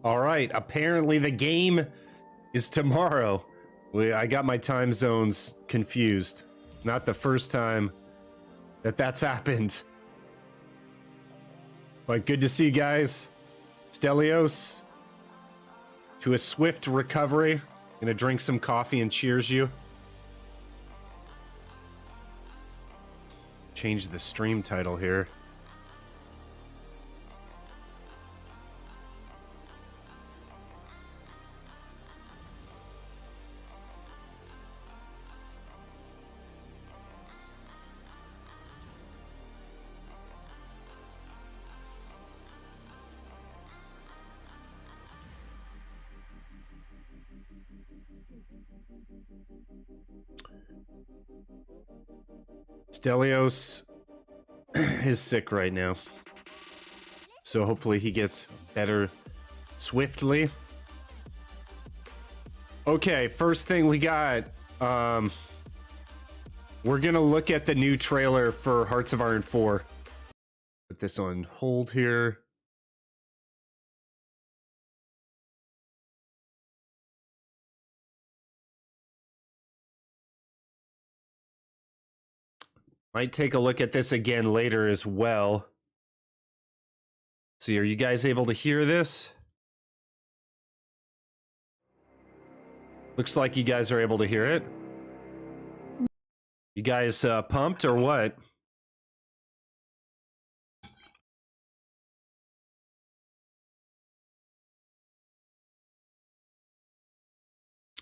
All right, apparently the game is tomorrow. I got my time zones confused. Not the first time that's happened. But good to see you guys. Stelios, to a swift recovery. Gonna drink some coffee and cheers you. Change the stream title here. Stelios is sick right now, so hopefully he gets better swiftly. Okay, first thing we got, we're gonna look at the new trailer for Hearts of Iron 4. Put this on hold here. Might take a look at this again later as well. See, are you guys able to hear this? Looks like you guys are able to hear it. You guys pumped or what?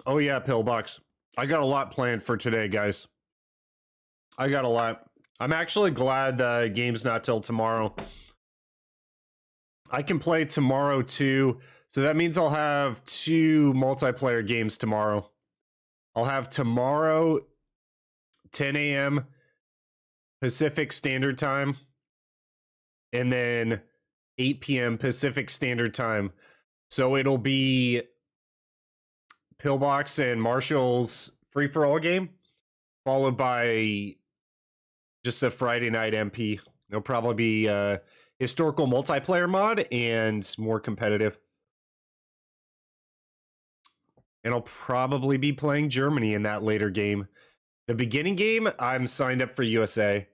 Oh yeah, Pillbox. I got a lot planned for today, guys. I got a lot. I'm actually glad the game's not till tomorrow. I can play tomorrow too, so that means I'll have 2 multiplayer games tomorrow. I'll have tomorrow 10 a.m. Pacific Standard Time, and then 8 p.m. Pacific Standard Time. So it'll be Pillbox and Marshall's free-for-all game, followed by just a Friday night MP. It'll probably be historical multiplayer mod and more competitive. And I'll probably be playing Germany in that later game. The beginning game, I'm signed up for USA.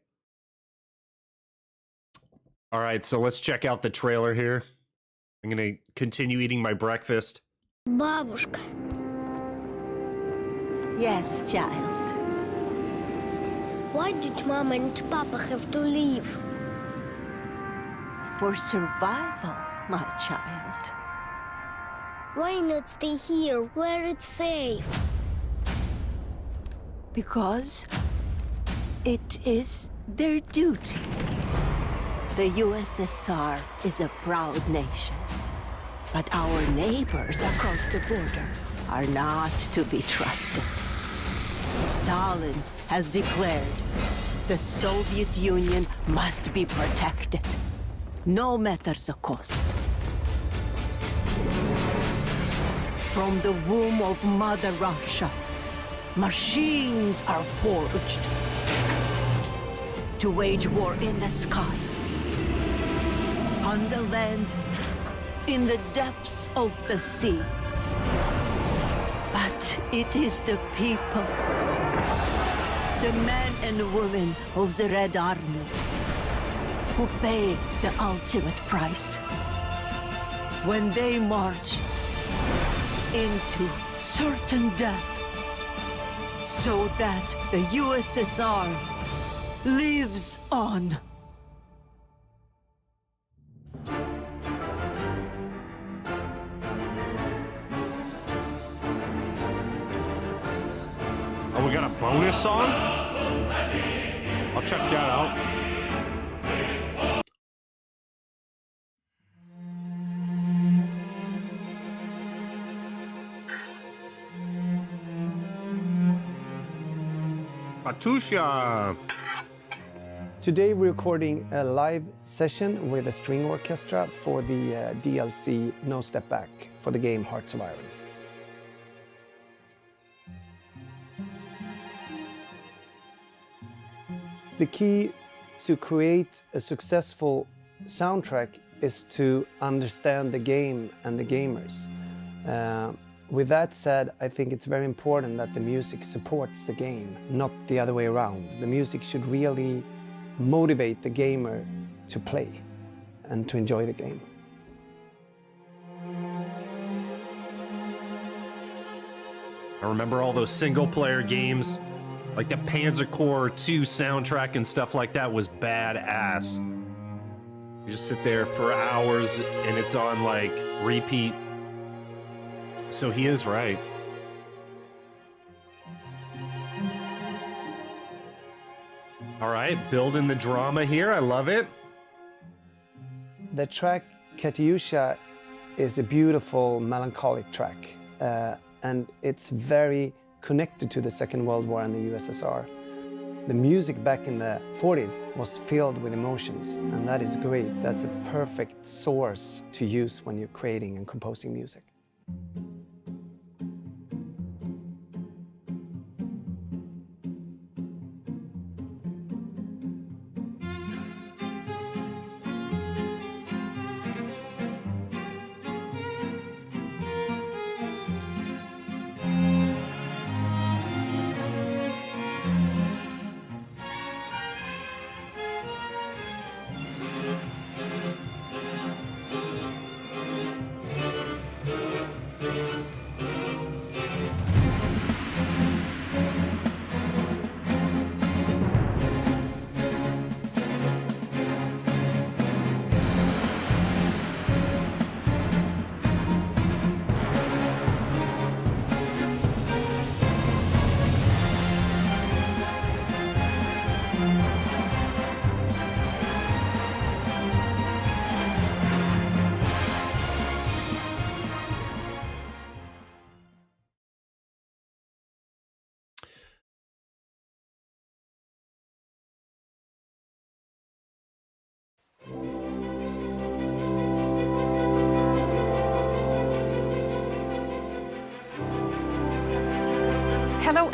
All right, so let's check out the trailer here. I'm going to continue eating my breakfast. Бабушка. Yes, child. Why did Mama and Papa have to leave? For survival, my child. Why not stay here where it's safe? Because it is their duty. The USSR is a proud nation. But our neighbors across the border are not to be trusted. Stalin has declared the Soviet Union must be protected, no matter the cost. From the womb of Mother Russia, machines are forged to wage war in the sky, on the land, in the depths of the sea. But it is the people, the men and women of the Red Army, who pay the ultimate price when they march into certain death, so that the USSR lives on. Oh, we got a bonus song? I'll check that out. Katusha! Today we're recording a live session with a string orchestra for the DLC No Step Back for the game Hearts of Iron. The key to create a successful soundtrack is to understand the game and the gamers. With that said, I think it's very important that the music supports the game, not the other way around. The music should really motivate the gamer to play and to enjoy the game. I remember all those single-player games, like the Panzer Corps 2 soundtrack and stuff like that was badass. You just sit there for hours and it's on like repeat. So he is right. All right, building the drama here. I love it. The track Katyusha is a beautiful melancholic track, and it's very connected to the Second World War and the USSR. The music back in the 40s was filled with emotions, and that is great. That's a perfect source to use when you're creating and composing music.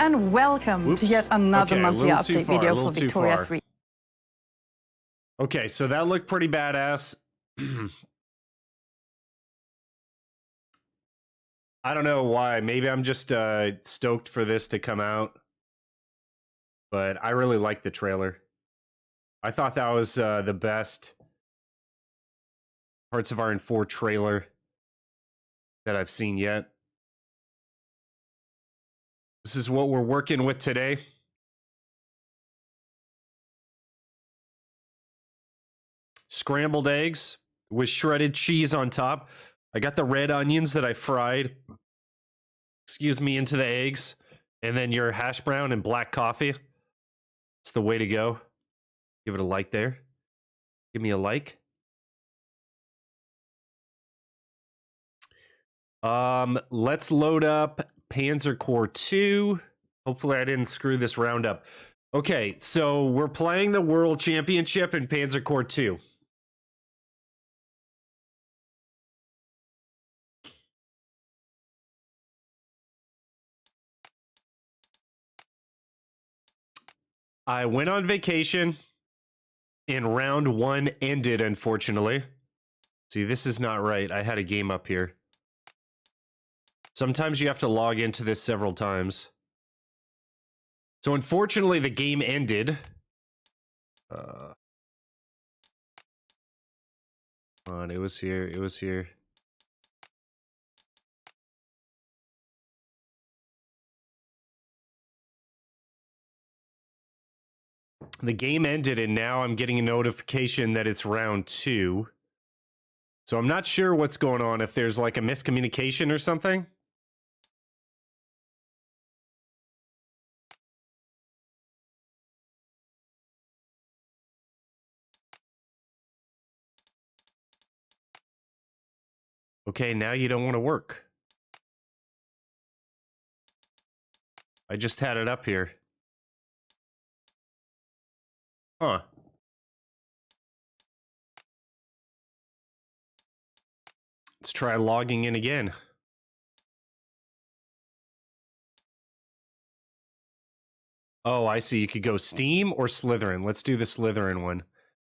and welcome Whoops. to yet another Okay, a monthly little too update far, a video little for too Victoria far. 3. Okay, so that looked pretty badass. I don't know why. Maybe I'm just stoked for this to come out. But I really like the trailer. I thought that was the best Hearts of Iron 4 trailer that I've seen yet. This is what we're working with today. Scrambled eggs with shredded cheese on top. I got the red onions that I fried, into the eggs. And then your hash brown and black coffee. It's the way to go. Give it a like there. Give me a like. Let's load up Panzer Corps 2. Hopefully I didn't screw this round up. Okay, so we're playing the World Championship in Panzer Corps 2. I went on vacation and round 1 ended, unfortunately. See, this is not right. I had a game up here. Sometimes you have to log into this several times. So unfortunately, the game ended. Come on, it was here. It was here. The game ended, and now I'm getting a notification that it's round 2. So I'm not sure what's going on, if there's like a miscommunication or something. Okay, now you don't want to work. I just had it up here. Huh. Let's try logging in again. Oh, I see. You could go Steam or Slytherin. Let's do the Slytherin one.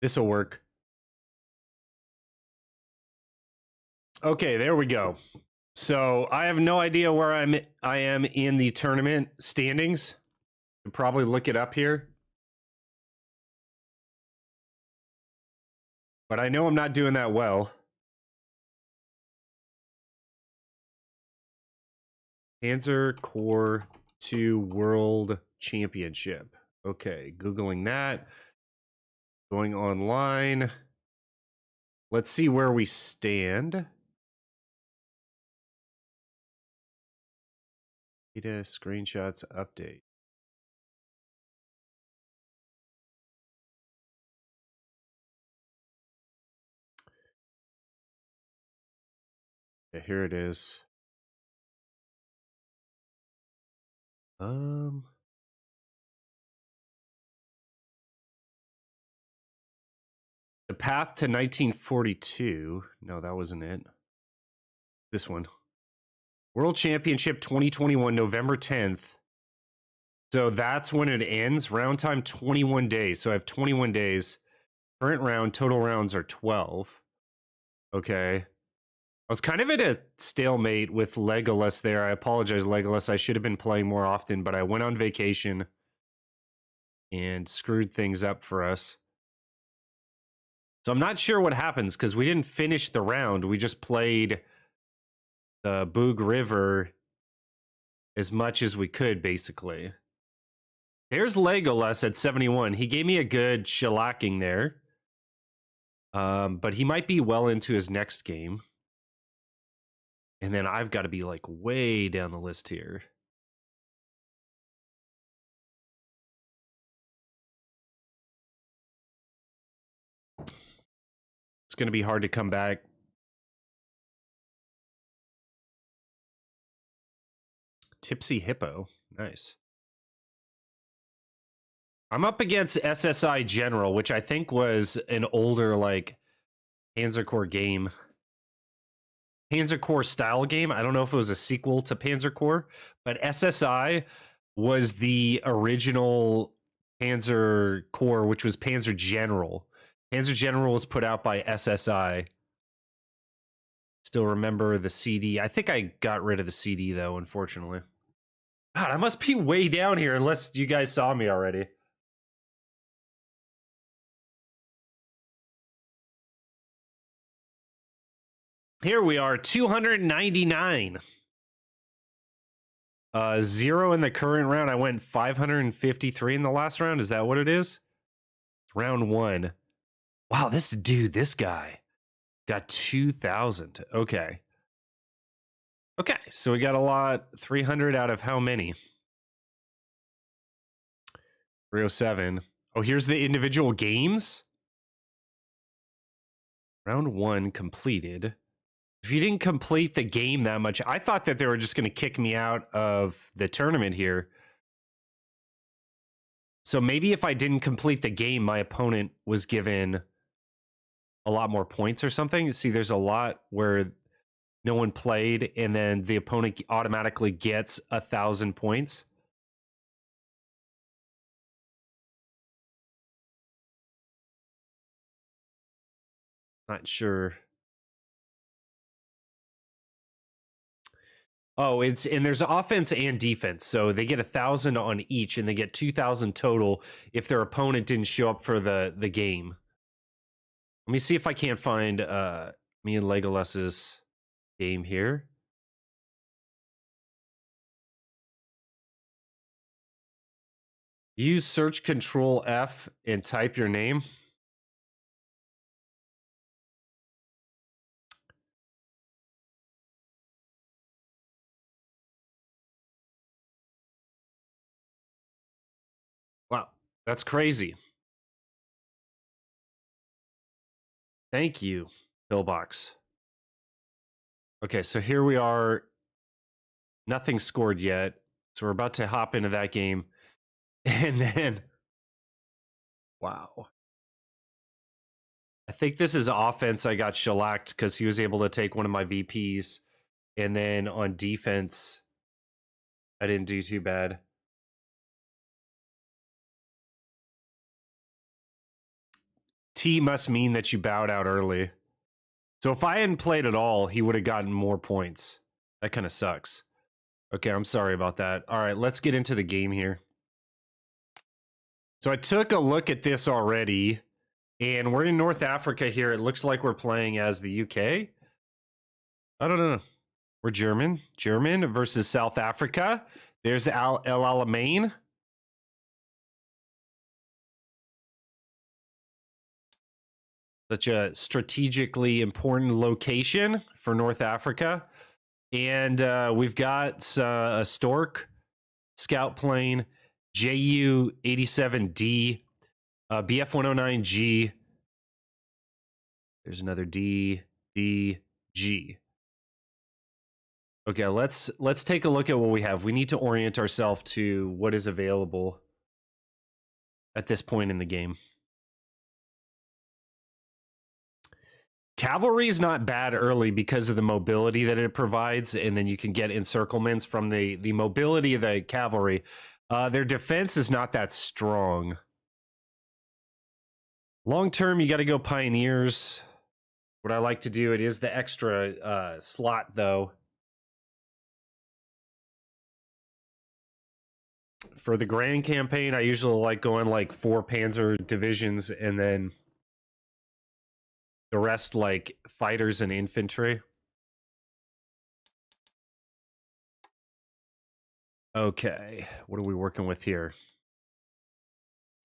This'll work. Okay, there we go. So I have no idea where I am in the tournament standings. I'll probably look it up here. But I know I'm not doing that well. Panzer Corps 2 World Championship. Okay, Googling that. Going online. Let's see where we stand. Data, screenshots, update. Yeah, here it is. The Path to 1942. No, that wasn't it. This one. World Championship 2021, November 10th. So that's when it ends. Round time 21 days. So I have 21 days. Current round, total rounds are 12. Okay. I was kind of at a stalemate with Legolas there. I apologize, Legolas. I should have been playing more often, but I went on vacation and screwed things up for us. So I'm not sure what happens because we didn't finish the round. We just played the Boog River as much as we could, basically. There's Legolas at 71. He gave me a good shellacking there. But he might be well into his next game. And then I've got to be like way down the list here. It's going to be hard to come back. Tipsy Hippo. Nice. I'm up against SSI General, which I think was an older, like, Panzer Corps game. Panzer Corps style game. I don't know if it was a sequel to Panzer Corps, but SSI was the original Panzer Corps, which was Panzer General. Panzer General was put out by SSI. Still remember the CD. I think I got rid of the CD, though, unfortunately. God, I must be way down here unless you guys saw me already. Here we are, 299. 0 in the current round. I went 553 in the last round. Is that what it is? Round 1. Wow, this guy got 2,000. Okay. Okay, so we got a lot. 300 out of how many? 307. Oh, here's the individual games. Round 1 completed. If you didn't complete the game that much, I thought that they were just going to kick me out of the tournament here. So maybe if I didn't complete the game, my opponent was given a lot more points or something. See, there's a lot where no one played, and then the opponent automatically gets 1,000 points. Not sure. Oh, and there's offense and defense. So they get 1,000 on each, and they get 2,000 total if their opponent didn't show up for the game. Let me see if I can't find me and Legolas's game here. Use search control F and type your name. Wow, that's crazy. Thank you, Pillbox. Okay, so here we are. Nothing scored yet. So we're about to hop into that game. And then, wow. I think this is offense. I got shellacked because he was able to take one of my VPs. And then on defense, I didn't do too bad. T must mean that you bowed out early. So if I hadn't played at all, he would have gotten more points. That kind of sucks. Okay, I'm sorry about that. All right, let's get into the game here. So I took a look at this already, and we're in North Africa here. It looks like we're playing as the UK. I don't know. We're German. German versus South Africa. There's El Alamein. Such a strategically important location for North Africa. And we've got a Stork scout plane, JU-87D, BF-109G. There's another D, D, G. Okay, let's take a look at what we have. We need to orient ourselves to what is available at this point in the game. Cavalry is not bad early because of the mobility that it provides, and then you can get encirclements from the mobility of the cavalry. Their defense is not that strong. Long term, you got to go Pioneers. What I like to do, it is the extra slot, though. For the Grand Campaign, I usually like going like 4 Panzer divisions and then the rest like fighters and infantry. Okay, what are we working with here?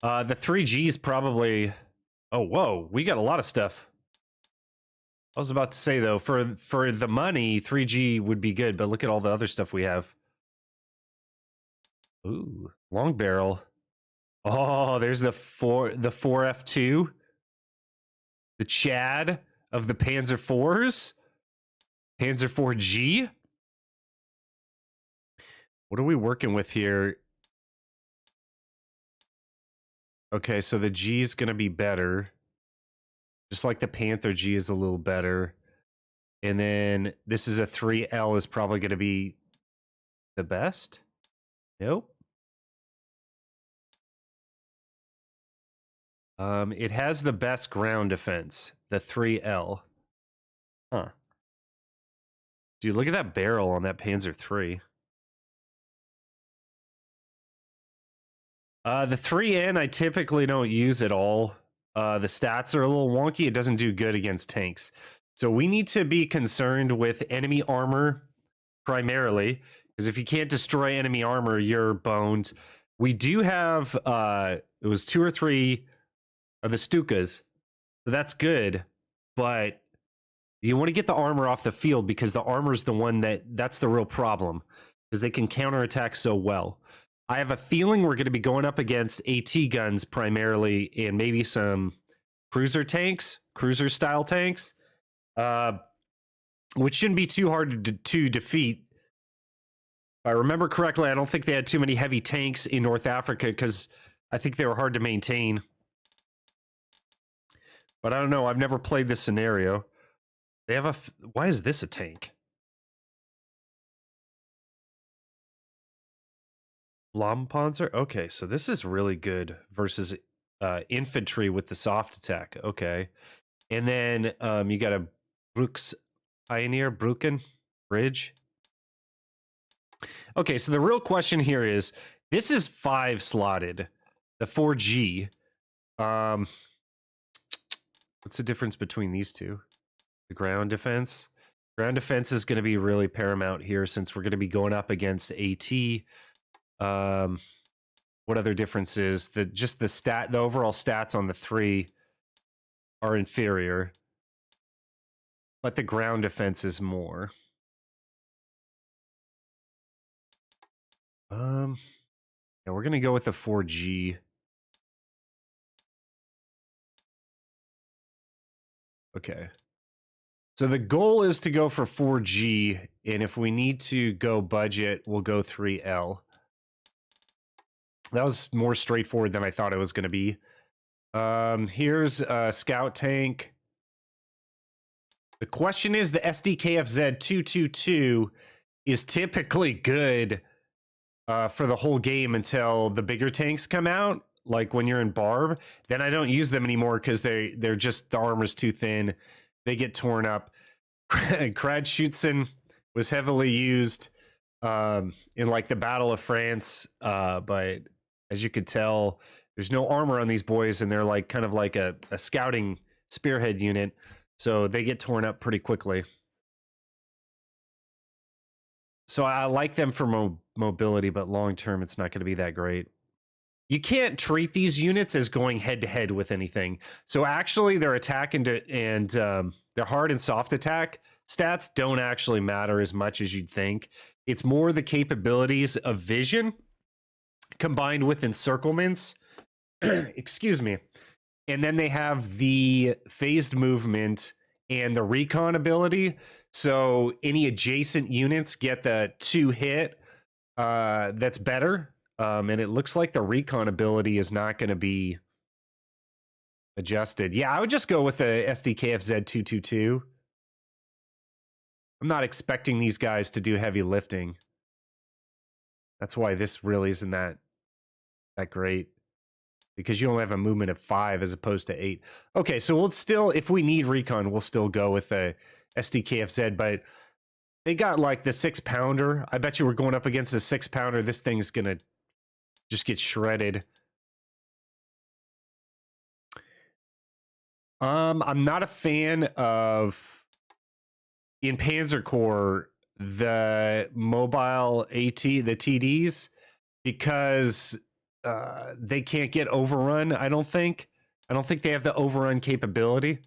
The 3Gs probably... Oh, whoa, we got a lot of stuff. I was about to say, though, for the money, 3G would be good, but look at all the other stuff we have. Ooh, long barrel. Oh, there's the 4F2. The Chad of the Panzer IVs. Panzer IV-G. What are we working with here? Okay, so the G is going to be better. Just like the Panther G is a little better. And then this is a 3L is probably going to be the best. Nope. It has the best ground defense, the 3L. Huh. Dude, look at that barrel on that Panzer III. The 3N I typically don't use at all. The stats are a little wonky. It doesn't do good against tanks. So we need to be concerned with enemy armor primarily, because if you can't destroy enemy armor, you're boned. We do have, it was 2 or 3 of the Stukas, so that's good, but you want to get the armor off the field because the armor is the one that's the real problem, because they can counterattack so well. I have a feeling we're going to be going up against AT guns primarily, and maybe some cruiser tanks, cruiser style tanks, which shouldn't be too hard to defeat. If I remember correctly, I don't think they had too many heavy tanks in North Africa because I think they were hard to maintain. But I don't know. I've never played this scenario. They have a... Why is this a tank? Panzer? Okay, so this is really good versus infantry with the soft attack. Okay. And then you got a Brooks Pioneer, Brucken Bridge. Okay, so the real question here is, this is 5 slotted, the 4G. What's the difference between these two? The ground defense. Ground defense is going to be really paramount here since we're going to be going up against AT. What other differences? The overall stats on the 3 are inferior, but the ground defense is more. Yeah, we're gonna go with the 4G. Okay. So the goal is to go for 4G, and if we need to go budget, we'll go 3L. That was more straightforward than I thought it was going to be. Here's a scout tank. The question is, the SDKFZ 222 is typically good for the whole game until the bigger tanks come out, like when you're in Barb. Then I don't use them anymore because they're just, the armor's too thin. They get torn up. Kradschützen was heavily used in like the Battle of France, but as you could tell, there's no armor on these boys, and they're like kind of like a scouting spearhead unit, so they get torn up pretty quickly. So I like them for mobility, but long term, it's not going to be that great. You can't treat these units as going head to head with anything. So actually, their attack and their hard and soft attack stats don't actually matter as much as you'd think. It's more the capabilities of vision combined with encirclements. Excuse me. And then they have the phased movement and the recon ability. So any adjacent units get the 2 hit. That's better. And it looks like the recon ability is not going to be adjusted. Yeah, I would just go with the SDKFZ 222. I'm not expecting these guys to do heavy lifting. That's why this really isn't that great, because you only have a movement of 5 as opposed to 8. Okay, so we'll still, if we need recon, we'll still go with the SDKFZ, but they got like the 6-pounder. I bet you we're going up against the 6-pounder. This thing's gonna just get shredded. I'm not a fan of, in Panzer Corps, the mobile AT, the TDs, because they can't get overrun. I don't think they have the overrun capability.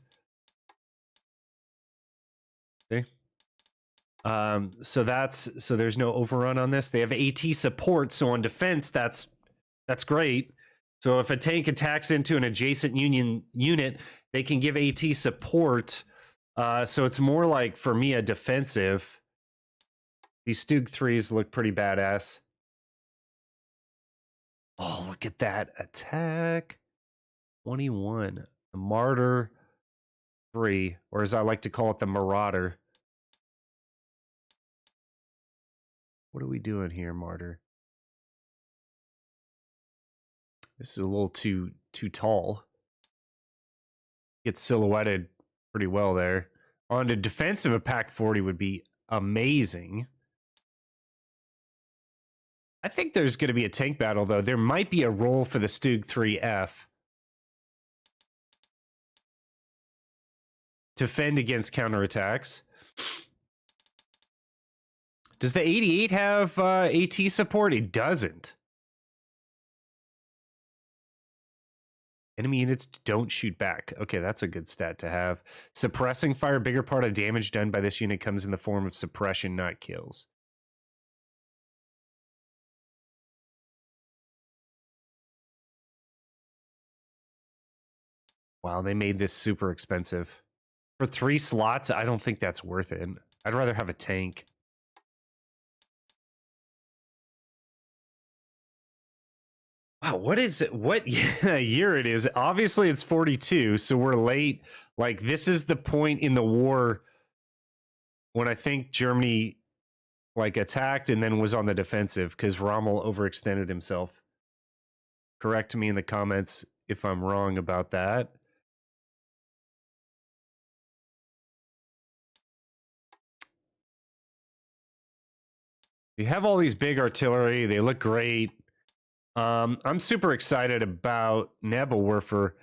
See? So there's no overrun on this. They have AT support, so on defense, that's great. So if a tank attacks into an adjacent unit, they can give AT support. So it's more like, for me, a defensive. These Stug 3s look pretty badass. Oh, look at that attack. 21. The Martyr 3, or as I like to call it, the Marauder. What are we doing here, Martyr? This is a little too tall. Gets silhouetted pretty well there. On the defensive, a Pac 40 would be amazing. I think there's going to be a tank battle, though. There might be a role for the Stug 3F to fend against counterattacks. Does the 88 have AT support? It doesn't. Enemy units don't shoot back. Okay, that's a good stat to have. Suppressing fire. Bigger part of damage done by this unit comes in the form of suppression, not kills. Wow, they made this super expensive. For 3 slots, I don't think that's worth it. I'd rather have a tank. Wow, what is it? What year it is? Obviously, it's 42, so we're late. Like, this is the point in the war when I think Germany, like, attacked and then was on the defensive because Rommel overextended himself. Correct me in the comments if I'm wrong about that. We have all these big artillery. They look great. I'm super excited about Nebelwerfer.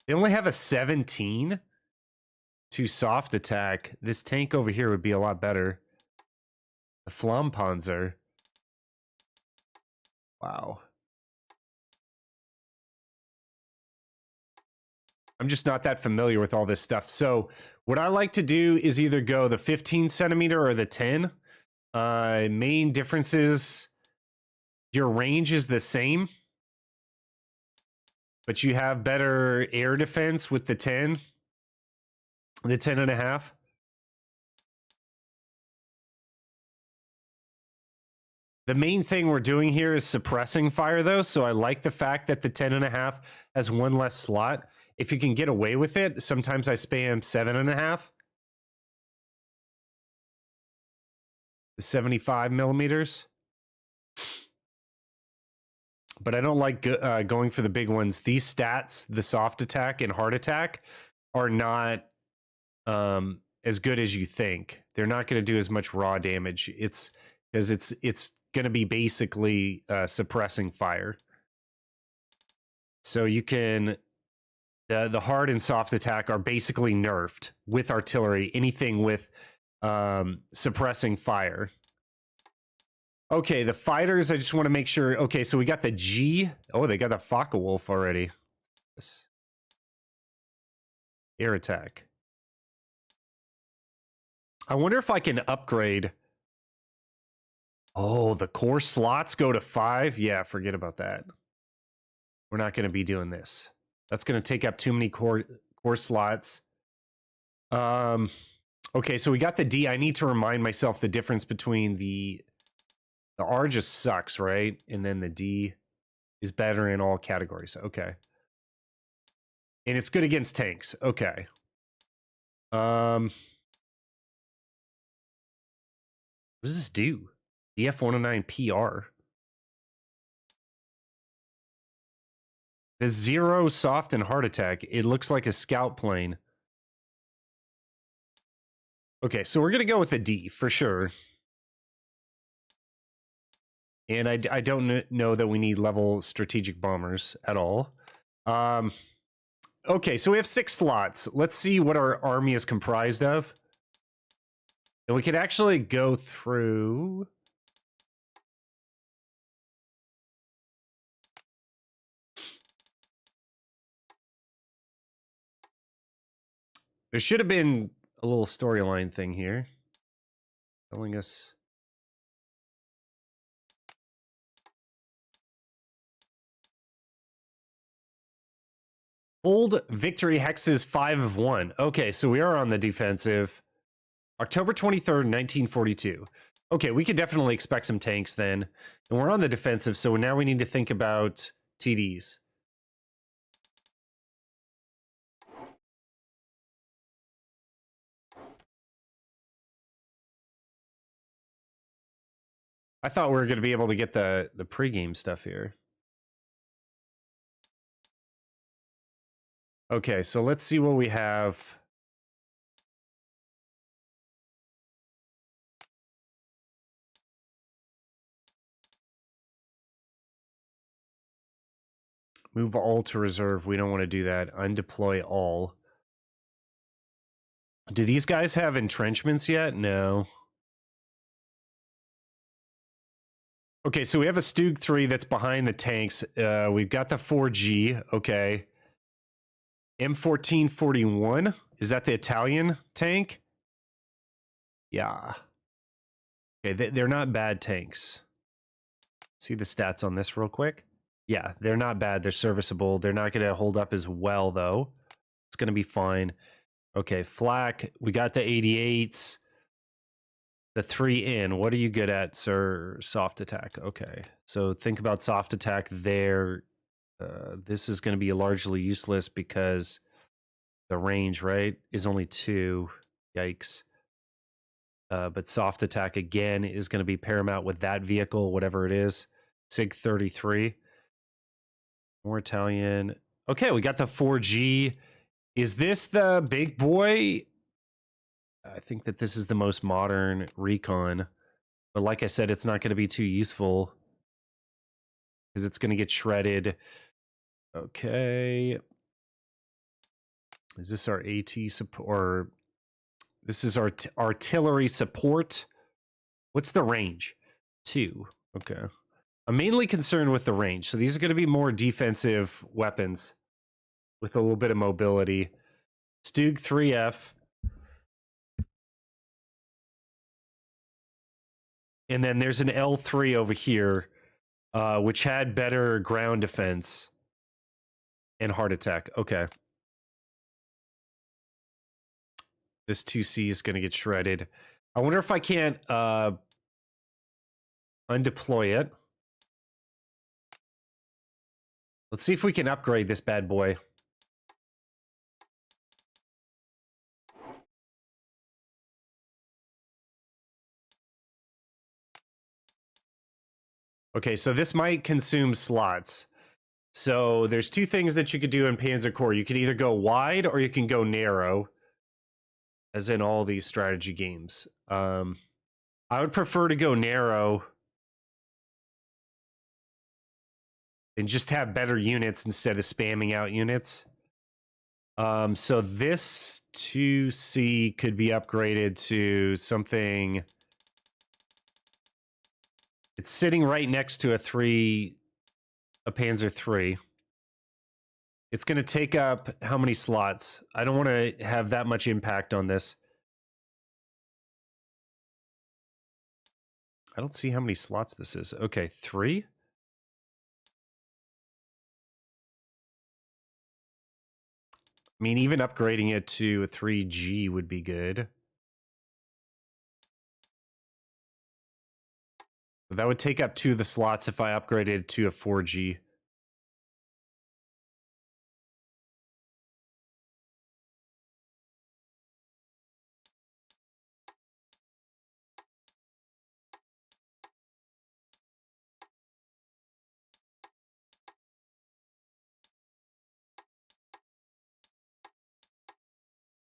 They only have a 17 to soft attack. This tank over here would be a lot better. The Panzer. Wow. I'm just not that familiar with all this stuff. So what I like to do is either go the 15 centimeter or the 10. Main differences, your range is the same, but you have better air defense with the 10 and a half. The main thing we're doing here is suppressing fire, though, so I like the fact that the 10 and a half has one less slot. If you can get away with it, sometimes I spam 7 and a half. The 75 millimeters. But I don't like going for the big ones. These stats, the soft attack and hard attack, are not as good as you think. They're not going to do as much raw damage. It's because it's going to be basically suppressing fire. So you can the hard and soft attack are basically nerfed with artillery. Anything with suppressing fire. Okay, the fighters, I just want to make sure. Okay, so we got the G. Oh, they got the Focke-Wulf already. This. Air attack. I wonder if I can upgrade. Oh, the core slots go to 5? Yeah, forget about that. We're not going to be doing this. That's going to take up too many core slots. Okay, so we got the D. I need to remind myself the difference between the R just sucks, right? And then the D is better in all categories. Okay. And it's good against tanks. Okay. What does this do? DF-109 PR. The 0 soft and hard attack. It looks like a scout plane. Okay, so we're going to go with a D for sure. And I don't know that we need level strategic bombers at all. Okay, so we have 6 slots. Let's see what our army is comprised of. And we could actually go through. There should have been a little storyline thing here telling us. Hold victory hexes 5 of 1. Okay, so we are on the defensive. October 23rd, 1942. Okay, we could definitely expect some tanks then. And we're on the defensive, so now we need to think about TDs. I thought we were going to be able to get the pregame stuff here. Okay, so let's see what we have. Move all to reserve. We don't want to do that. Undeploy all. Do these guys have entrenchments yet? No. Okay, so we have a Stug 3 that's behind the tanks. We've got the 4G. Okay. M1441. Is that the Italian tank? Yeah. Okay, they're not bad tanks. See the stats on this real quick? Yeah, they're not bad. They're serviceable. They're not going to hold up as well, though. It's going to be fine. Okay, flak. We got the 88s. The 3N. What are you good at, sir? Soft attack. Okay. So think about soft attack there. This is going to be largely useless because the range, right, is only 2. Yikes. But soft attack, again, is going to be paramount with that vehicle, whatever it is. SIG 33. More Italian. Okay, we got the 4G. Is this the big boy? I think that this is the most modern recon. But like I said, it's not going to be too useful because it's going to get shredded. Okay. Is this our AT support? Or this is our artillery support? What's the range? 2. Okay. I'm mainly concerned with the range. So these are going to be more defensive weapons with a little bit of mobility. Stug 3F. And then there's an L3 over here, which had better ground defense and heart attack. Okay. This 2C is going to get shredded. I wonder if I can't undeploy it. Let's see if we can upgrade this bad boy. Okay, so this might consume slots. So there's 2 things that you could do in Panzer Corps. You can either go wide or you can go narrow, as in all these strategy games. I would prefer to go narrow and just have better units instead of spamming out units. So this 2C could be upgraded to something. It's sitting right next to a Panzer 3. It's going to take up how many slots? I don't want to have that much impact on this. I don't see how many slots this is. Okay, 3. I mean, even upgrading it to a 3G would be good. That would take up 2 of the slots if I upgraded to a 4G.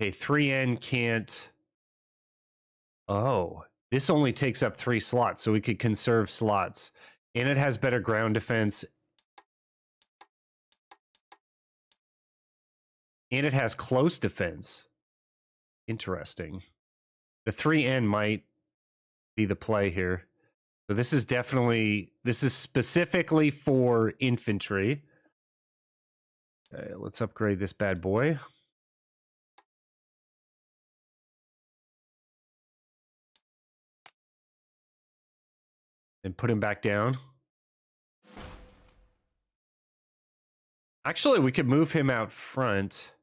Okay, 3N can't. Oh, this only takes up 3 slots, so we could conserve slots. And it has better ground defense. And it has close defense. Interesting. The 3N might be the play here. So this is specifically for infantry. Okay, let's upgrade this bad boy. And put him back down. Actually, we could move him out front.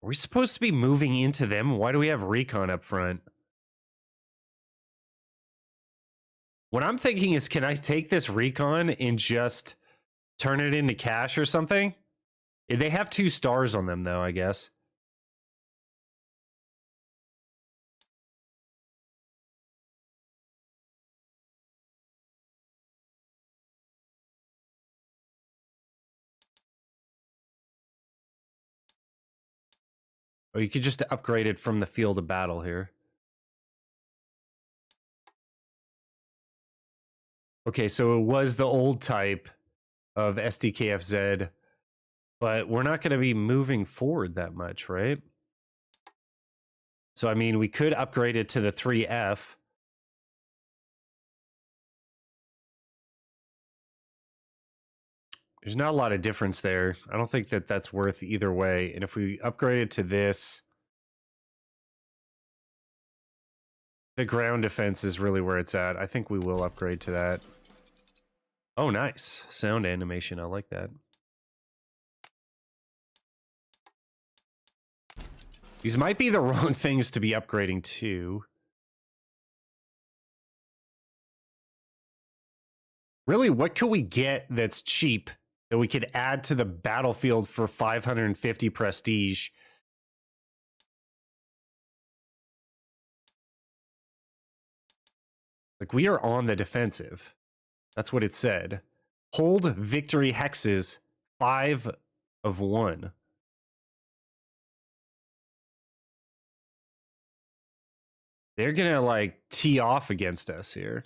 Are we supposed to be moving into them? Why do we have recon up front? What I'm thinking is, can I take this recon and just turn it into cash or something? They have 2 stars on them, though, I guess. Or you could just upgrade it from the field of battle here. Okay, so it was the old type of SDKFZ, but we're not going to be moving forward that much, right? So, I mean, we could upgrade it to the 3F. There's not a lot of difference there. I don't think that that's worth either way. And if we upgrade it to this, the ground defense is really where it's at. I think we will upgrade to that. Oh, nice. Sound animation. I like that. These might be the wrong things to be upgrading to. Really, what could we get that's cheap that we could add to the battlefield for 550 prestige? Like, we are on the defensive. That's what it said. Hold victory hexes 5 of 1. They're gonna like tee off against us here.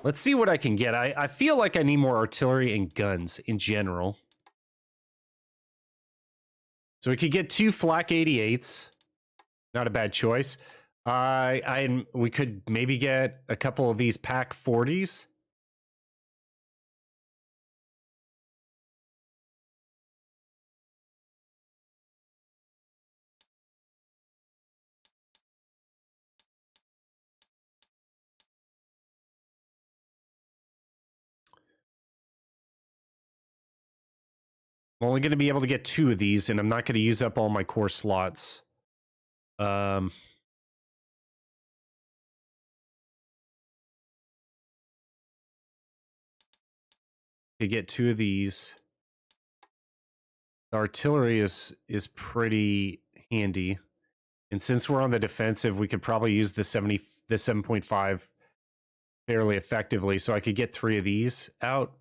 Let's see what I can get. I feel like I need more artillery and guns in general. So we could get 2 flak 88s. Not a bad choice. We could maybe get a couple of these pack 40s. I'm only going to be able to get 2 of these, and I'm not going to use up all my core slots. To get 2 of these. The artillery is pretty handy. And since we're on the defensive, we could probably use the 7.5 fairly effectively. So I could get 3 of these out,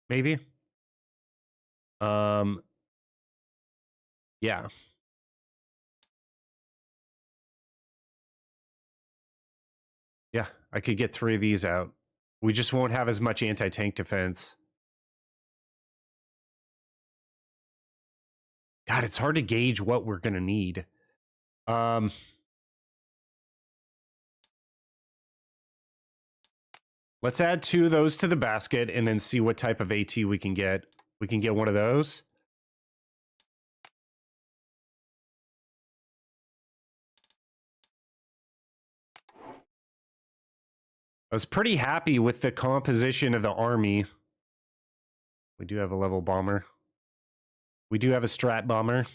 maybe. Yeah. Yeah, I could get 3 of these out. We just won't have as much anti-tank defense. God, it's hard to gauge what we're going to need. Let's add 2 of those to the basket and then see what type of AT we can get. We can get one of those. I was pretty happy with the composition of the army. We do have a level bomber. We do have a strat bomber.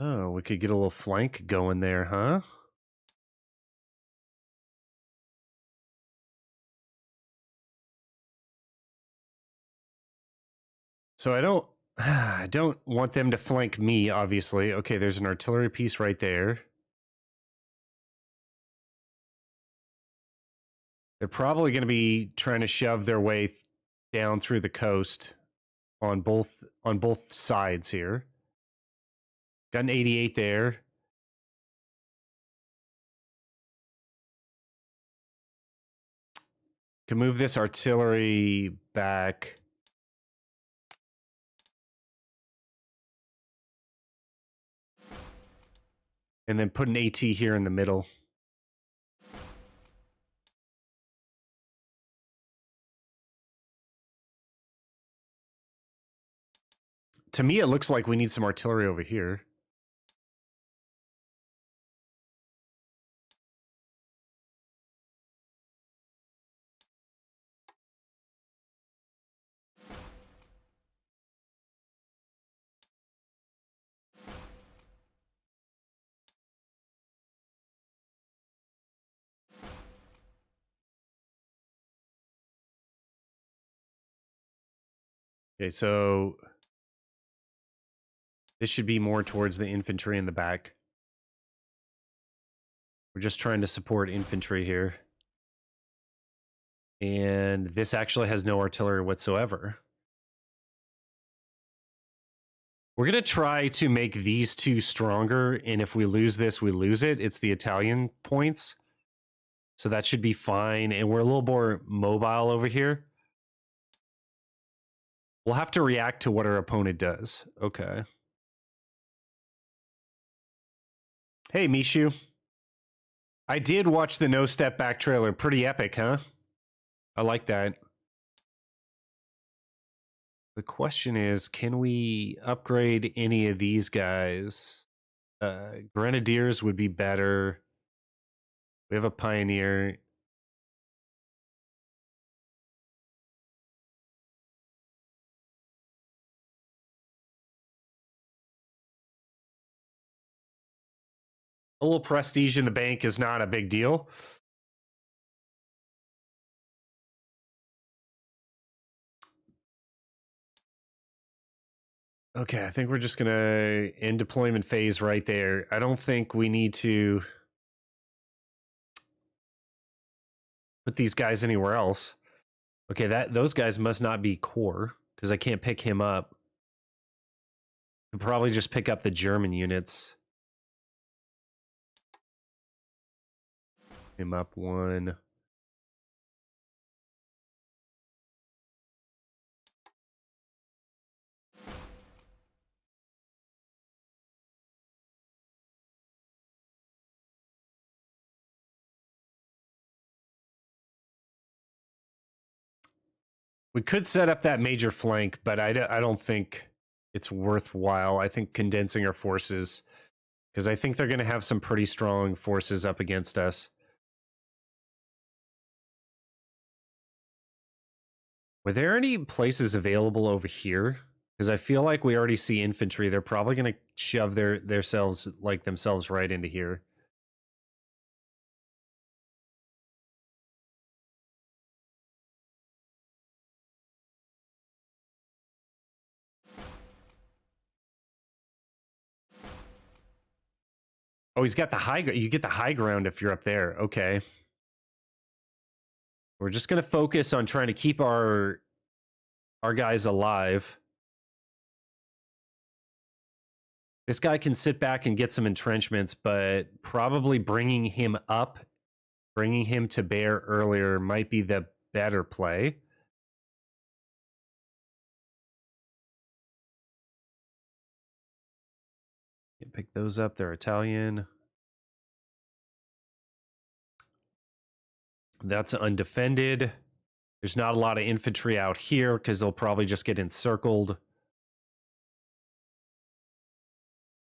Oh, we could get a little flank going there, huh? So I don't want them to flank me, obviously. Okay, there's an artillery piece right there. They're probably going to be trying to shove their way down through the coast on both sides here. Got an 88 there. Can move this artillery back. And then put an AT here in the middle. To me, it looks like we need some artillery over here. Okay, so this should be more towards the infantry in the back. We're just trying to support infantry here. And this actually has no artillery whatsoever. We're going to try to make these two stronger, and if we lose this, we lose it. It's the Italian points. So that should be fine, and we're a little more mobile over here. We'll have to react to what our opponent does. Okay. Hey, Mishu. I did watch the No Step Back trailer. Pretty epic, huh? I like that. The question is, can we upgrade any of these guys? Grenadiers would be better. We have a Pioneer. A little prestige in the bank is not a big deal. Okay, I think we're just going to end deployment phase right there. I don't think we need to put these guys anywhere else. Okay, those guys must not be core because I can't pick him up. Could probably just pick up the German units. Him up one. We could set up that major flank, but I don't think it's worthwhile. I think condensing our forces, because I think they're going to have some pretty strong forces up against us. Were there any places available over here? Because I feel like we already see infantry. They're probably going to shove themselves right into here. Oh, he's got the high ground. You get the high ground if you're up there. Okay. We're just going to focus on trying to keep our guys alive. This guy can sit back and get some entrenchments, but probably bringing him to bear earlier might be the better play. Can't pick those up. They're Italian. That's undefended. There's not a lot of infantry out here because they'll probably just get encircled.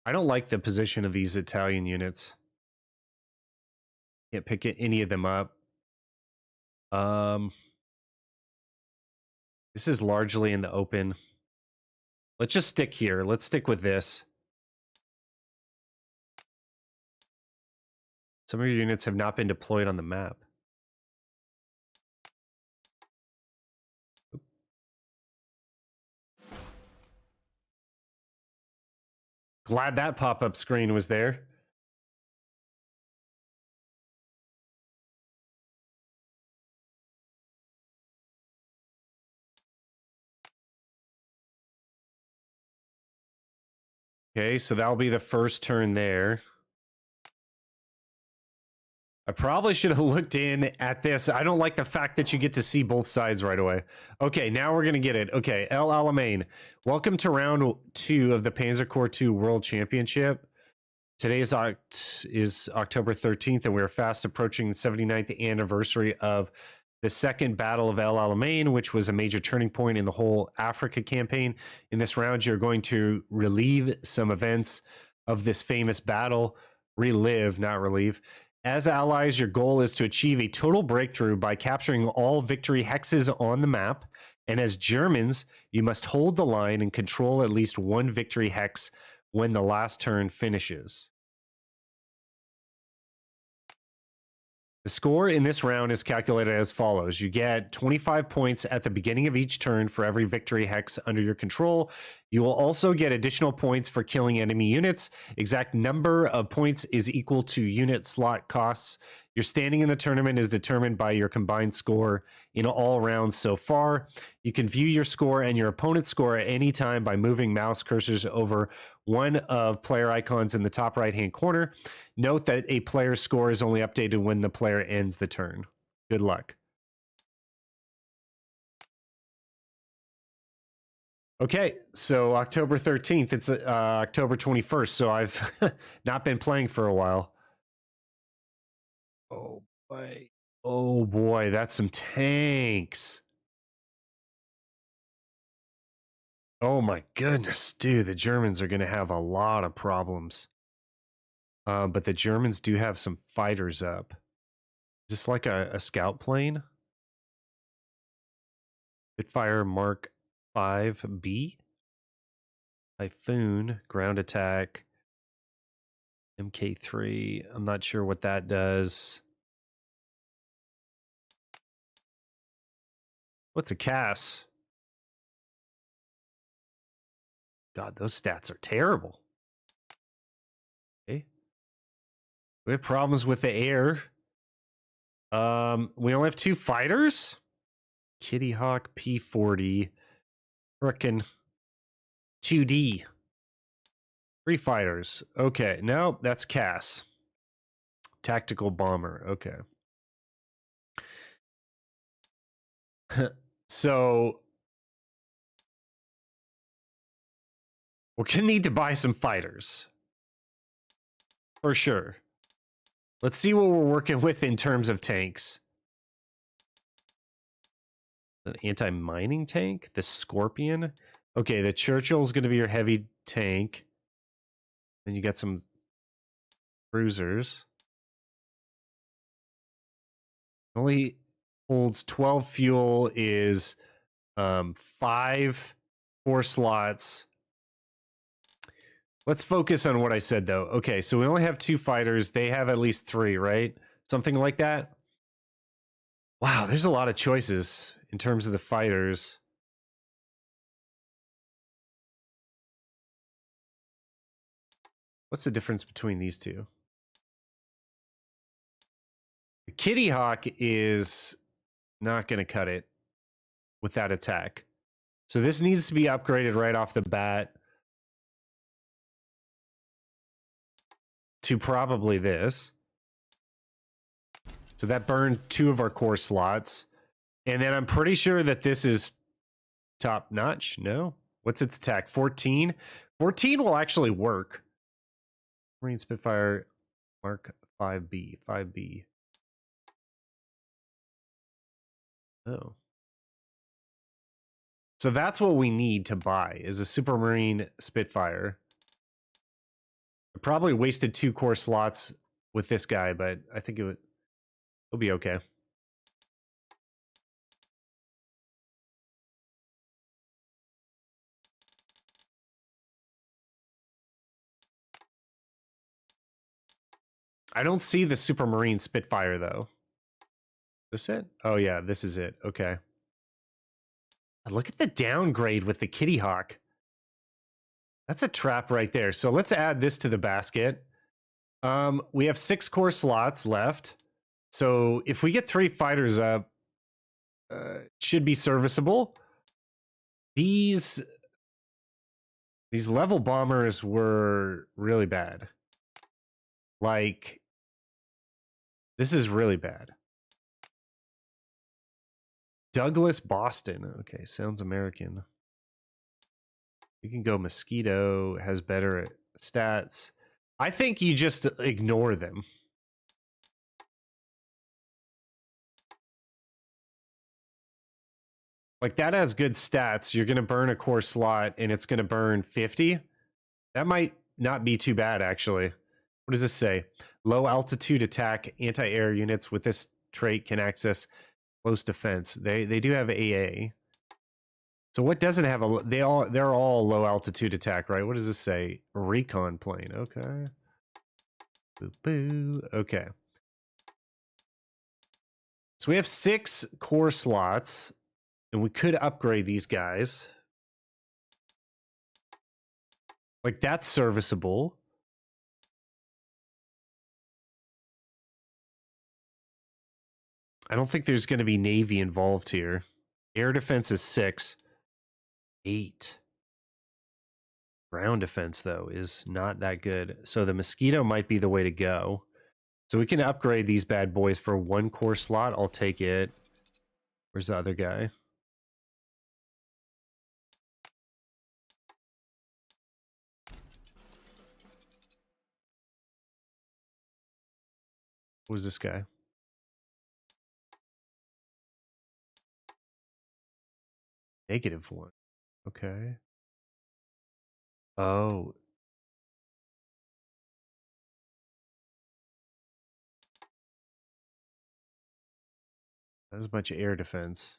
I don't like the position of these Italian units. Can't pick any of them up. This is largely in the open. Let's just stick here. Let's stick with this. Some of your units have not been deployed on the map. Glad that pop-up screen was there. Okay, so that'll be the first turn there. I probably should have looked in at this. I don't like the fact that you get to see both sides right away. Okay, now we're going to get it. Okay, El Alamein. Welcome to round 2 of the Panzer Corps II World Championship. Today is October 13th, and we're fast approaching the 79th anniversary of the Second Battle of El Alamein, which was a major turning point in the whole Africa campaign. In this round, you're going to relive some events of this famous battle. Relive, not relieve. As allies, your goal is to achieve a total breakthrough by capturing all victory hexes on the map. And as Germans, you must hold the line and control at least one victory hex when the last turn finishes. The score in this round is calculated as follows. You get 25 points at the beginning of each turn for every victory hex under your control. You will also get additional points for killing enemy units. Exact number of points is equal to unit slot costs. Your standing in the tournament is determined by your combined score in all rounds so far. You can view your score and your opponent's score at any time by moving mouse cursors over one of player icons in the top right-hand corner. Note that a player's score is only updated when the player ends the turn. Good luck. Okay, so October 13th, it's October 21st, so I've not been playing for a while. Oh boy. Oh boy, that's some tanks. Oh my goodness, dude, the Germans are going to have a lot of problems. But the Germans do have some fighters up. Is this like a scout plane? Spitfire Mark 5B? Typhoon, ground attack, MK3. I'm not sure what that does. What's a CAS? God, those stats are terrible. Okay. We have problems with the air. We only have 2 fighters. Kitty Hawk P40. Frickin' 2D. 3 fighters. Okay, no, that's CAS. Tactical bomber. Okay. So we're gonna need to buy some fighters. For sure. Let's see what we're working with in terms of tanks. An anti-mining tank? The Scorpion? Okay, the Churchill's gonna be your heavy tank. Then you got some cruisers. Only holds 12 fuel, is 5 4 slots. Let's focus on what I said though. Okay, so we only have 2 fighters. They have at least 3, right? Something like that. Wow, there's a lot of choices in terms of the fighters. What's the difference between these two? The Kitty Hawk is not going to cut it with that attack. So this needs to be upgraded right off the bat to probably this. So that burned 2 of our core slots. And then I'm pretty sure that this is top notch. No? What's its attack? 14? 14 will actually work. Marine Spitfire Mark 5B. 5B. Oh. So that's what we need to buy, is a Supermarine Spitfire. I probably wasted 2 core slots with this guy, but I think it'll be okay. I don't see the Supermarine Spitfire, though. This it? Oh, yeah, this is it. Okay. Look at the downgrade with the Kitty Hawk. That's a trap right there. So let's add this to the basket. We have 6 core slots left. So if we get 3 fighters up, should be serviceable. These level bombers were really bad. Like, this is really bad. Douglas Boston. Okay, sounds American. We can go Mosquito, has better stats. I think you just ignore them. Like, that has good stats. You're going to burn a core slot, and it's going to burn 50. That might not be too bad, actually. What does this say? Low altitude attack, anti-air units with this trait can access close defense. They do have AA. So what doesn't have a... They're all low altitude attack, right? What does this say? Recon plane. Okay. Boo boo. Okay. So we have 6 core slots, and we could upgrade these guys. Like, that's serviceable. I don't think there's going to be Navy involved here. Air defense is 6. 8. Ground defense, though, is not that good. So the Mosquito might be the way to go. So we can upgrade these bad boys for 1 core slot. I'll take it. Where's the other guy? Who's this guy? -1. Okay. Oh. That's a bunch of air defense.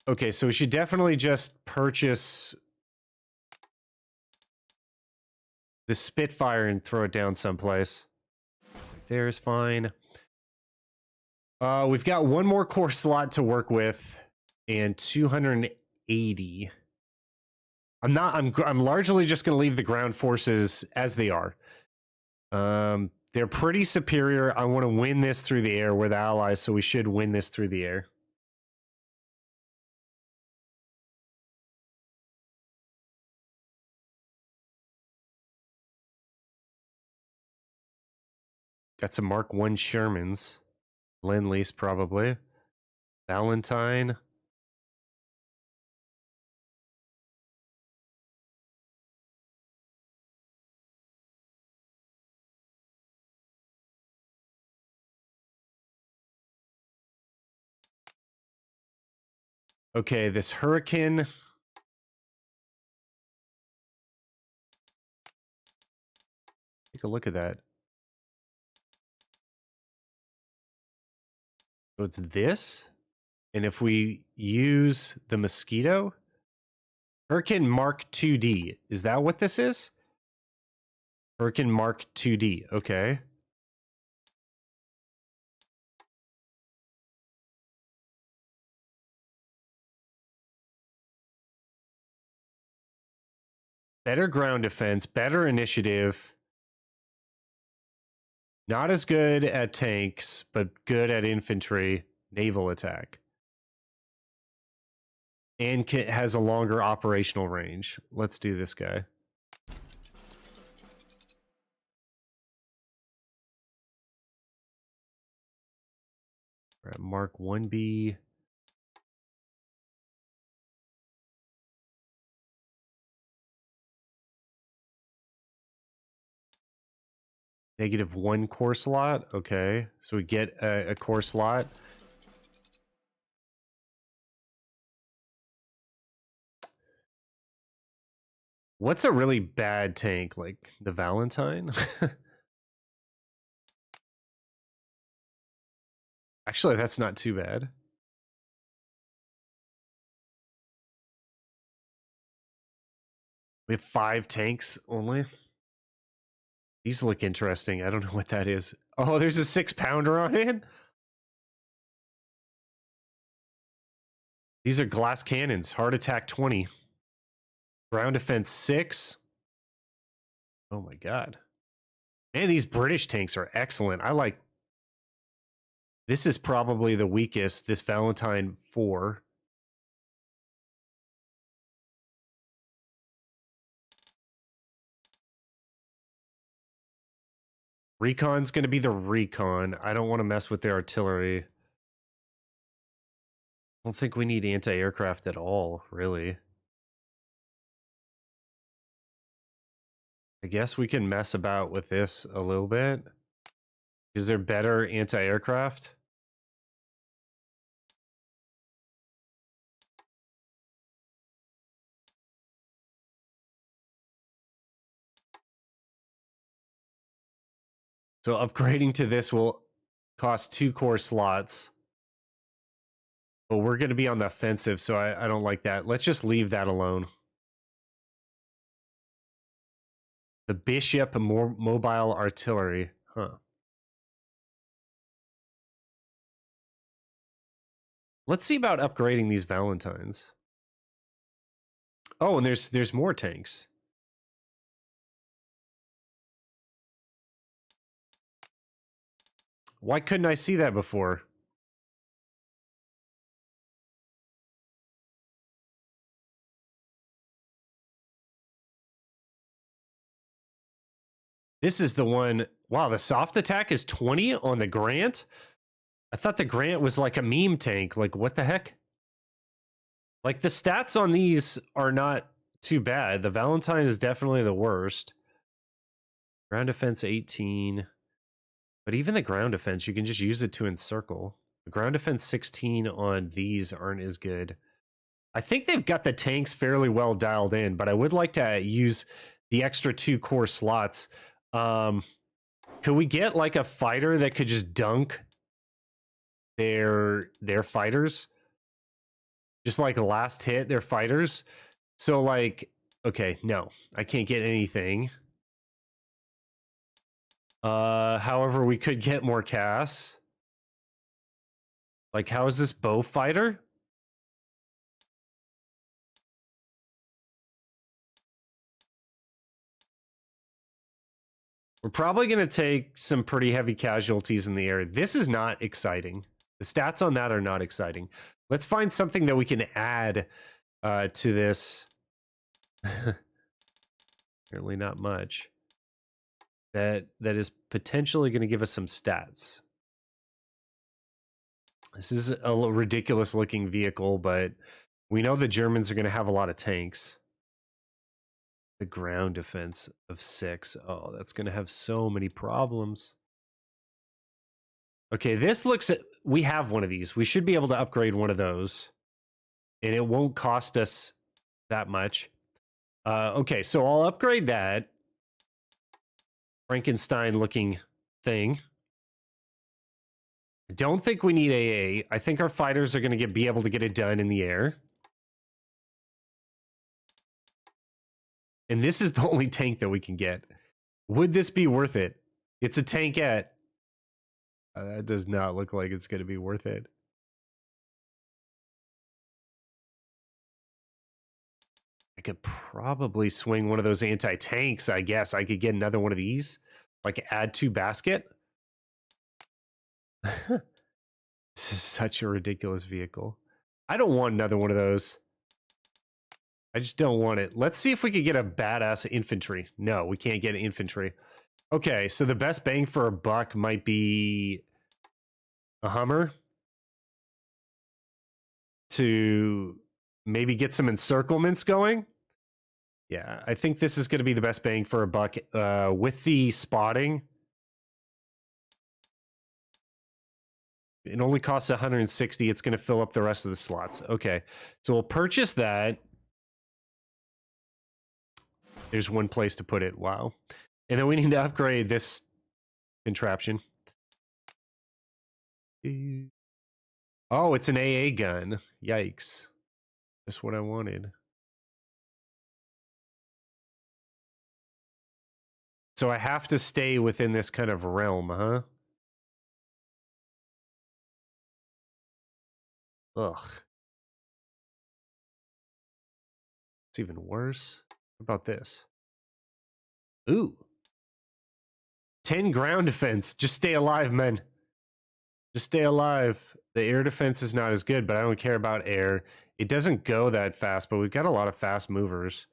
Okay, so we should definitely just purchase the Spitfire and throw it down someplace. There's fine. We've got 1 more core slot to work with and 280. I'm largely just going to leave the ground forces as they are. They're pretty superior. I want to win this through the air. We're the allies, so we should win this through the air. Got some Mark 1 Shermans. Lend-Lease, probably. Valentine. Okay, this Hurricane. Take a look at that. So it's this. And if we use the Mosquito, Hurricane Mark 2D. Is that what this is? Hurricane Mark 2D. Okay. Better ground defense, better initiative. Not as good at tanks, but good at infantry, naval attack. And has a longer operational range. Let's do this guy. All right, Mark 1B. -1 core slot. Okay, so we get a core slot. What's a really bad tank? Like the Valentine? Actually, that's not too bad. We have 5 tanks only. These look interesting. I don't know what that is. Oh, there's a 6-pounder on it. These are glass cannons. Hard attack 20. Ground defense 6. Oh my god. Man, these British tanks are excellent. I like... This is probably the weakest, this Valentine 4. Recon's going to be the Recon. I don't want to mess with their artillery. I don't think we need anti-aircraft at all, really. I guess we can mess about with this a little bit. Is there better anti-aircraft? So upgrading to this will cost 2 core slots. But we're going to be on the offensive, so I don't like that. Let's just leave that alone. The Bishop Mobile Artillery. Huh. Let's see about upgrading these Valentines. Oh, and there's more tanks. Why couldn't I see that before? This is the one. Wow, the soft attack is 20 on the Grant? I thought the Grant was like a meme tank. Like, what the heck? Like, the stats on these are not too bad. The Valentine is definitely the worst. Ground defense 18. But even the ground defense, you can just use it to encircle. The ground defense 16 on these aren't as good. I think they've got the tanks fairly well dialed in, but I would like to use the extra 2 core slots. Could we get like a fighter that could just dunk their fighters? Just like last hit their fighters. So like, okay, no, I can't get anything. However, we could get more casts. Like, how is this bow fighter? We're probably going to take some pretty heavy casualties in the air. This is not exciting. The stats on that are not exciting. Let's find something that we can add to this. Apparently not much. That is potentially going to give us some stats. This is a ridiculous looking vehicle, but we know the Germans are going to have a lot of tanks. The ground defense of 6. Oh, that's going to have so many problems. Okay, this looks at... We have one of these. We should be able to upgrade one of those. And it won't cost us that much. Okay, so I'll upgrade that Frankenstein-looking thing. I don't think we need AA. I think our fighters are going to be able to get it done in the air. And this is the only tank that we can get. Would this be worth it? It's a tankette. That does not look like it's going to be worth it. I could probably swing one of those anti-tanks, I guess. I could get another one of these. Like, add to basket. This is such a ridiculous vehicle. I don't want another one of those. I just don't want it. Let's see if we could get a badass infantry. No, we can't get infantry. Okay, so the best bang for a buck might be a Hummer to maybe get some encirclements going. Yeah, I think this is going to be the best bang for a buck with the spotting. It only costs 160. It's going to fill up the rest of the slots. Okay, so we'll purchase that. There's one place to put it. Wow. And then we need to upgrade this contraption. Oh, it's an AA gun. Yikes. That's what I wanted. So I have to stay within this kind of realm, huh? Ugh. It's even worse. What about this? Ooh. 10 ground defense. Just stay alive, men. Just stay alive. The air defense is not as good, but I don't care about air. It doesn't go that fast, but we've got a lot of fast movers.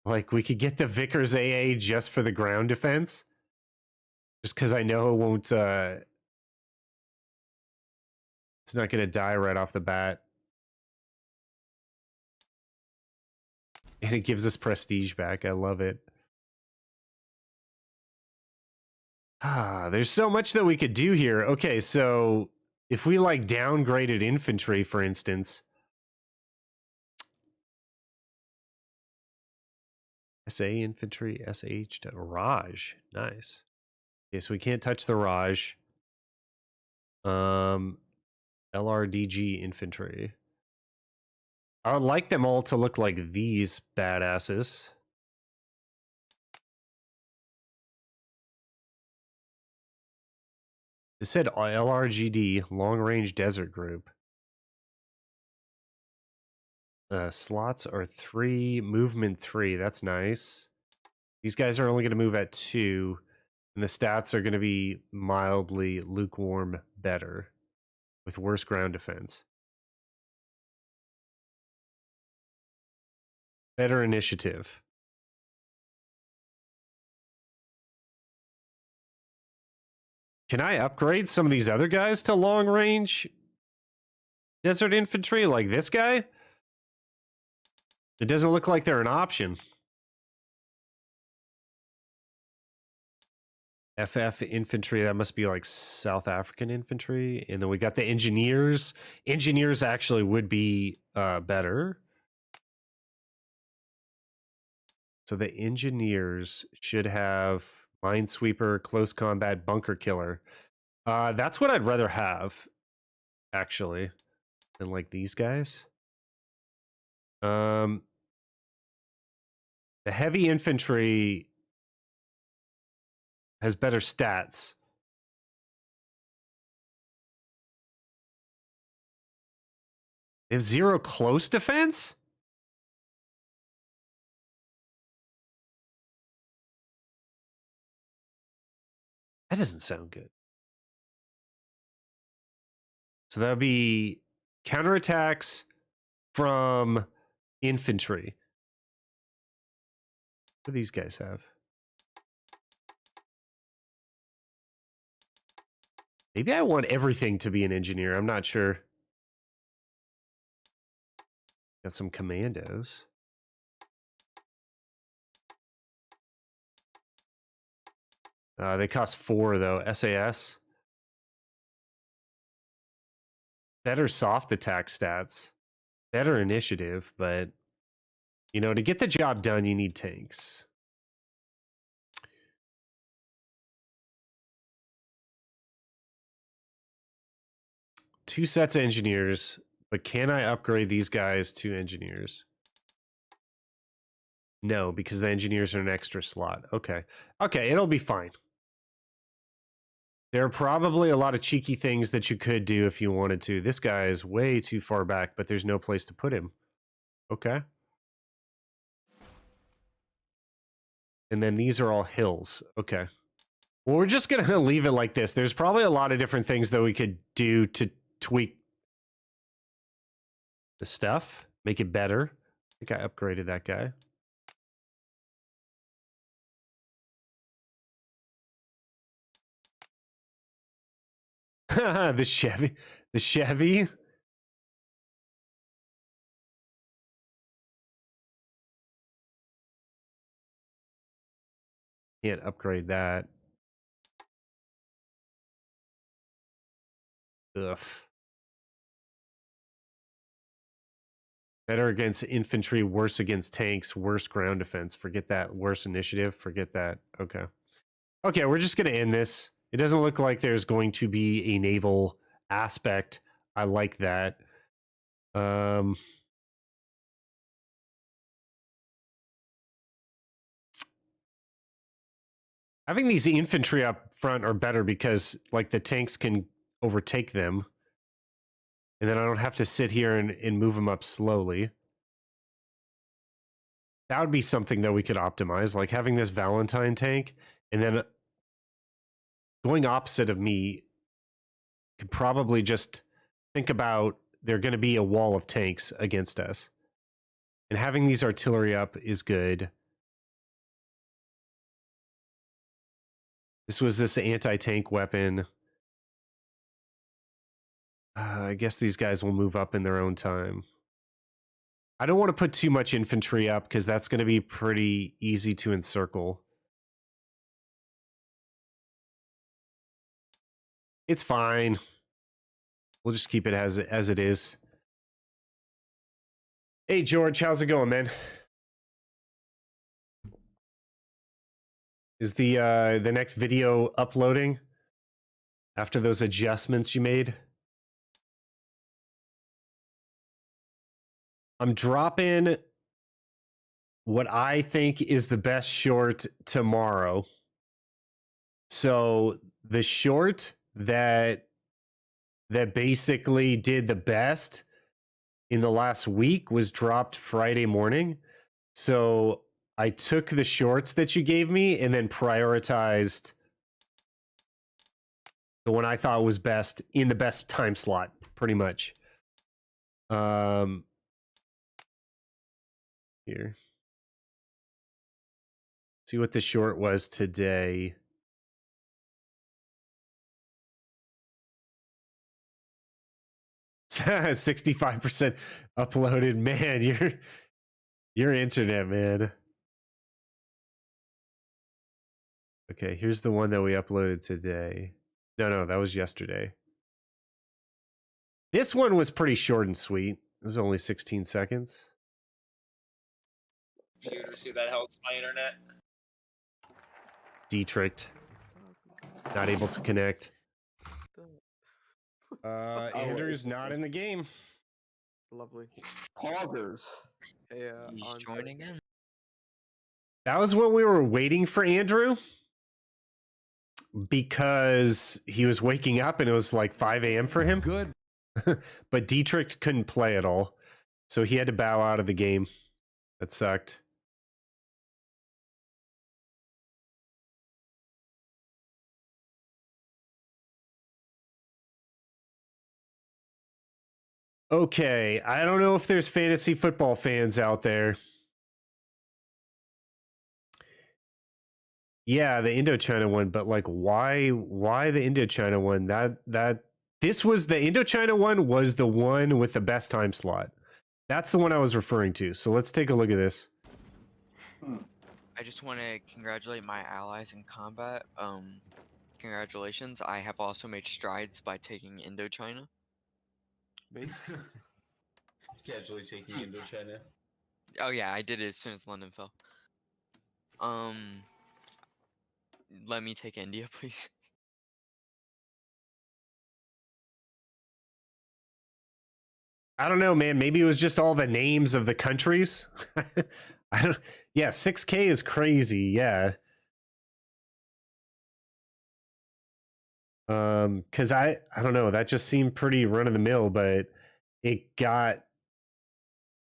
Like, we could get the Vickers AA just for the ground defense. Just because I know it won't... it's not going to die right off the bat. And it gives us prestige back. I love it. There's so much that we could do here. Okay, so if we like downgraded infantry, for instance. SA infantry, SH to Raj. Nice. Okay, so we can't touch the Raj. LRDG infantry. I would like them all to look like these badasses. It said LRGD, Long Range Desert Group. Slots are 3, movement 3. That's nice. These guys are only going to move at 2, and the stats are going to be mildly lukewarm better with worse ground defense. Better initiative. Can I upgrade some of these other guys to long range desert infantry like this guy? It doesn't look like they're an option. FF infantry, that must be like South African infantry. And then we got the engineers. Engineers actually would be better. So the engineers should have minesweeper, close combat, bunker killer. That's what I'd rather have, actually, than like these guys. The heavy infantry has better stats. They have 0 close defense? That doesn't sound good. So that would be counterattacks from infantry. What do these guys have? Maybe I want everything to be an engineer. I'm not sure. Got some commandos. They cost 4 though. SAS. Better soft attack stats. Better initiative, but you know, to get the job done, you need tanks. Two sets of engineers, but can I upgrade these guys to engineers? No, because the engineers are an extra slot. Okay. Okay, it'll be fine. There are probably a lot of cheeky things that you could do if you wanted to. This guy is way too far back, but there's no place to put him. Okay. And then these are all hills. Okay. Well, we're just going to leave it like this. There's probably a lot of different things that we could do to tweak the stuff, make it better. I think I upgraded that guy. The Chevy. The Chevy. Can't upgrade that. Ugh. Better against infantry, worse against tanks, worse ground defense. Forget that. Worse initiative. Forget that. Okay. Okay, we're just going to end this. It doesn't look like there's going to be a naval aspect. I like that. Having these infantry up front are better because like the tanks can overtake them. And then I don't have to sit here and move them up slowly. That would be something that we could optimize, like having this Valentine tank and then going opposite of me could probably just think about they're going to be a wall of tanks against us. And having these artillery up is good. This was this anti-tank weapon. I guess these guys will move up in their own time. I don't want to put too much infantry up because that's going to be pretty easy to encircle. It's fine. We'll just keep it as it is. Hey, George, how's it going, man? Is the next video uploading after those adjustments you made? I'm dropping what I think is the best short tomorrow. So the short that basically did the best in the last week was dropped Friday morning. So I took the shorts that you gave me and then prioritized the one I thought was best in the best time slot, pretty much. Here. See what the short was today. $65% uploaded. Man, your internet, man. Okay, here's the one that we uploaded today. No, that was yesterday. This one was pretty short and sweet. It was only 16 seconds. Computer, see that helps my internet. Detricked. Not able to connect. Andrew's not in the game. Lovely. Poggers. Hey, He's on joining in. That was what we were waiting for Andrew. Because he was waking up and it was like 5 a.m. for him. Good. But Dietrich couldn't play at all. So he had to bow out of the game. That sucked. Okay, I don't know if there's fantasy football fans out there. Yeah, the Indochina one, but like why the Indochina one? This was the Indochina one was the one with the best time slot. That's the one I was referring to. So let's take a look at this. I just want to congratulate my allies in combat. Congratulations. I have also made strides by taking Indochina. Casually taking Indochina. Oh yeah, I did it as soon as London fell. Let me take India, please. I don't know, man. Maybe it was just all the names of the countries. I don't. Yeah, 6K is crazy. Yeah. Because I don't know. That just seemed pretty run of the mill, but it got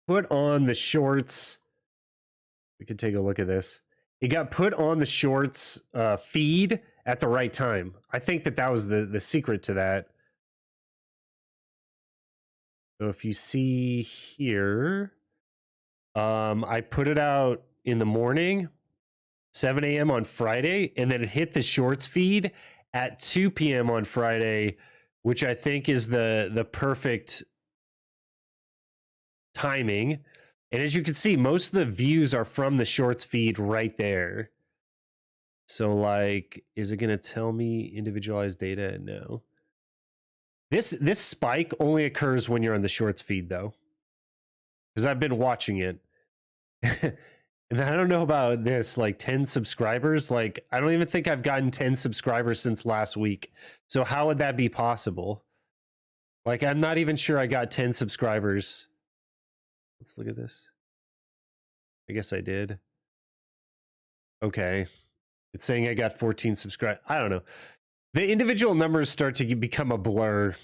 put on the shorts. We could take a look at this. It got put on the shorts feed at the right time. I think that was the secret to that. So if you see here, I put it out in the morning, 7 a.m. on Friday, and then it hit the shorts feed at 2 p.m. on Friday, which I think is the perfect timing. And as you can see, most of the views are from the shorts feed right there. So like, is it going to tell me individualized data? No. This spike only occurs when you're on the shorts feed, though, because I've been watching it. And I don't know about this, like 10 subscribers. Like, I don't even think I've gotten 10 subscribers since last week. So how would that be possible? Like, I'm not even sure I got 10 subscribers. Let's look at this. I guess I did. Okay. It's saying I got 14 subscribers. I don't know. The individual numbers start to become a blur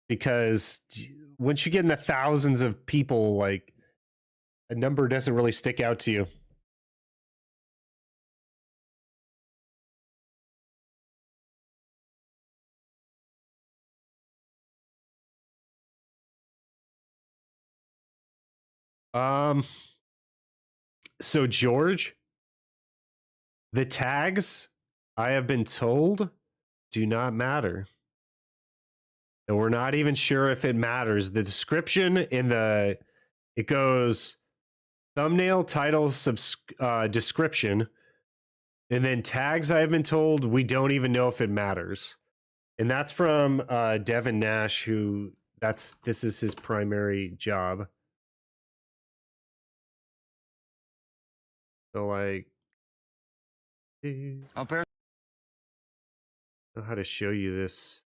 because once you get in the thousands of people, like a number doesn't really stick out to you. So George, the tags, I have been told, do not matter. And we're not even sure if it matters. The description in it goes thumbnail, title, description, and then tags, I have been told, we don't even know if it matters. And that's from Devin Nash, who this is his primary job. So like, I'll bear. I don't know how to show you this.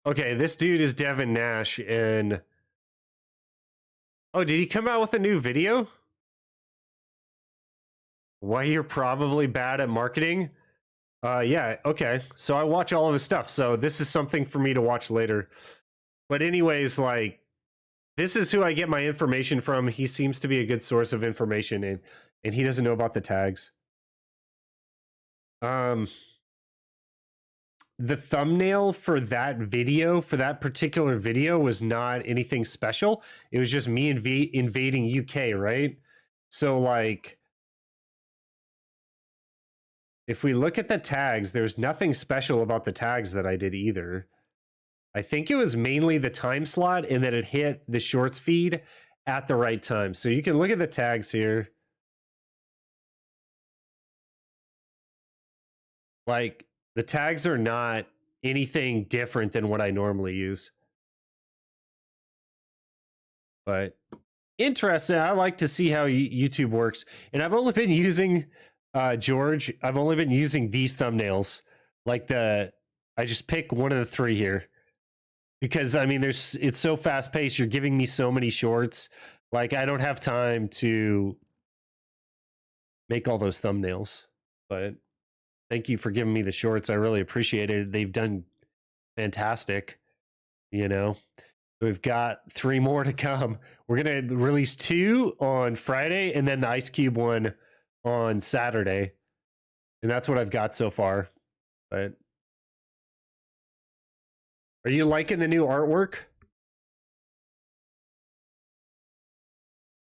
Okay, this dude is Devin Nash, and oh, did he come out with a new video? Why you're probably bad at marketing? Yeah, okay. So I watch all of his stuff. So this is something for me to watch later. But anyways, like, this is who I get my information from. He seems to be a good source of information, and he doesn't know about the tags. The thumbnail for that video, for that particular video, was not anything special. It was just me invading UK, right? So, like, if we look at the tags, there's nothing special about the tags that I did either. I think it was mainly the time slot and that it hit the shorts feed at the right time. So you can look at the tags here. Like, the tags are not anything different than what I normally use. But interesting. I like to see how YouTube works. And I've only been using, George, I've only been using these thumbnails. Like I just pick one of the three here. Because, I mean, it's so fast paced. You're giving me so many shorts. Like, I don't have time to make all those thumbnails. But thank you for giving me the shorts. I really appreciate it. They've done fantastic. You know, we've got 3 more to come. We're going to release 2 on Friday and then the Ice Cube one on Saturday. And that's what I've got so far. But are you liking the new artwork?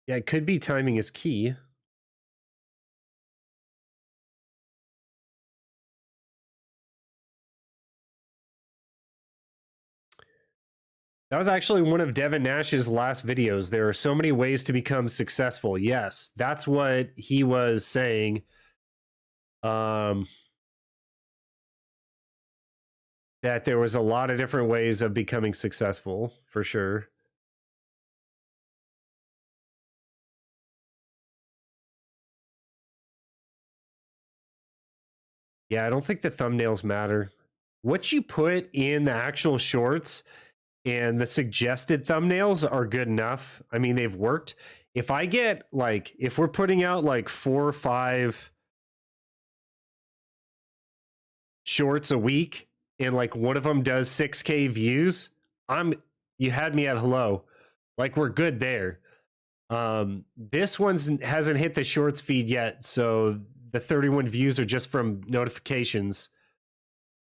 Yeah, it could be timing is key. That was actually one of Devin Nash's last videos. There are so many ways to become successful. Yes, that's what he was saying. That there was a lot of different ways of becoming successful, for sure. Yeah, I don't think the thumbnails matter. What you put in the actual shorts and the suggested thumbnails are good enough. I mean, they've worked. If I get, like, if we're putting out like 4 or 5 shorts a week and like one of them does 6K views, you had me at hello. Like, we're good there. This one's hasn't hit the shorts feed yet, so the 31 views are just from notifications.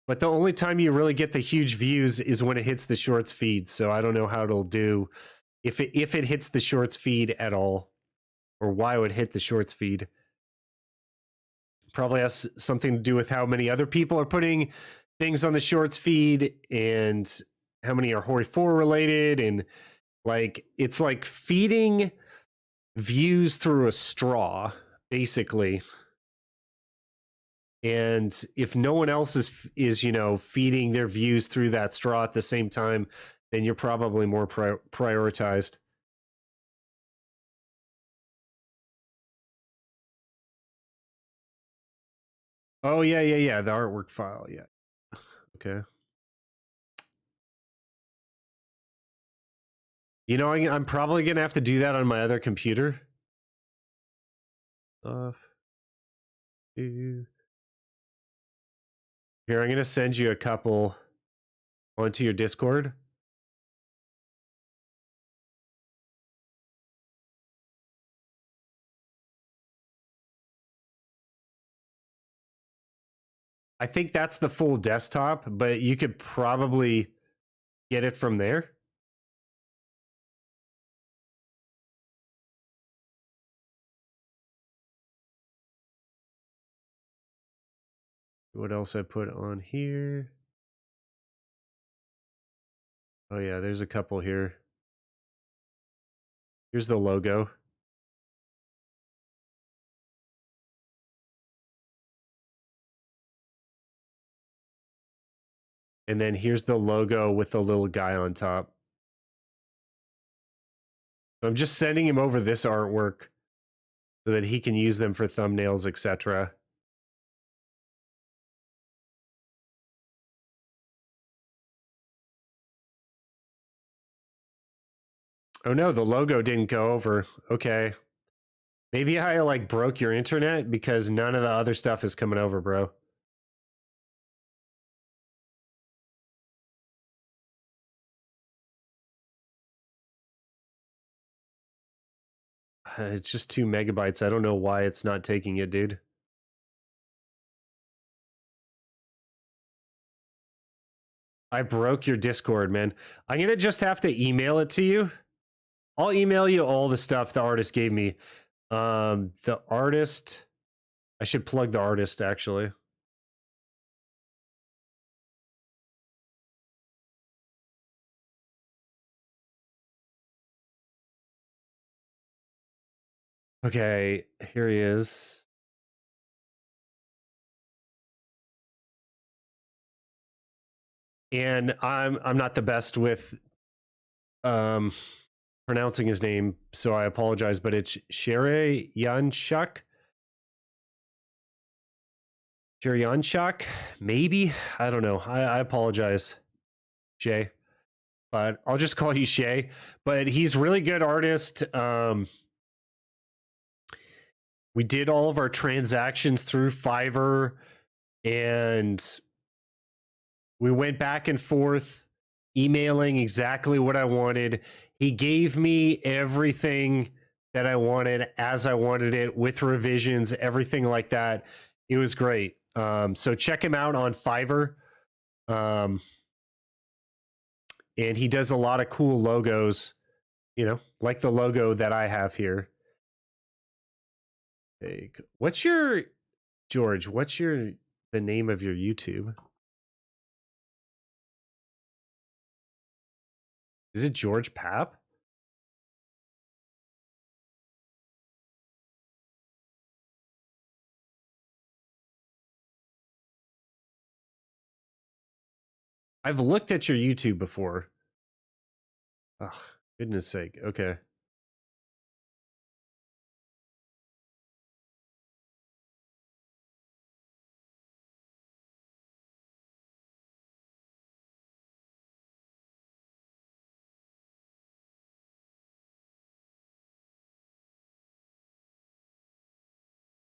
But the only time you really get the huge views is when it hits the shorts feed. So I don't know how it'll do if it hits the shorts feed at all, or why it would hit the shorts feed. Probably has something to do with how many other people are putting things on the shorts feed and how many are HOI4 related, and like it's like feeding views through a straw, basically. And if no one else is feeding their views through that straw at the same time, then you're probably more prioritized. Oh yeah, the artwork file, yeah. Okay. You know, I'm probably gonna have to do that on my other computer. Here, I'm gonna send you a couple onto your Discord. I think that's the full desktop, but you could probably get it from there. What else I put on here? Oh yeah, there's a couple here. Here's the logo. And then here's the logo with the little guy on top. So I'm just sending him over this artwork so that he can use them for thumbnails, etc. Oh no, the logo didn't go over. Okay. Maybe I like broke your internet because none of the other stuff is coming over, bro. It's just 2 megabytes. I don't know why it's not taking it, dude. I broke your Discord, man. I'm gonna just have to email it to you. I'll email you all the stuff the artist gave me. The artist, I should plug the artist actually. Okay, here he is. And I'm not the best with pronouncing his name, so I apologize, but it's Sherry Yanchuk. Yanchuk, maybe? I don't know. I apologize, Shay. But I'll just call you Shay. But he's really good artist. We did all of our transactions through Fiverr, and we went back and forth emailing exactly what I wanted. He gave me everything that I wanted as I wanted it with revisions, everything like that. It was great. So check him out on Fiverr. And he does a lot of cool logos, you know, like the logo that I have here. What's your, George, what's the name of your YouTube? Is it George Papp? I've looked at your YouTube before. Oh, goodness sake. Okay.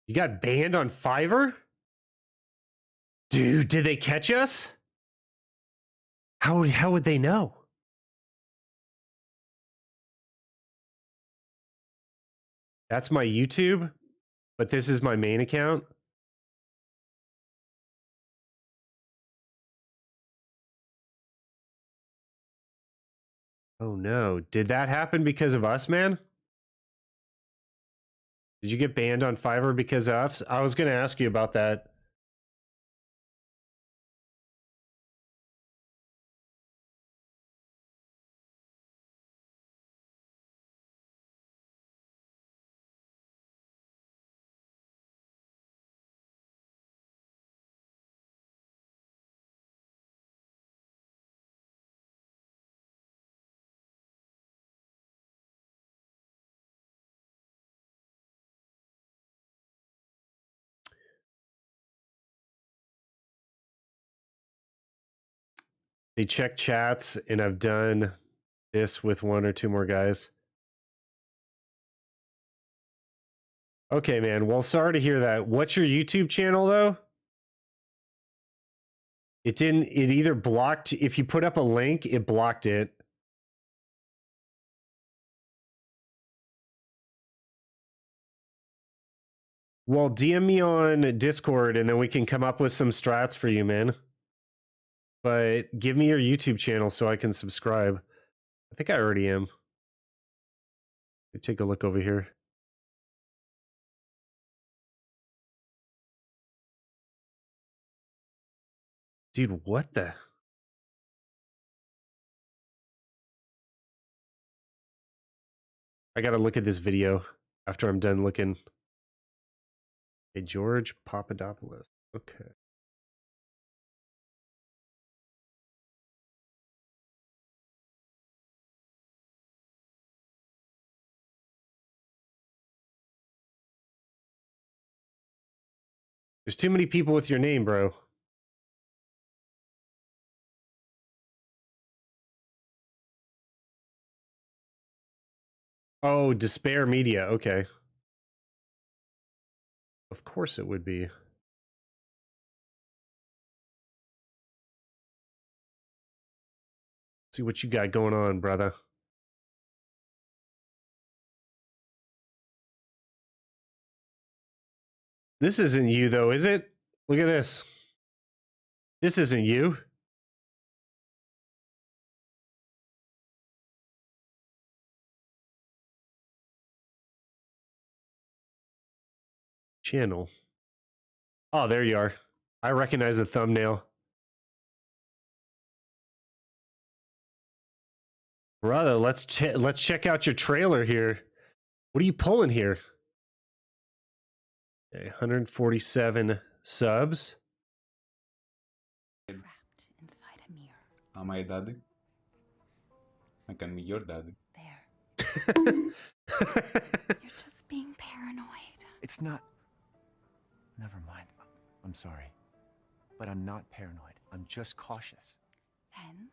You got banned on Fiverr? Dude, did they catch us? How would they know? That's my YouTube, but this is my main account. Oh no. Did that happen because of us, man? Did you get banned on Fiverr because of us? I was going to ask you about that. They check chats, and I've done this with 1 or 2 more guys. Okay, man. Well, sorry to hear that. What's your YouTube channel, though? It either blocked, if you put up a link, it blocked it. Well, DM me on Discord, and then we can come up with some strats for you, man. But give me your YouTube channel so I can subscribe. I think I already am. Let me take a look over here. Dude, what the? I gotta look at this video after I'm done looking. Hey, George Papadopoulos. Okay. There's too many people with your name, bro. Oh, Despair Media. Okay. Of course it would be. See what you got going on, brother. This isn't you, though, is it? Look at this. This isn't you. Channel. Oh, there you are. I recognize the thumbnail. Brother, let's check out your trailer here. What are you pulling here? Okay, 147 subs. Trapped inside a mirror. Am I daddy? I can be your daddy. There. You're just being paranoid. It's not. Never mind. I'm sorry. But I'm not paranoid. I'm just cautious. Then,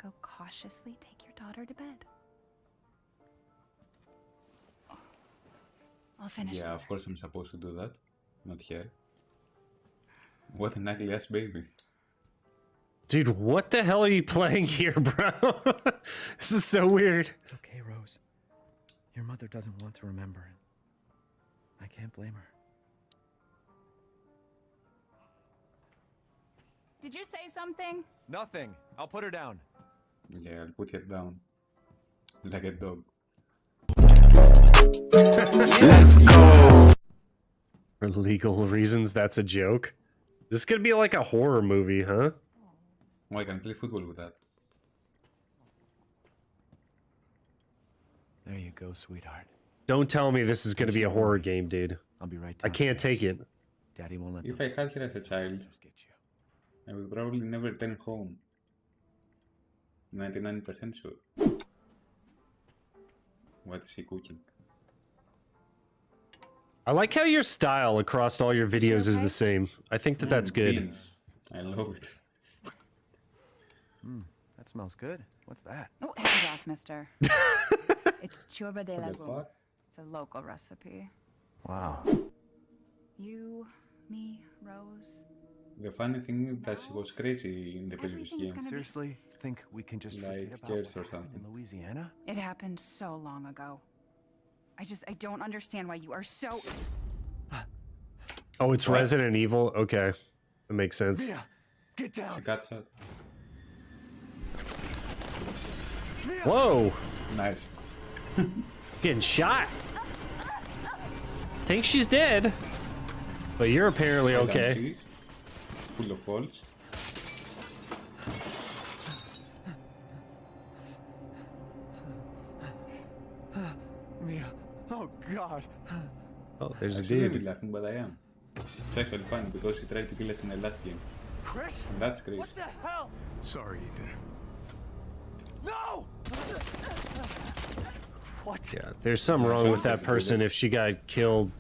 go cautiously take your daughter to bed. I'll finish Yeah, dinner. of course I'm supposed to do that. Not here. What an ugly ass baby. Dude, what the hell are you playing here, bro? This is so weird. It's okay, Rose. Your mother doesn't want to remember it. I can't blame her. Did you say something? Nothing. I'll put her down. Yeah, I'll put it down. Like a dog. For legal reasons, that's a joke. This could be like a horror movie, huh? Oh, I can play football with that. There you go, sweetheart. Don't tell me this is going to be a horror game, dude. I'll be right I can't take it. Daddy won't let If I had her as a child, get you. I would probably never return home. 99% sure. What is he cooking? I like how your style across all your videos is okay? the same. I think that that's good. Beans. I love it. That smells good. What's that? Oh, hands off, mister. It's churba de What the lagoon. fuck? It's a local recipe. Wow. You, me, Rose. The funny thing is that she was crazy in the previous Everything's game. gonna be- Seriously? Think we can just Like forget about Gears what or happened something. in Louisiana? It happened so long ago. I don't understand why you are so... Oh, it's What? Resident Evil? Okay. That makes sense. Mia, get She down. got shot. Whoa! Nice. Getting shot! Think she's dead. But you're apparently Well done, okay. series. Full of holes. Mia. Oh God. Oh, there's I a shouldn't be dude. laughing, but I am. It's actually funny because he tried to kill us in the last game. Chris? And that's crazy. What the hell? Sorry, Ethan. No! What? Yeah, there's something Yeah, wrong so with that I person did. if she got killed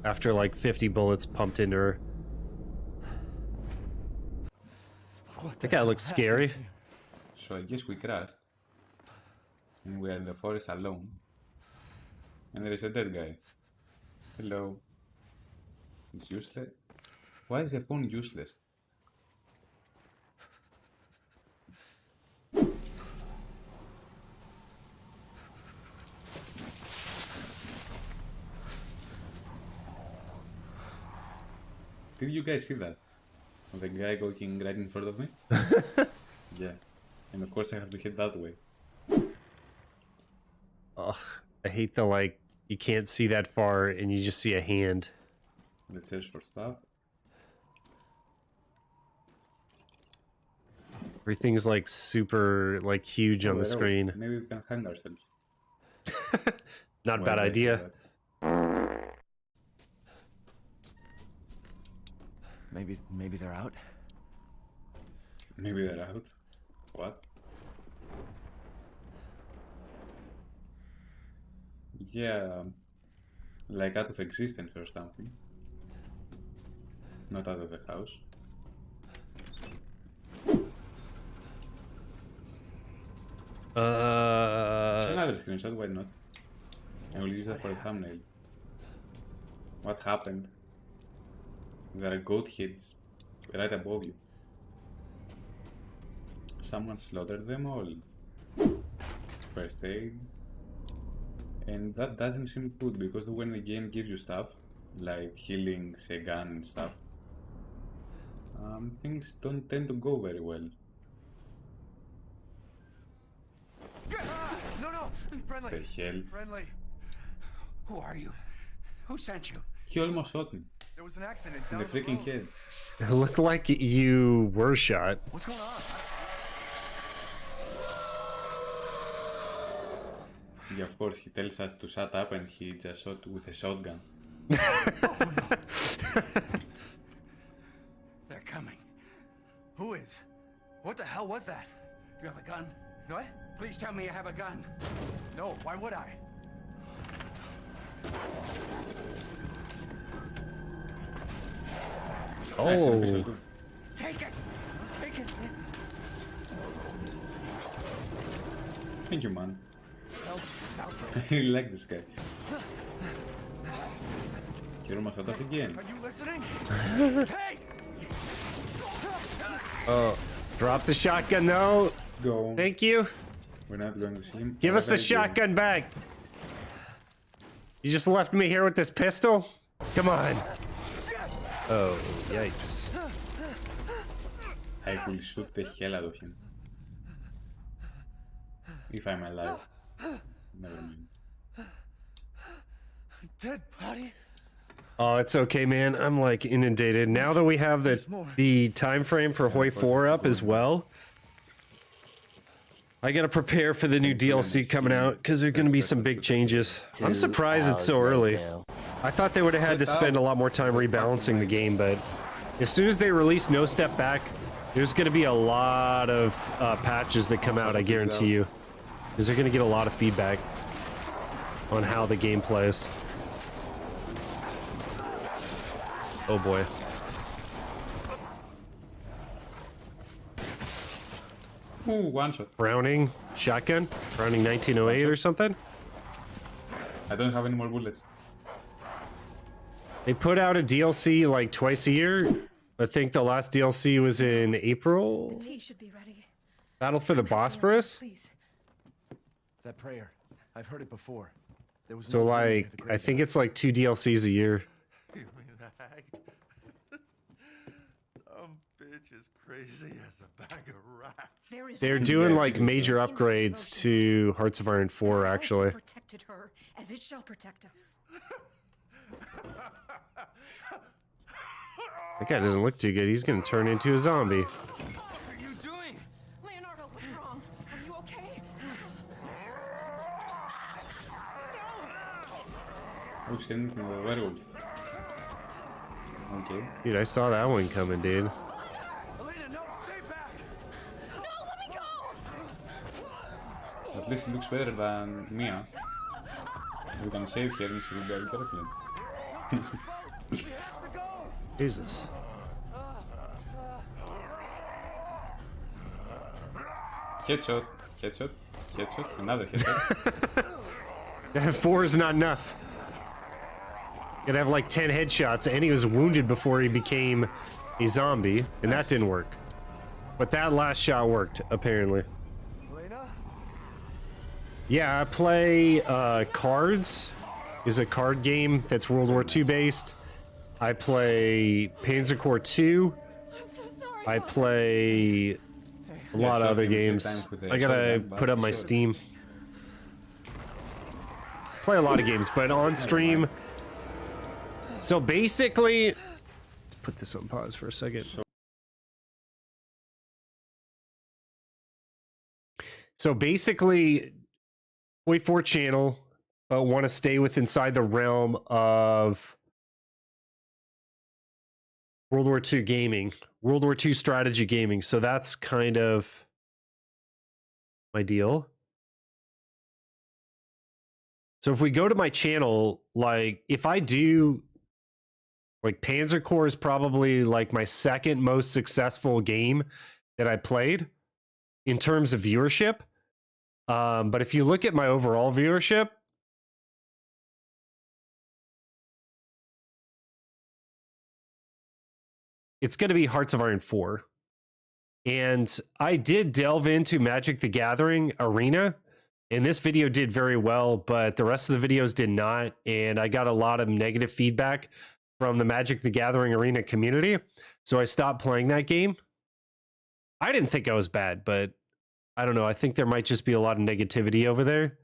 after like 50 bullets pumped into her. What That guy looks scary. So I guess we crashed. And we are in the forest alone. And there is a dead guy. Hello. It's useless. Why is your phone useless? Did you guys see that? The guy going right in front of me? Yeah. And of course I have to hit that way. Ugh, I hate the like, you can't see that far and you just see a hand. Let's search for stuff. Everything's like super like huge on the Where are we? screen. Maybe we can hang ourselves. Not a Why bad did I say idea. that? Maybe they're out. Maybe they're out. What? Yeah, like out of existence or something. Not out of the house. Another screenshot, why not? I will use that for a thumbnail. What happened? There are goat heads right above you. Someone slaughtered them all. First aid. And that doesn't seem good because when the game gives you stuff, like healing, say gun and stuff, things don't tend to go very well. No, friendly. The hell? Friendly. Who are you? Who sent you? He almost shot me There was an accident in down the freaking road. head. It looked like you were shot. What's going on? Yeah, of course, he tells us to shut up and he just shot with a shotgun. They're coming. Who is? What the hell was that? You have a gun? What? Please tell me you have a gun. No, why would I? Excellent Oh, pistol too. Take it! Take it! Thank you, man. Help is out I there. really like this guy. He almost shot us again. Are you listening? Hey! oh, drop the shotgun though. Go. Thank you. We're not going to see him. Give us the Wherever he goes. shotgun back. You just left me here with this pistol? Come on. Oh, yikes. I will shoot the hell out of him. If I'm alive. Never mind. Dead body? Oh, it's okay, man. I'm like inundated. Now that we have the time frame for HOI4 up as well, I gotta prepare for the new DLC coming out because there are gonna be some big changes. I'm surprised it's so early. I thought they would have had to spend a lot more time rebalancing the game, but as soon as they release No Step Back, there's gonna be a lot of patches that come out, I guarantee you. Because they're gonna get a lot of feedback on how the game plays. Oh boy. Ooh, one shot. Browning shotgun? Browning 1908 or something? I don't have any more bullets. They put out a DLC like twice a year. I think the last DLC was in April. Tea should be ready. Battle for the Bosporus. Please. That prayer. I've heard it before. There was So no room near like, the I think it's like 2 DLCs a year. Bitch is crazy as a bag of rats. There is They're one doing thing like major in upgrades devotion. to Hearts of Iron 4 Our hope actually. protected her as it shall protect us. That guy doesn't look too good. He's gonna turn into a zombie. What are you doing? Leonardo, what's wrong? Are you okay? Oh, standing from the werewolf. Okay. Dude, I saw that one coming, dude. Elena, no, stay back! No, let me go! At least it looks better than Mia. We can save her and she will be a girlfriend. Jesus. Headshot, headshot, headshot, another headshot. That 4 is not enough. Gotta have like 10 headshots, and he was wounded before he became a zombie, and that didn't work. But that last shot worked, apparently. Elena? Yeah, I play Cards, is a card game that's World War II based. I play Panzer Corps 2. I'm so sorry. I play a lot of shot other him a few games. times with a I gotta shotgun, but put up my sure. Steam. Play a lot of games, but on stream. So basically, let's put this on pause for a second. So basically, HOI4 channel want to stay inside the realm of World War II gaming, World War II strategy gaming. So that's kind of my deal. So if we go to my channel, like if I do, like Panzer Corps is probably like my second most successful game that I played in terms of viewership. But if you look at my overall viewership, it's going to be Hearts of Iron 4. And I did delve into Magic the Gathering Arena, and this video did very well, but the rest of the videos did not. And I got a lot of negative feedback from the Magic the Gathering Arena community. So I stopped playing that game. I didn't think I was bad, but I don't know. I think there might just be a lot of negativity over there.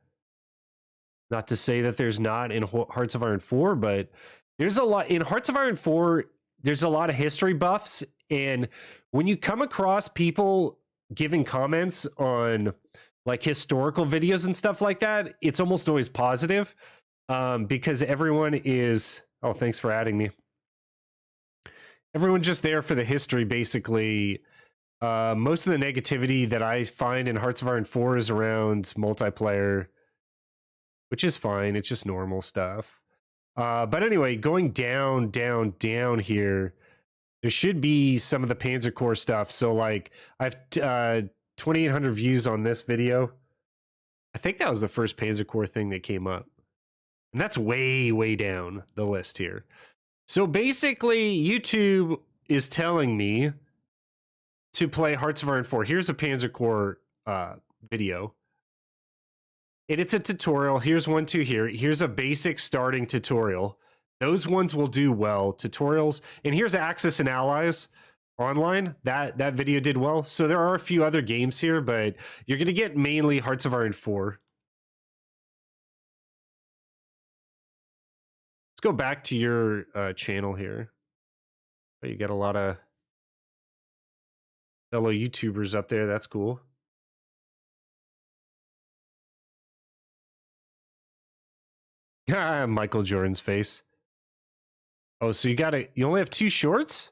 Not to say that there's not in Hearts of Iron 4, but there's a lot in Hearts of Iron 4. There's a lot of history buffs. And when you come across people giving comments on like historical videos and stuff like that, it's almost always positive, because everyone is, oh, thanks for adding me. Everyone's just there for the history, basically. Most of the negativity that I find in Hearts of Iron 4 is around multiplayer, which is fine. It's just normal stuff. But anyway, going down here, there should be some of the Panzer Corps stuff. So like I have 2,800 views on this video. I think that was the first Panzer Corps thing that came up. And that's way down the list here. So basically, YouTube is telling me to play Hearts of Iron 4. Here's a Panzer Corps video. And it's a tutorial. Here's one, two here. Here's a basic starting tutorial. Those ones will do well. Tutorials. And here's Axis and Allies online. That video did well. So there are a few other games here, but you're going to get mainly Hearts of Iron 4. Let's go back to your channel here. Oh, you got a lot of fellow YouTubers up there. That's cool. Michael Jordan's face. Oh, so you only have 2 shorts?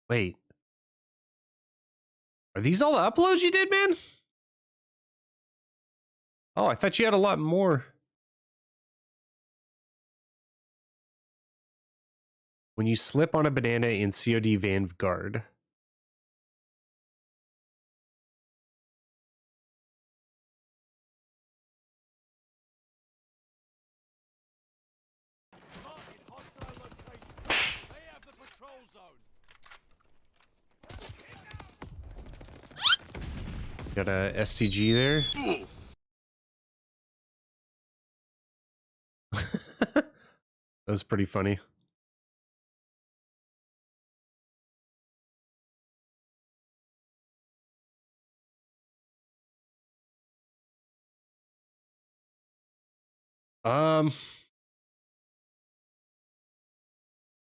Wait. Are these all the uploads you did, man? Oh, I thought you had a lot more. When you slip on a banana in COD Vanguard. Got a STG there. That was pretty funny.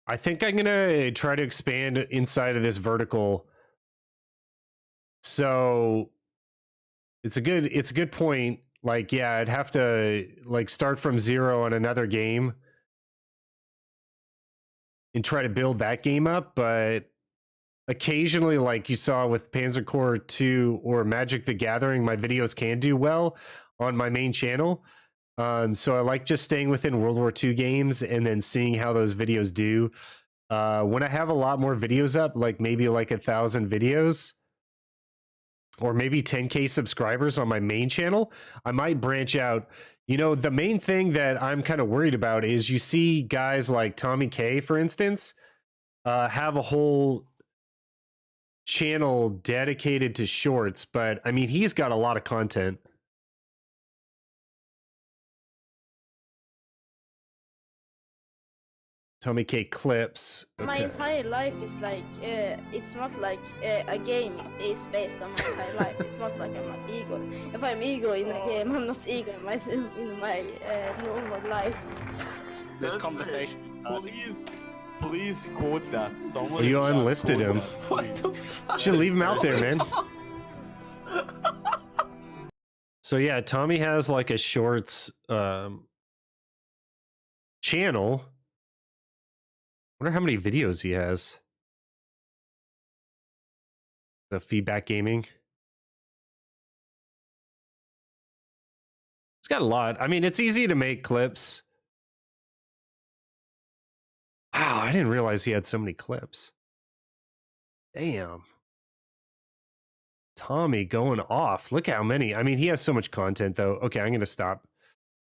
I think I'm gonna try to expand inside of this vertical. So it's a good point. Like, yeah, I'd have to like start from 0 on another game and try to build that game up, but occasionally, like you saw with Panzer Corps 2 or Magic the Gathering, my videos can do well on my main channel. So I like just staying within World War II games and then seeing how those videos do. When I have a lot more videos up, like maybe like 1,000 videos or maybe 10K subscribers on my main channel, I might branch out. You know, the main thing that I'm kind of worried about is you see guys like Tommy K, for instance, have a whole channel dedicated to shorts, but I mean, he's got a lot of content. Tommy K clips. Okay. My entire life is like, it's not like a game is based on my entire life. It's not like I'm an ego. If I'm ego in a game, I'm not ego in my normal life. This conversation is starting. Please quote that. Someone well, you unlisted him. What the fuck? Should leave him out there, man. So yeah, Tommy has like a shorts channel. Wonder how many videos he has. The Feedback Gaming. It's got a lot. I mean, it's easy to make clips. Wow, I didn't realize he had so many clips. Damn. Tommy going off. Look how many. I mean, he has so much content, though. Okay, I'm going to stop.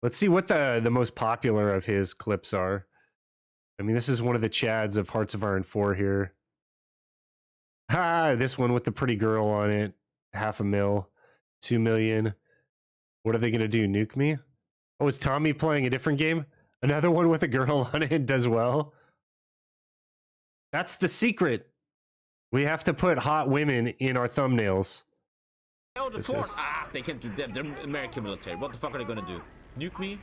Let's see what the most popular of his clips are. I mean, this is one of the Chads of Hearts of Iron 4 here. This one with the pretty girl on it. 500,000, 2 million. What are they gonna do? Nuke me? Oh, is Tommy playing a different game? Another one with a girl on it does well. That's the secret. We have to put hot women in our thumbnails. Oh, the fort! Ah, they can't do that. They're American military. What the fuck are they gonna do? Nuke me?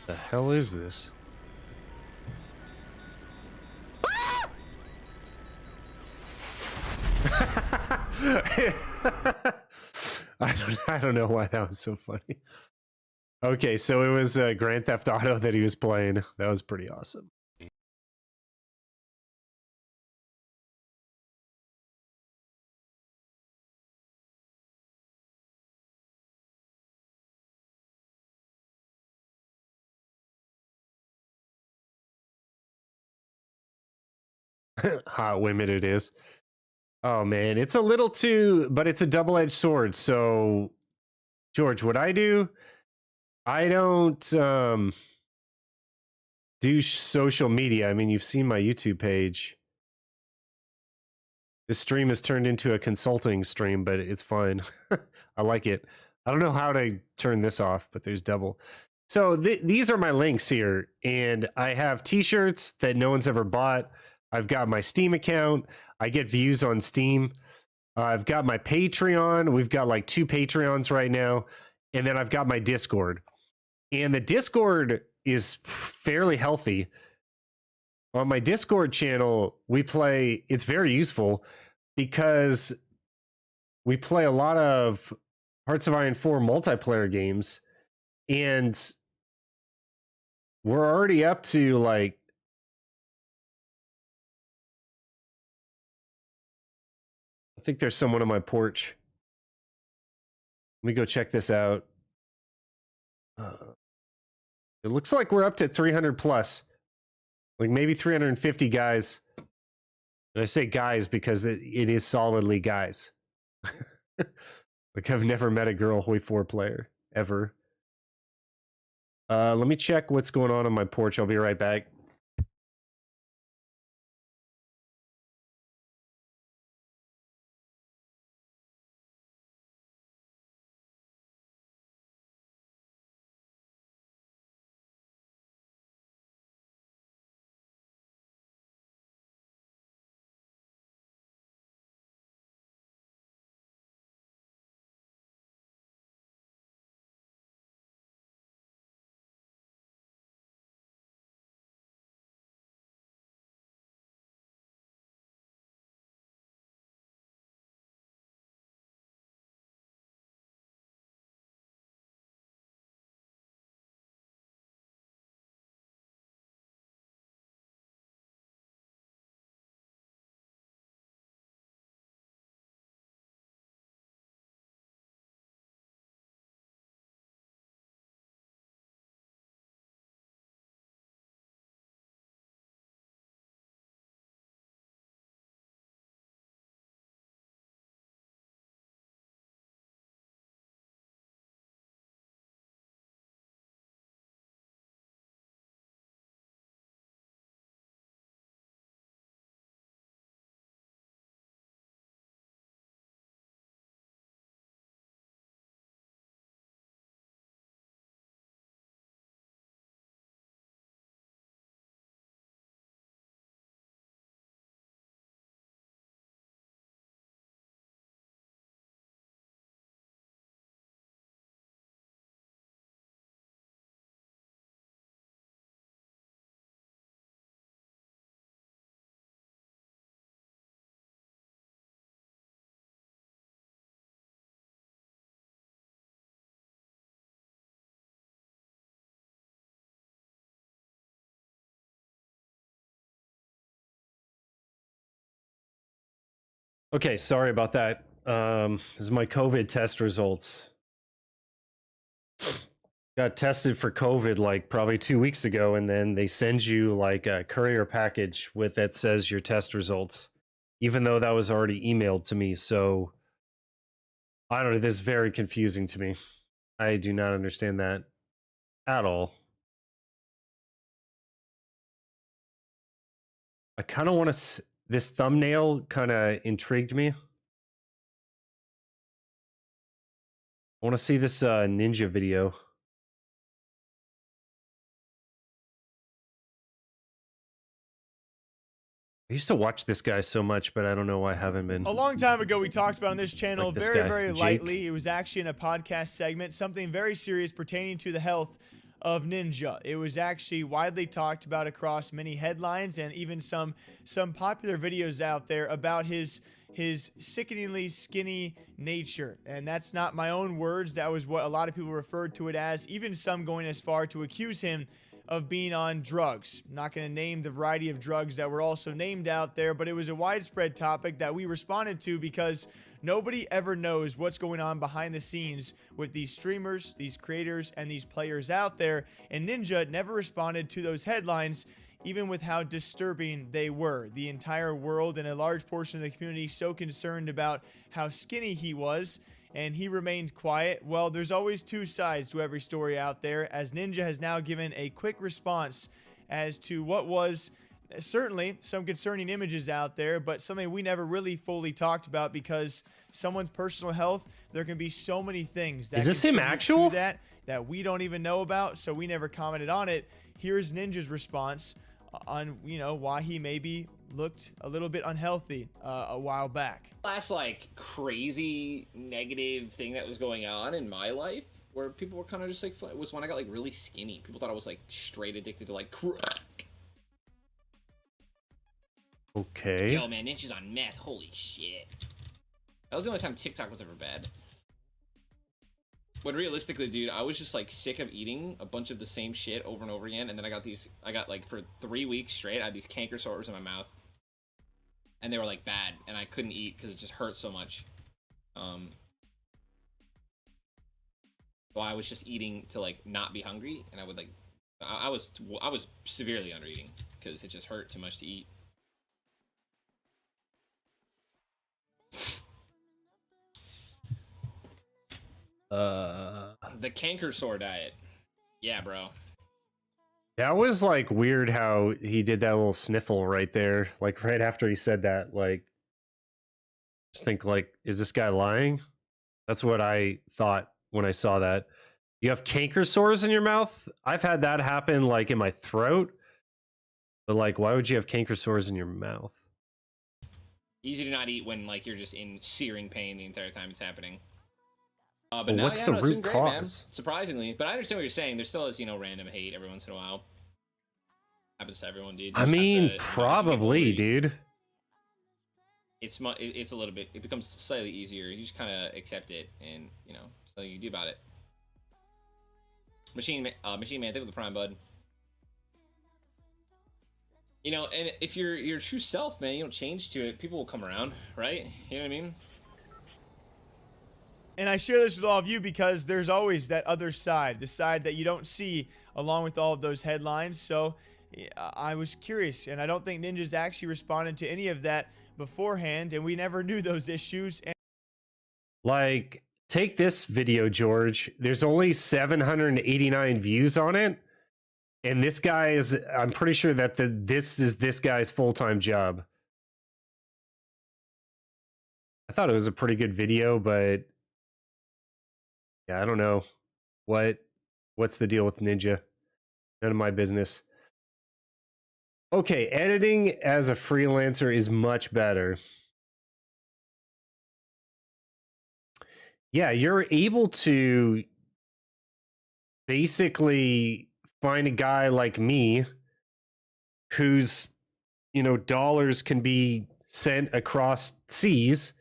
The hell is this? I don't know why that was so funny. Okay, so it was Grand Theft Auto that he was playing. That was pretty awesome. Hot women it is. Oh man, it's a little too, but it's a double-edged sword. So George, what I do, I don't do social media. I mean, you've seen my YouTube page. This stream has turned into a consulting stream, but it's fine. I like it. I don't know how to turn this off, but there's double. So these are my links here, and I have t-shirts that no one's ever bought. I've got my Steam account. I get views on Steam. I've got my Patreon. We've got like 2 Patreons right now. And then I've got my Discord. And the Discord is fairly healthy. On my Discord channel, we play, it's very useful because we play a lot of Hearts of Iron 4 multiplayer games. And we're already up to like, I think there's someone on my porch. Let me go check this out. It looks like we're up to 300 plus. Like maybe 350 guys. And I say guys because it is solidly guys. Like I've never met a girl HOI4 player ever. Let me check what's going on my porch. I'll be right back. Okay, sorry about that. This is my COVID test results. Got tested for COVID like probably 2 weeks ago, and then they send you like a courier package with that says your test results. even though that was already emailed to me. So I don't know. This is very confusing to me. I do not understand that at all. I kind of want to. This thumbnail kind of intrigued me. I want to see this ninja video. I used to watch this guy so much, but I don't know why I haven't been. A long time ago, we talked about on this channel Like this very, guy, very Jake. lightly. It was actually in a podcast segment, something very serious pertaining to the health of Ninja. It was actually widely talked about across many headlines and even some popular videos out there about his sickeningly skinny nature. And that's not my own words. That was what a lot of people referred to it as, even some going as far to accuse him of being on drugs. I'm not going to name the variety of drugs that were also named out there, but it was a widespread topic that we responded to because nobody ever knows what's going on behind the scenes with these streamers, these creators, and these players out there. And Ninja never responded to those headlines, even with how disturbing they were. The entire world and a large portion of the community so concerned about how skinny he was, and he remained quiet. Well, there's always two sides to every story out there, as Ninja has now given a quick response as to what was certainly some concerning images out there, but something we never really fully talked about because someone's personal health, there can be so many things that Is this him actual? that we don't even know about, so we never commented on it. Here's Ninja's response on, you know, why he maybe looked a little bit unhealthy a while back. Last like crazy negative thing that was going on in my life where people were kind of just like, was when I got like really skinny. People thought I was like straight addicted to like crack. Okay. Yo man, Ninja's on meth, holy shit. That was the only time TikTok was ever bad. But realistically, dude, I was just like sick of eating a bunch of the same shit over and over again, and then I got like for 3 weeks straight, I had these canker sores in my mouth. And they were like bad, and I couldn't eat because it just hurt so much. So I was just eating to like not be hungry, and I would like, I was severely under eating because it just hurt too much to eat. The canker sore diet. Yeah, bro. That was like weird how he did that little sniffle right there, like right after he said that. Like, just think like, is this guy lying? That's what I thought when I saw that. You have canker sores in your mouth? I've had that happen like in my throat. But like, why would you have canker sores in your mouth? Easy to not eat when like you're just in searing pain the entire time it's happening. But Well, now, what's yeah, the no, it's root been great, man. cause? Surprisingly, but I understand what you're saying. There still is, you know, random hate every once in a while. Happens to everyone, dude. You I just have mean, to- probably, dude. It's a little bit. It becomes slightly easier. You just kind of accept it, and you know, something you do about it. Machine Man, thank you for the prime, bud. You know, and if you're your true self, man, you don't change to it. People will come around, right? You know what I mean? And I share this with all of you because there's always that other side, the side that you don't see along with all of those headlines. So I was curious, and I don't think Ninja's actually responded to any of that beforehand, and we never knew those issues. And Like, take this video, George. There's only 789 views on it. And this guy is, I'm pretty sure that this is this guy's full-time job. I thought it was a pretty good video, but yeah, I don't know. What's the deal with Ninja? None of my business. Okay, editing as a freelancer is much better. Yeah, you're able to basically find a guy like me whose, you know, dollars can be sent across seas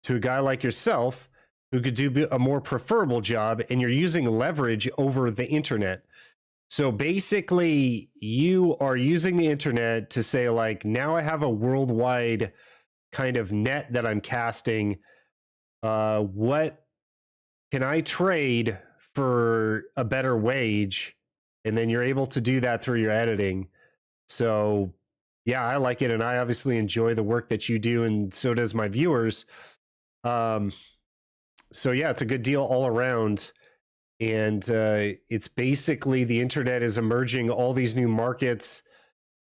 to a guy like yourself who could do a more preferable job, and you're using leverage over the internet. So basically, you are using the internet to say, like, now I have a worldwide kind of net that I'm casting. What can I trade for a better wage? And then you're able to do that through your editing. So yeah, I like it, and I obviously enjoy the work that you do, and so does my viewers. So yeah, it's a good deal all around. And it's basically the internet is emerging all these new markets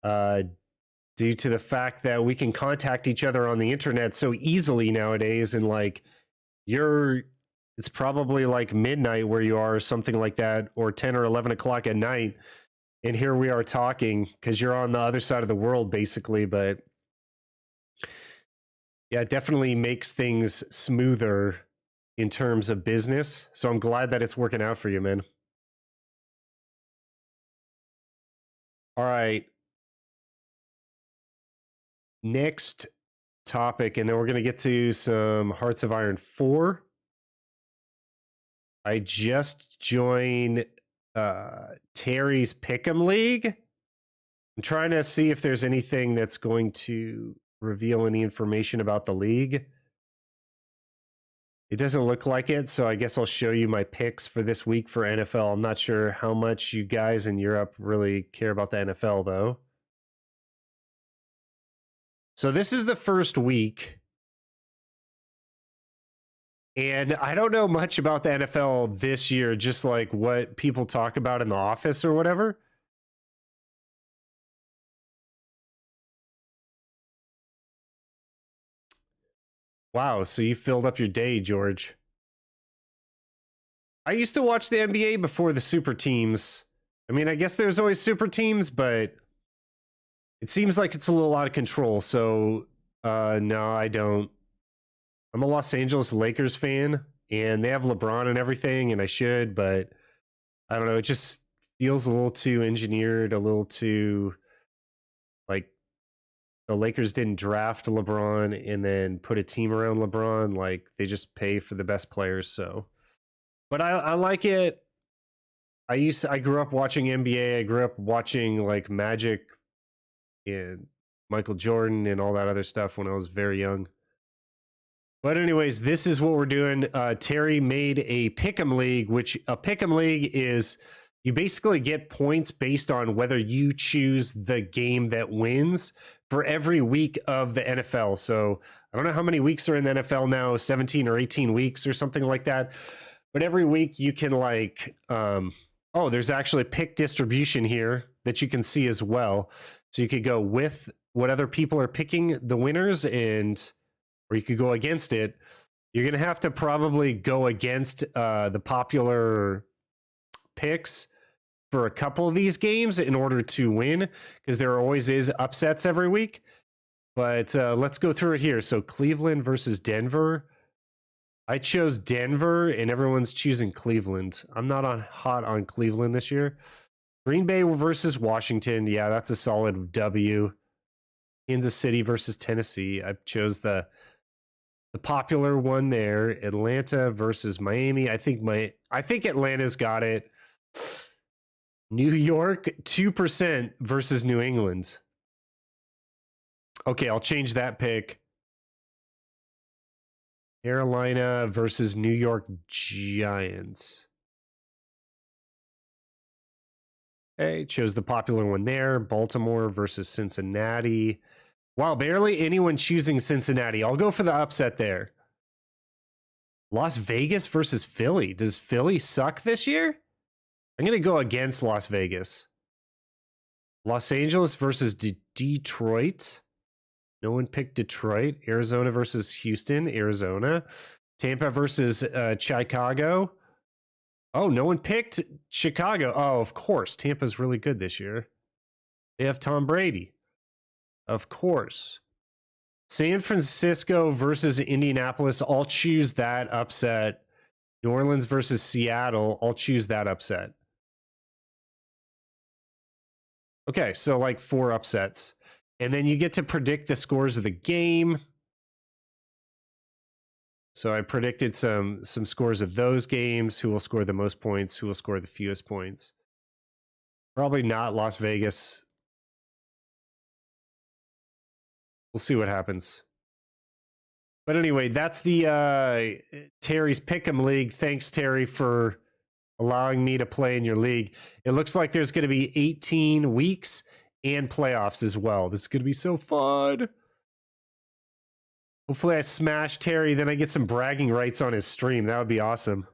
due to the fact that we can contact each other on the internet so easily nowadays. And like it's probably like midnight where you are or something like that, or 10 or 11 o'clock at night. And here we are talking because you're on the other side of the world basically. But yeah, it definitely makes things smoother in terms of business. So I'm glad that it's working out for you, man. All right. Next topic, and then we're going to get to some Hearts of Iron 4. I just joined Terry's Pick'em League. I'm trying to see if there's anything that's going to reveal any information about the league. It doesn't look like it, so I guess I'll show you my picks for this week for NFL. I'm not sure how much you guys in Europe really care about the NFL, though. So this is the first week. And I don't know much about the NFL this year, just like what people talk about in the office or whatever. Wow, so you filled up your day, George. I used to watch the NBA before the super teams. I mean, I guess there's always super teams, but it seems like it's a little out of control. So, no, I don't. I'm a Los Angeles Lakers fan, and they have LeBron and everything, and I should, but I don't know. It just feels a little too engineered, a little too like the Lakers didn't draft LeBron and then put a team around LeBron. Like they just pay for the best players. So, but I like it. I grew up watching NBA. I grew up watching like Magic and Michael Jordan and all that other stuff when I was very young. But anyways, this is what we're doing. Terry made a Pick'em League, which a Pick'em League is you basically get points based on whether you choose the game that wins for every week of the NFL. So I don't know how many weeks are in the NFL now, 17 or 18 weeks or something like that. But every week you can like, oh, there's actually pick distribution here that you can see as well. So you could go with what other people are picking the winners or you could go against it. You're going to have to probably go against the popular picks for a couple of these games in order to win, because there always is upsets every week. But let's go through it here. So Cleveland versus Denver. I chose Denver, and everyone's choosing Cleveland. I'm not hot on Cleveland this year. Green Bay versus Washington. Yeah, that's a solid W. Kansas City versus Tennessee. I chose the popular one there. Atlanta versus Miami. I think Atlanta's got it. New York 2% versus New England. Okay, I'll change that pick. Carolina versus New York Giants. Okay, chose the popular one there. Baltimore versus Cincinnati. Wow, barely anyone choosing Cincinnati. I'll go for the upset there. Las Vegas versus Philly. Does Philly suck this year? I'm going to go against Las Vegas. Los Angeles versus Detroit. No one picked Detroit. Arizona versus Houston. Arizona. Tampa versus Chicago. Oh, no one picked Chicago. Oh, of course. Tampa's really good this year. They have Tom Brady. Of course. San Francisco versus Indianapolis. I'll choose that upset. New Orleans versus Seattle. I'll choose that upset. Okay, so like 4 upsets. And then you get to predict the scores of the game. So I predicted some scores of those games. Who will score the most points? Who will score the fewest points? Probably not Las Vegas. We'll see what happens. But anyway, that's the Terry's Pick'em League. Thanks, Terry, for allowing me to play in your league. It looks like there's going to be 18 weeks and playoffs as well. This is going to be so fun. Hopefully I smash Terry, then I get some bragging rights on his stream. That would be awesome.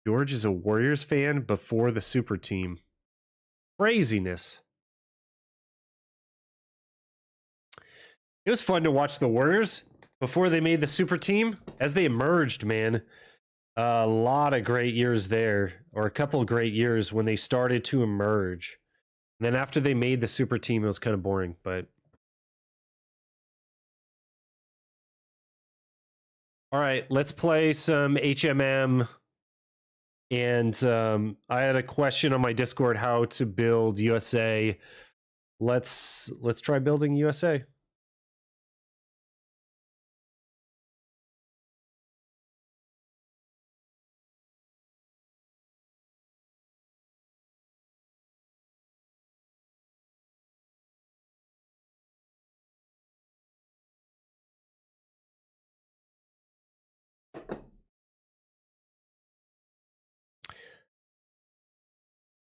George is a Warriors fan before the super team. Craziness. It was fun to watch the Warriors before they made the super team. As they emerged, man, a lot of great years there, or a couple of great years when they started to emerge. And then after they made the super team, it was kind of boring, but... All right, let's play some HMM. And I had a question on my Discord how to build USA. Let's try building USA.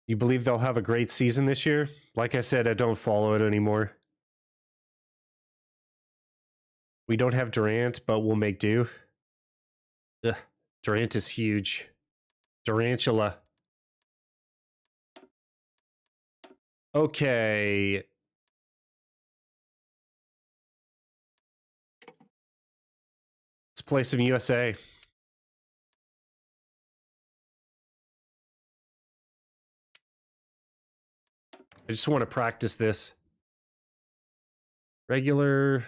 You believe they'll have a great season this year? Like I said, I don't follow it anymore. We don't have Durant, but we'll make do. Ugh, Durant is huge. Durantula. Okay. Let's play some USA. I just want to practice this. Regular,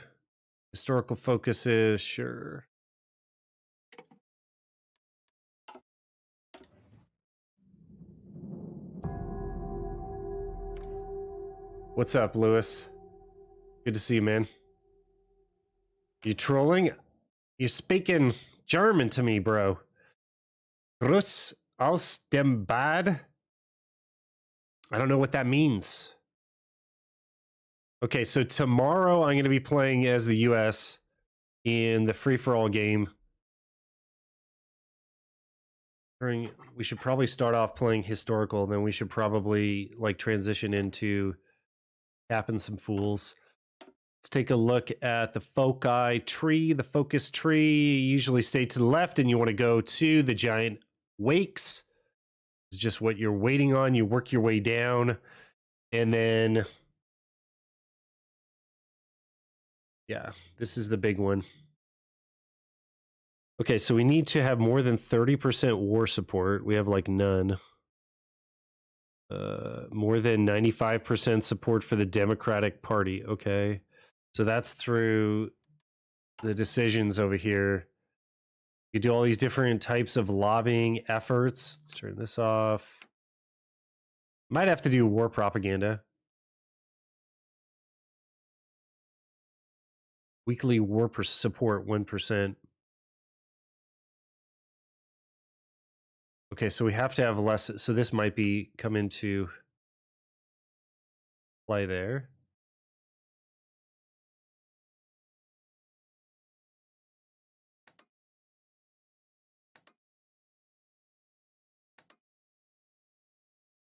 historical focuses, sure. What's up, Lewis? Good to see you, man. You trolling? You're speaking German to me, bro. Gruß aus dem Bad? I don't know what that means. Okay, so tomorrow I'm going to be playing as the US in the free-for-all game. We should probably start off playing historical, then we should probably like transition into capping some fools. Let's take a look at the foci tree. The focus tree usually stay to the left, and you want to go to the giant wakes. It's just what you're waiting on. You work your way down, and then yeah, this is the big one. Okay, so we need to have more than 30% war support. We have like none. More than 95% support for the Democratic Party. Okay, so that's through the decisions over here. You do all these different types of lobbying efforts. Let's turn this off. Might have to do war propaganda. Weekly war support 1%. Okay, so we have to have less. So this might be come into play there.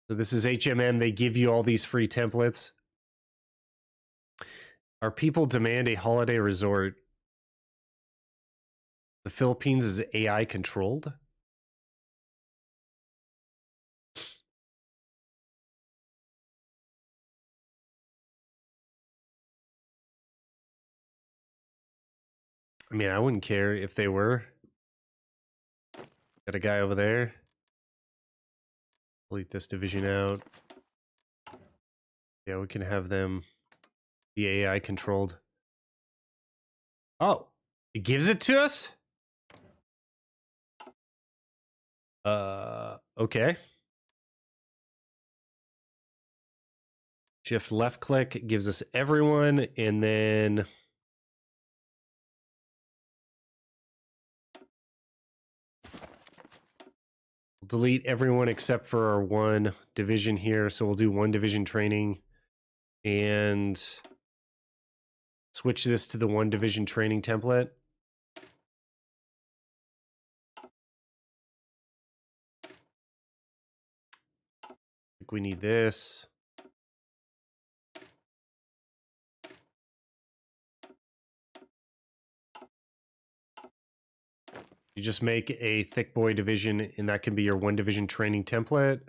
So this is HMM. They give you all these free templates. Our people demand a holiday resort. The Philippines is AI controlled. I mean, I wouldn't care if they were. Got a guy over there. Delete this division out. Yeah, we can have them be AI controlled. Oh, it gives it to us? Okay. Shift left click gives us everyone, and then delete everyone except for our one division here. So we'll do one division training and switch this to the one division training template. think we need this. You just make a thick boy division, and that can be your 1 division training template.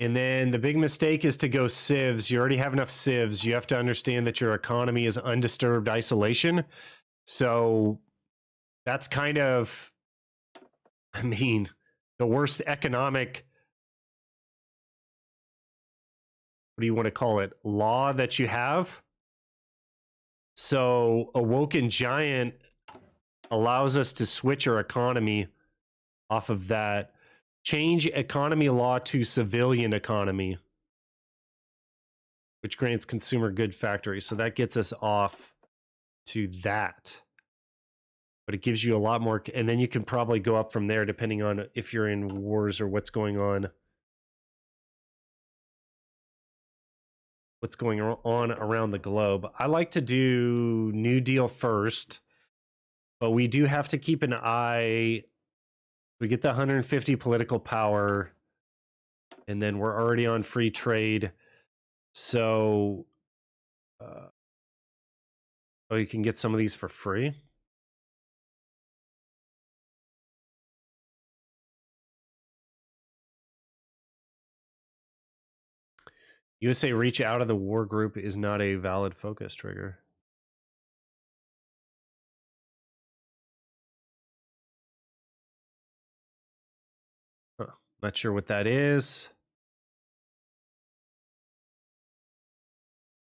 And then the big mistake is to go civs. You already have enough civs. You have to understand that your economy is undisturbed isolation. So that's kind of, I mean, the worst economic, what do you want to call it, law that you have. So Awoken Giant allows us to switch our economy off of that. Change economy law to civilian economy, which grants consumer good factory. So that gets us off to that. But it gives you a lot more, and then you can probably go up from there depending on if you're in wars or what's going on. What's going on around the globe. I like to do New Deal first, but we do have to keep an eye. We get the 150 political power, and then we're already on free trade. So, oh, you can get some of these for free. USA reach out of the war group is not a valid focus trigger. Huh. Not sure what that is.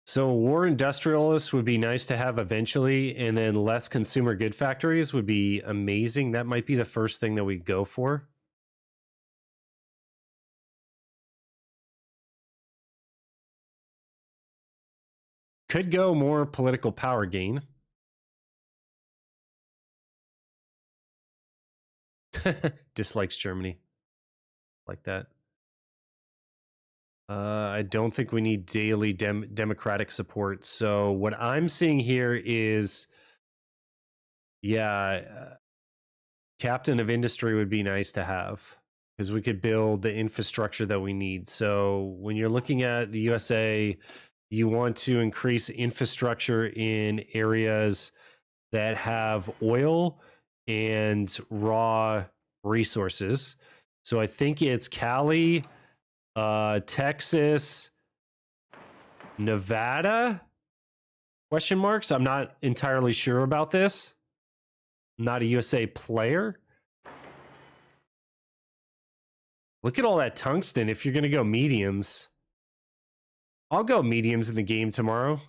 So war industrialists would be nice to have eventually, and then less consumer good factories would be amazing. That might be the first thing that we go for. Could go more political power gain. Dislikes Germany. Like that. I don't think we need daily democratic support. So what I'm seeing here is, yeah, captain of industry would be nice to have, because we could build the infrastructure that we need. So when you're looking at the USA, you want to increase infrastructure in areas that have oil and raw resources. So I think it's Cali, Texas, Nevada, question marks. I'm not entirely sure about this. I'm not a USA player. Look at all that tungsten. If you're going to go mediums, I'll go mediums in the game tomorrow.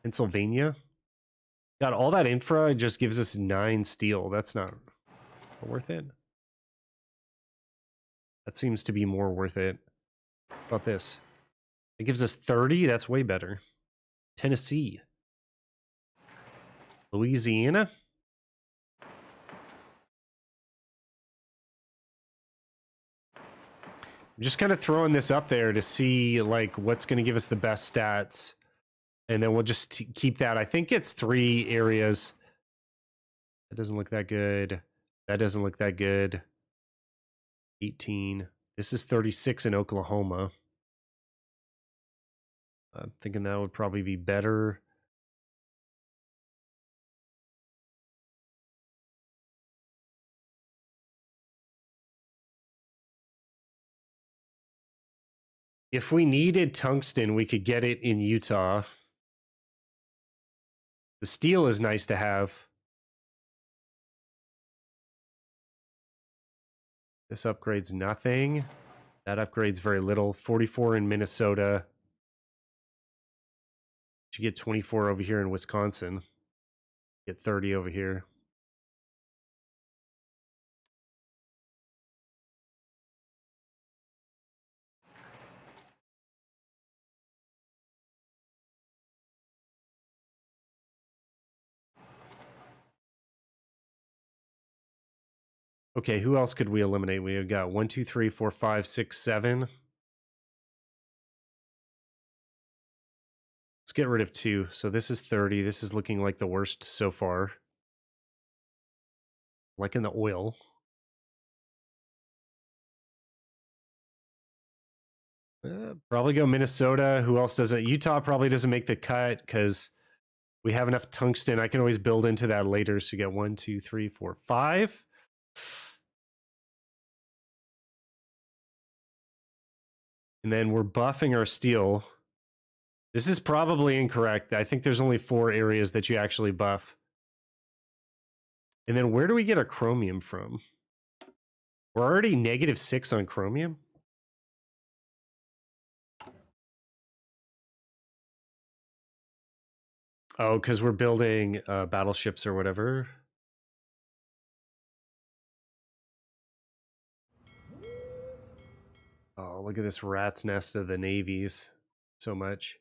Pennsylvania. Got all that infra. It just gives us 9 steel. That's not worth it. That seems to be more worth it. How about this? It gives us 30. That's way better. Tennessee. Louisiana. I'm just kind of throwing this up there to see like what's going to give us the best stats. And then we'll just keep that. I think it's 3 areas. That doesn't look that good. That doesn't look that good. 18. This is 36 in Oklahoma. I'm thinking that would probably be better. If we needed tungsten, we could get it in Utah. The steel is nice to have. This upgrades nothing. That upgrades very little. 44 in Minnesota. You get 24 over here in Wisconsin. Get 30 over here. Okay, who else could we eliminate? We have got 1, 2, 3, 4, 5, 6, 7. Let's get rid of 2. So this is 30. This is looking like the worst so far. Like in the oil. Probably go Minnesota. Who else doesn't? Utah probably doesn't make the cut because we have enough tungsten. I can always build into that later. So you get 1, 2, 3, 4, 5. And then we're buffing our steel. This is probably incorrect. I think there's only 4 areas that you actually buff. And then where do we get our chromium from? We're already -6 on chromium. Oh, because we're building battleships or whatever. Oh, look at this rat's nest of the navies. So much.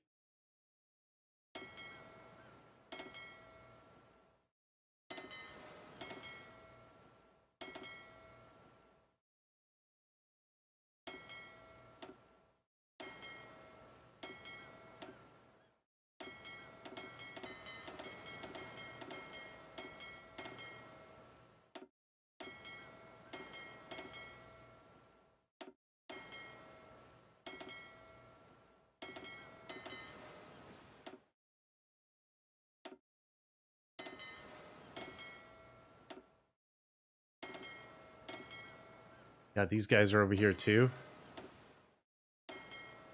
Yeah, these guys are over here too.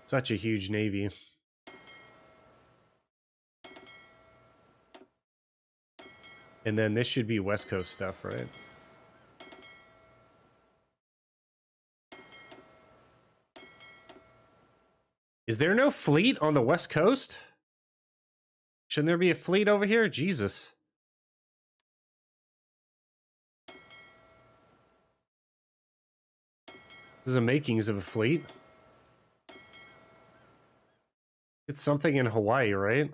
Such a huge navy. And then this should be West Coast stuff, right? Is there no fleet on the West Coast? Shouldn't there be a fleet over here? Jesus. This is the makings of a fleet. It's something in Hawaii, right?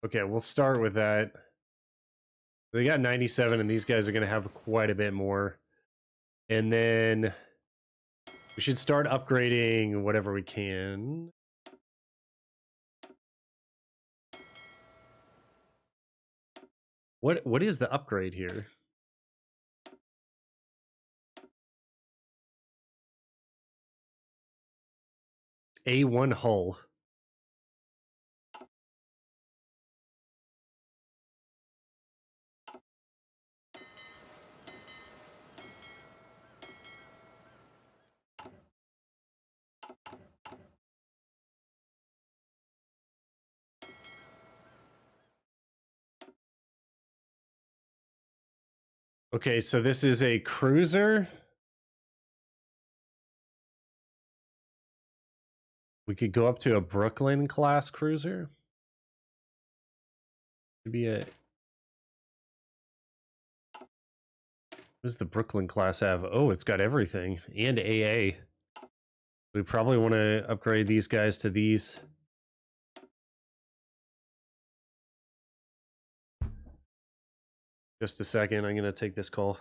Okay, we'll start with that. They got 97, and these guys are going to have quite a bit more. And then we should start upgrading whatever we can. What is the upgrade here? A1 hull. Okay, so this is a cruiser. We could go up to a Brooklyn class cruiser. Maybe a... What does the Brooklyn class have? Oh, it's got everything. And AA. We probably want to upgrade these guys to these. Just a second, I'm going to take this call.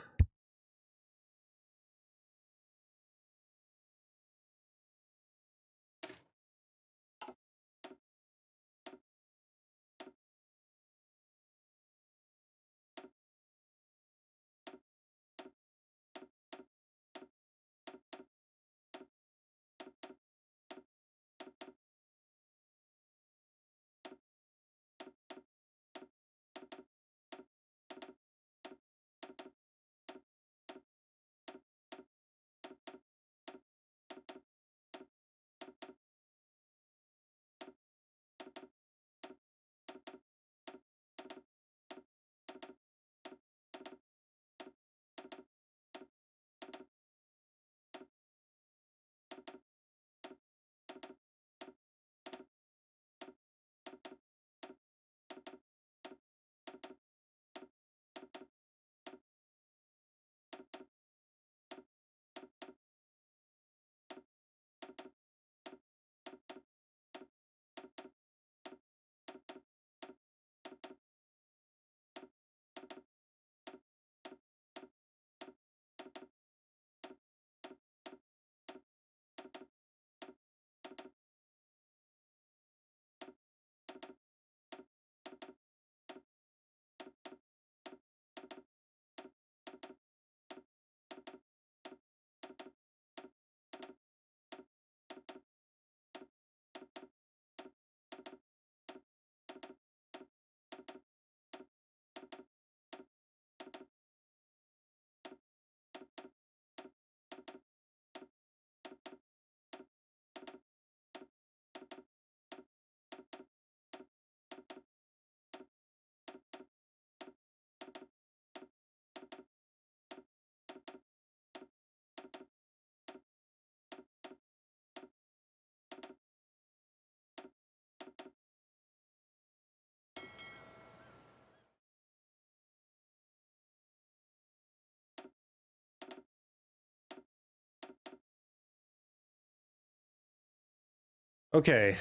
Okay,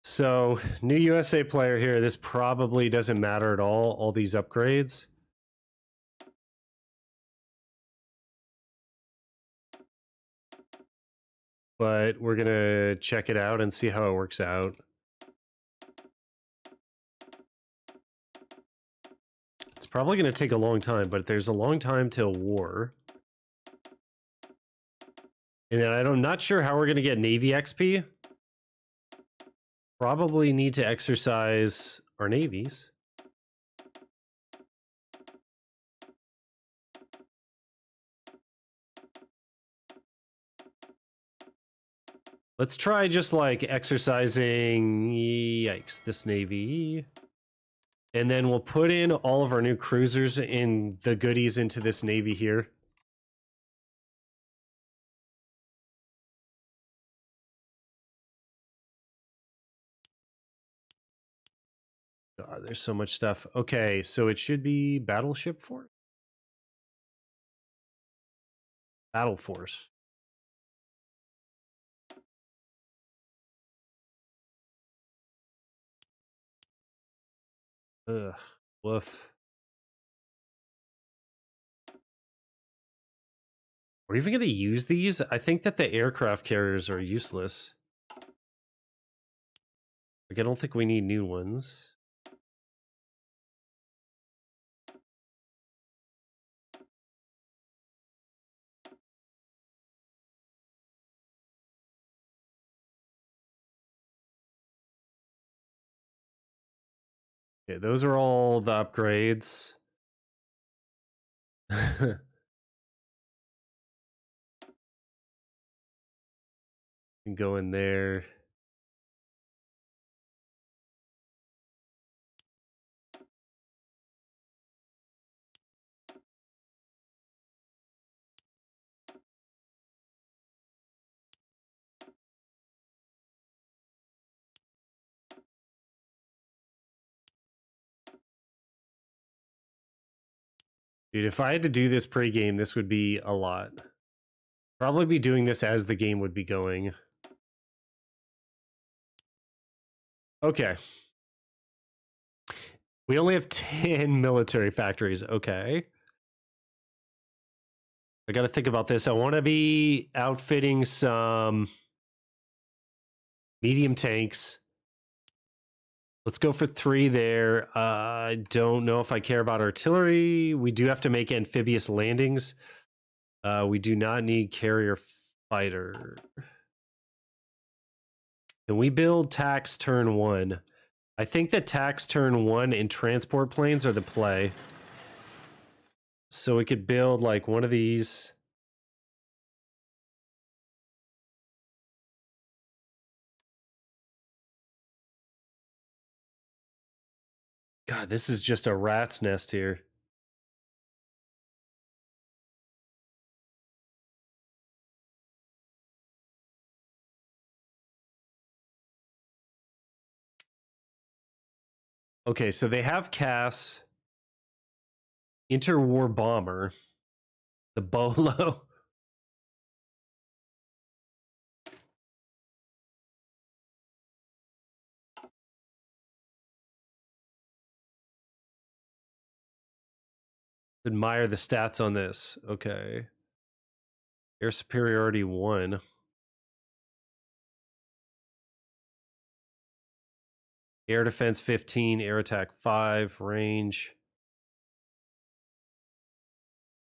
so new USA player here. This probably doesn't matter at all these upgrades. But we're going to check it out and see how it works out. It's probably going to take a long time, but there's a long time till war. And then I'm not sure how we're going to get Navy XP. Probably need to exercise our navies. Let's try just like exercising, yikes, this navy. And then we'll put in all of our new cruisers in the goodies into this navy here. God, there's so much stuff. Okay, so it should be battleship force? Battle force. Ugh, woof. We're even going to use these? I think that the aircraft carriers are useless. Like, I don't think we need new ones. Okay, those are all the upgrades. Can go in there. Dude, if I had to do this pre-game, this would be a lot. Probably be doing this as the game would be going. Okay. We only have 10 military factories. Okay. I got to think about this. I want to be outfitting some medium tanks. Let's go for 3 there. I don't know if I care about artillery. We do have to make amphibious landings. We do not need carrier fighter. Can we build tax turn 1? I think that tax turn 1 and transport planes are the play. So we could build like one of these. God, this is just a rat's nest here. Okay, so they have CAS, interwar bomber, the Bolo. Admire the stats on this. Okay. Air superiority 1. Air defense 15, air attack 5, range.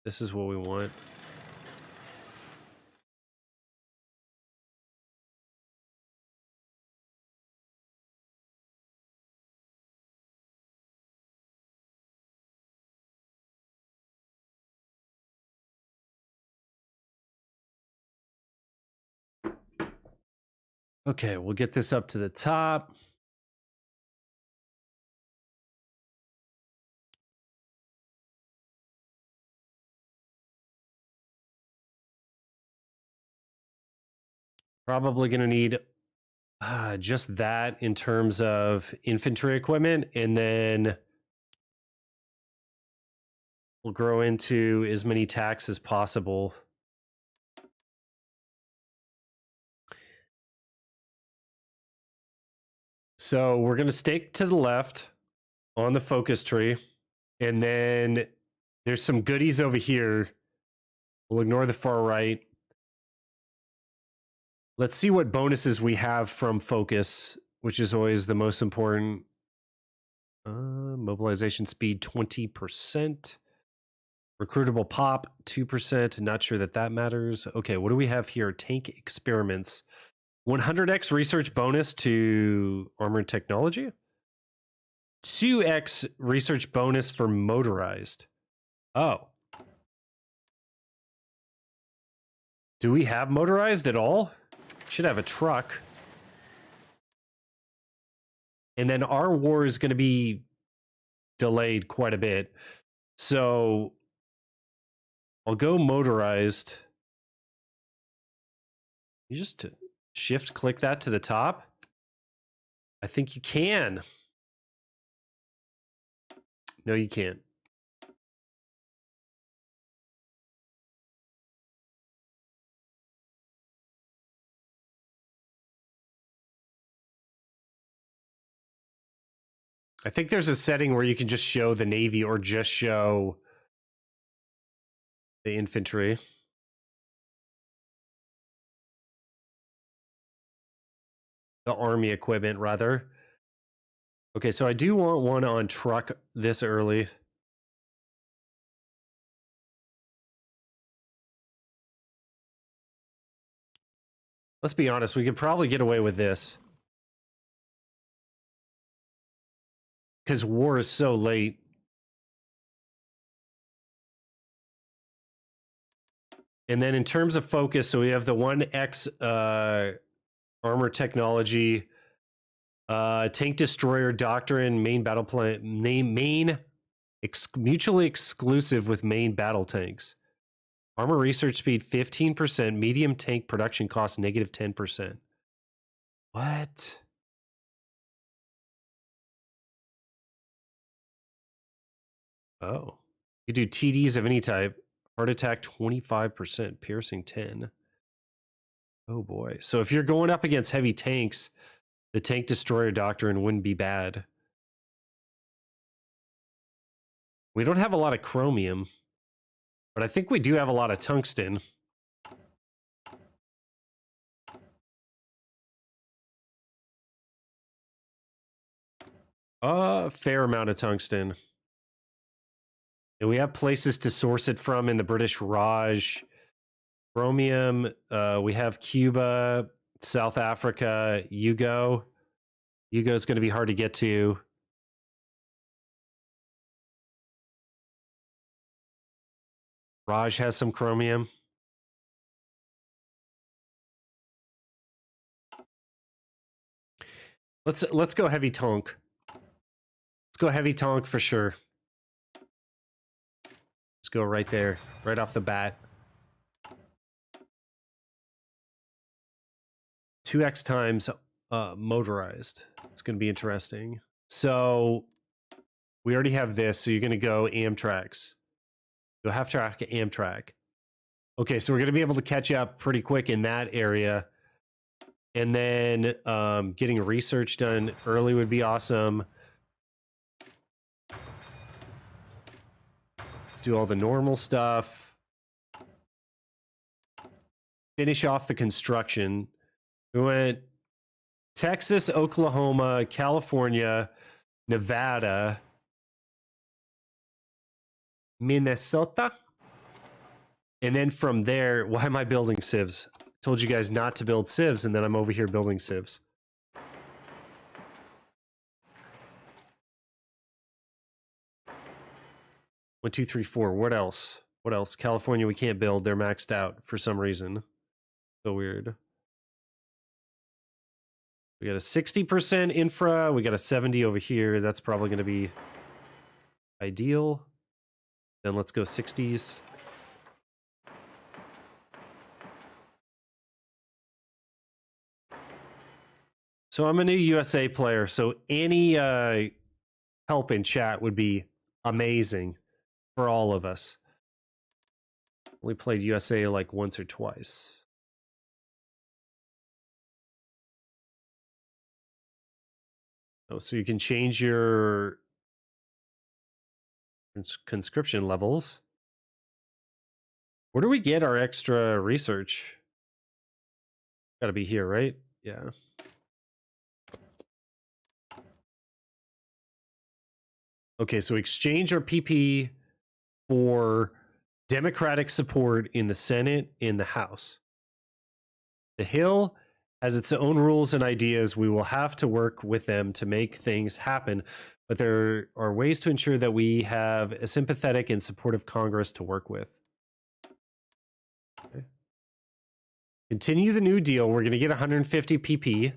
This is what we want. Okay, we'll get this up to the top. Probably going to need just that in terms of infantry equipment, and then we'll grow into as many tacks as possible. So we're going to stick to the left on the focus tree. And then there's some goodies over here. We'll ignore the far right. Let's see what bonuses we have from focus, which is always the most important. Mobilization speed 20%. Recruitable pop 2%. Not sure that matters. Okay, what do we have here? Tank experiments. 100x research bonus to armored technology. 2x research bonus for motorized. Oh. Do we have motorized at all? Should have a truck. And then our war is going to be delayed quite a bit. So I'll go motorized. You just shift click that to the top. I think you can. No, you can't. I think there's a setting where you can just show the Navy or just show the infantry. The army equipment, rather. Okay, so I do want one on truck this early. Let's be honest, we could probably get away with this. Because war is so late. And then in terms of focus, so we have the 1X armor technology, tank destroyer doctrine, main battle plan, mutually exclusive with main battle tanks. Armor research speed 15%, medium tank production cost negative 10%. What? Oh. You do TDs of any type. Heart attack 25%, piercing 10. Oh boy. So if you're going up against heavy tanks, the tank destroyer doctrine wouldn't be bad. We don't have a lot of chromium, but I think we do have a lot of tungsten. A fair amount of tungsten. And we have places to source it from in the British Raj. Chromium, we have Cuba, South Africa, Yugo. Yugo is going to be hard to get to. Raj has some chromium. Let's go heavy tonk. Let's go heavy tonk for sure. Let's go right there, right off the bat. 2x times motorized. It's going to be interesting. So we already have this. So you're going to go Amtraks. Go half track Amtrak. Okay, so we're going to be able to catch up pretty quick in that area. And then getting research done early would be awesome. Let's do all the normal stuff. Finish off the construction. We went Texas, Oklahoma, California, Nevada, Minnesota. And then from there, why am I building civs? I told you guys not to build civs, and then I'm over here building civs. One, two, three, four. What else? What else? California, we can't build. They're maxed out for some reason. So weird. We got a 60% infra. We got a 70 over here. That's probably going to be ideal. Then let's go 60s. So I'm a new USA player, so any help in chat would be amazing for all of us. Only played USA like once or twice. Oh, so you can change your conscription levels. Where do we get our extra research? Gotta be here, right? Yeah. Okay, so exchange our PP for Democratic support in the Senate, in the House. The Hill has its own rules and ideas. We will have to work with them to make things happen, but there are ways to ensure that we have a sympathetic and supportive Congress to work with. Okay. Continue the New Deal. We're going to get 150 PP.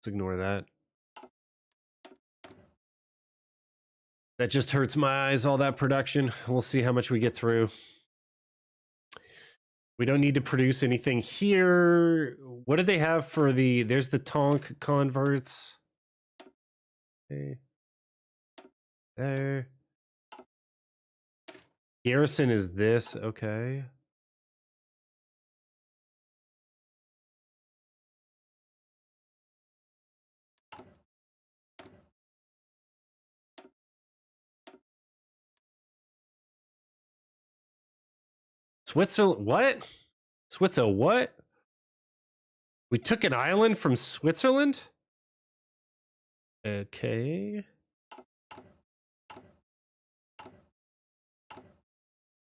Let's ignore that. That just hurts my eyes, all that production. We'll see how much we get through. We don't need to produce anything here. What do they have for the... There's the Tonk converts. Okay. There. Garrison is this. Okay. Switzerland, what? Switzerland, what? We took an island from Switzerland? Okay.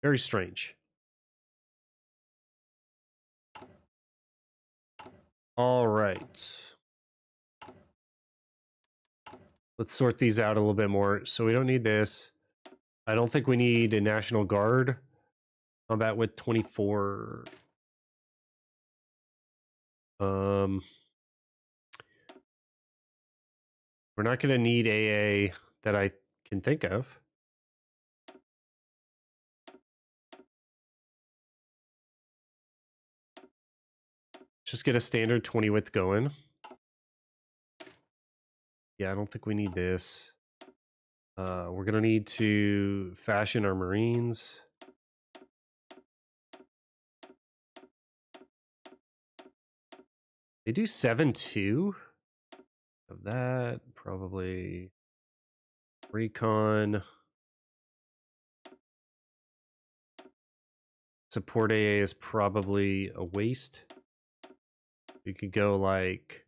Very strange. All right. Let's sort these out a little bit more. So we don't need this. I don't think we need a National Guard. Combat with 24. We're not going to need AA that I can think of. Just get a standard 20 width going. Yeah, I don't think we need this. We're going to need to fashion our Marines. They do 7-2 of that, probably recon. Support AA is probably a waste. You could go like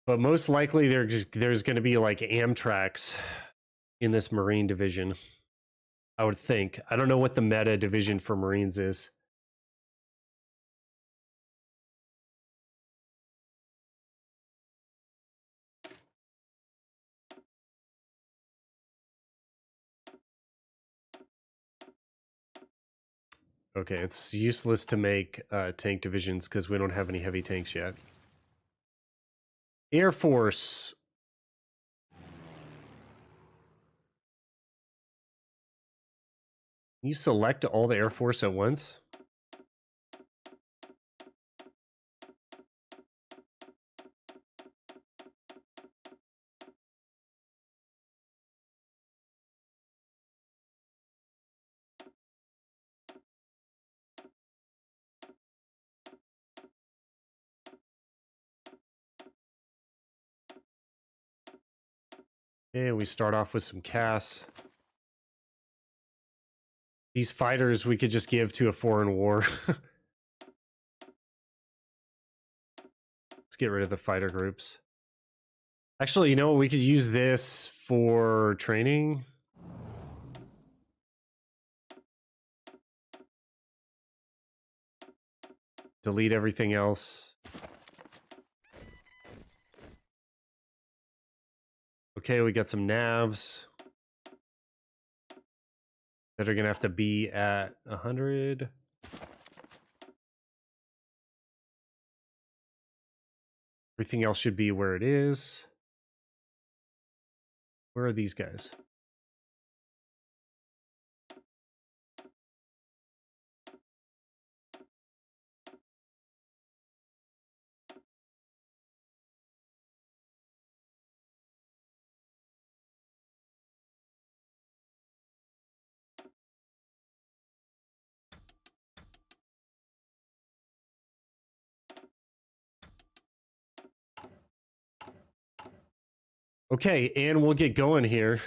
but most likely there's going to be like Amtraks in this Marine division. I would think. I don't know what the meta division for Marines is. Okay, it's useless to make tank divisions because we don't have any heavy tanks yet. Air Force. Can you select all the Air Force at once? Okay, we start off with some CAS. These fighters we could just give to a foreign war. Let's get rid of the fighter groups. Actually, you know what? We could use this for training. Delete everything else. Okay, we got some navs that are going to have to be at 100. Everything else should be where it is. Where are these guys? Okay, and we'll get going here.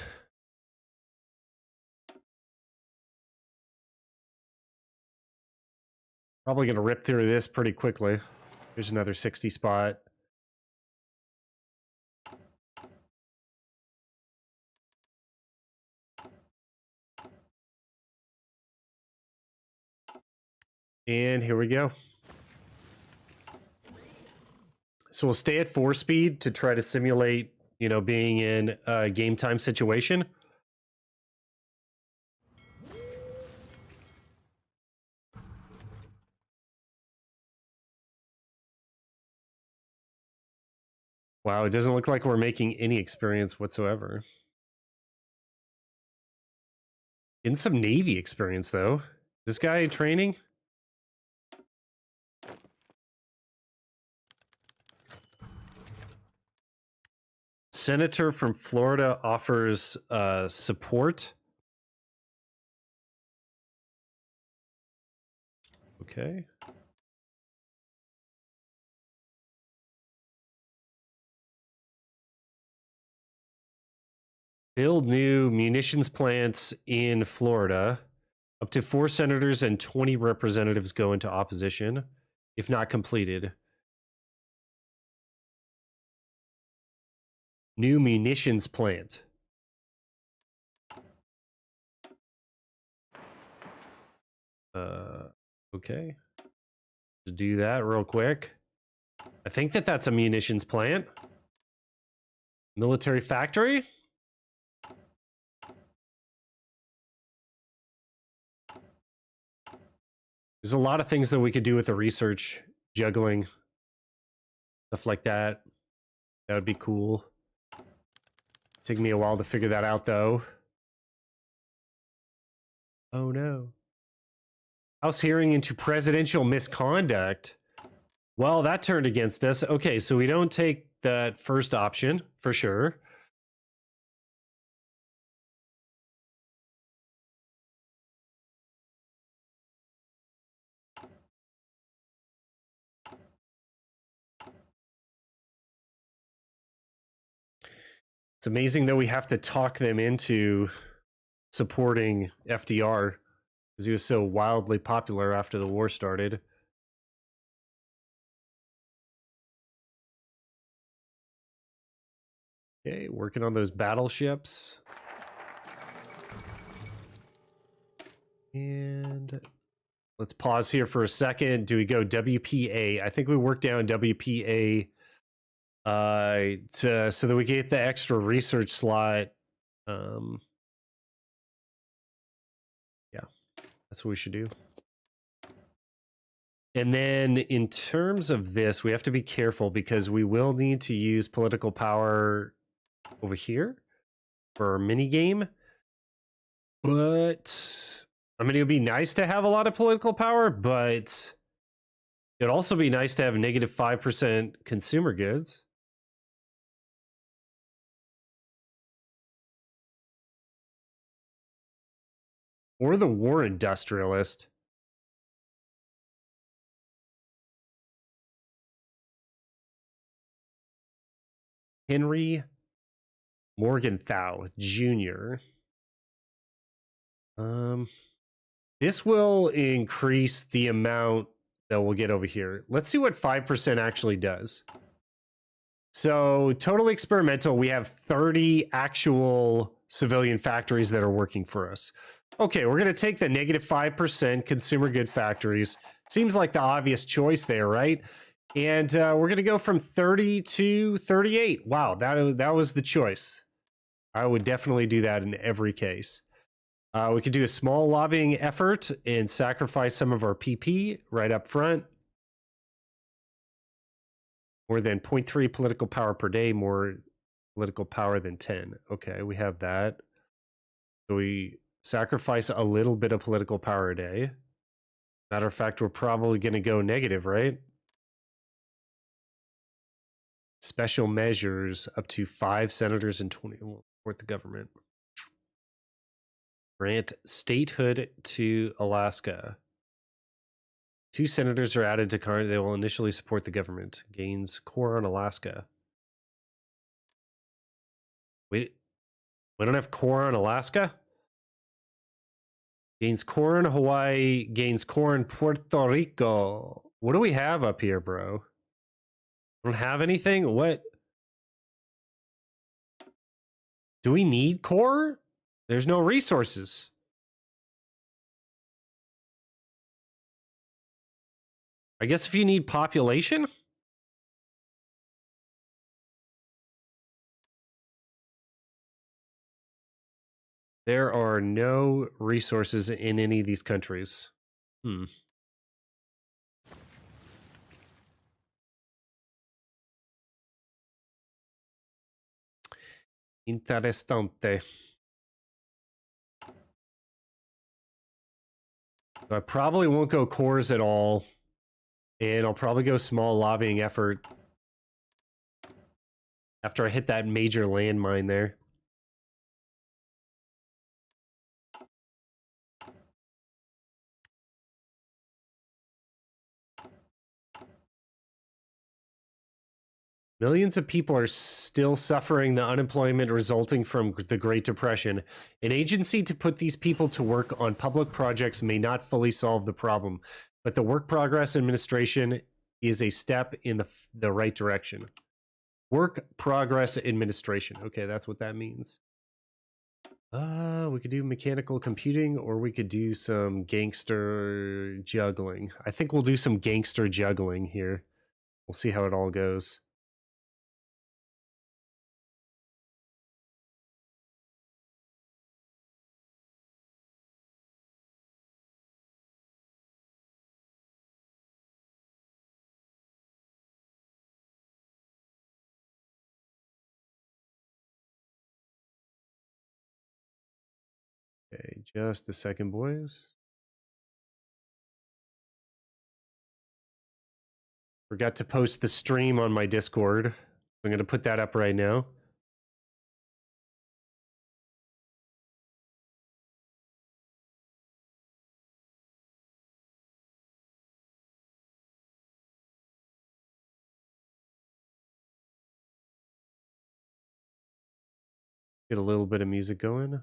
Probably going to rip through this pretty quickly. Here's another 60 spot. And here we go. So we'll stay at 4 speed to try to simulate, you know, being in a game time situation. Wow, it doesn't look like we're making any experience whatsoever. Getting some Navy experience, though. This guy training? Senator from Florida offers support. Okay. Build new munitions plants in Florida. Up to 4 senators and 20 representatives go into opposition, if not completed. New munitions plant. Okay. To do that real quick. I think that's a munitions plant. Military factory. There's a lot of things that we could do with the research, juggling, stuff like that. That would be cool. Take me a while to figure that out, though. Oh, no. House hearing into presidential misconduct. Well, that turned against us. Okay, so we don't take that first option, for sure. It's amazing that we have to talk them into supporting FDR because he was so wildly popular after the war started. Okay, working on those battleships. And let's pause here for a second. Do we go WPA? I think we work down WPA so that we get the extra research slot. Yeah, that's what we should do. And then in terms of this, we have to be careful because we will need to use political power over here for our mini game. But I mean, it would be nice to have a lot of political power, but it'd also be nice to have negative 5% consumer goods. Or the war industrialist. Henry Morgenthau Jr. This will increase the amount that we'll get over here. Let's see what 5% actually does. So, totally experimental, we have 30 actual civilian factories that are working for us. Okay, we're going to take the negative 5% consumer good factories. Seems like the obvious choice there, right? And we're going to go from 30 to 38. Wow, that was the choice. I would definitely do that in every case. We could do a small lobbying effort and sacrifice some of our PP right up front. More than 0.3 political power per day, more political power than 10. Okay, we have that. So we sacrifice a little bit of political power a day. Matter of fact, we're probably going to go negative, right? Special measures up to 5 senators and 20 will support the government. Grant statehood to Alaska. 2 senators are added to current. They will initially support the government. Gains core on Alaska. We don't have core on Alaska? Gains core in Hawaii, gains core in Puerto Rico. What do we have up here, bro? Don't have anything? What? Do we need core? There's no resources. I guess if you need population? There are no resources in any of these countries. Interessante. I probably won't go cores at all. And I'll probably go small lobbying effort after I hit that major landmine there. Millions of people are still suffering the unemployment resulting from the Great Depression. An agency to put these people to work on public projects may not fully solve the problem, but the Work Progress Administration is a step in the right direction. Work Progress Administration. Okay, that's what that means. We could do mechanical computing, or we could do some gangster juggling. I think we'll do some gangster juggling here. We'll see how it all goes. Okay, just a second, boys. Forgot to post the stream on my Discord. I'm going to put that up right now. Get a little bit of music going.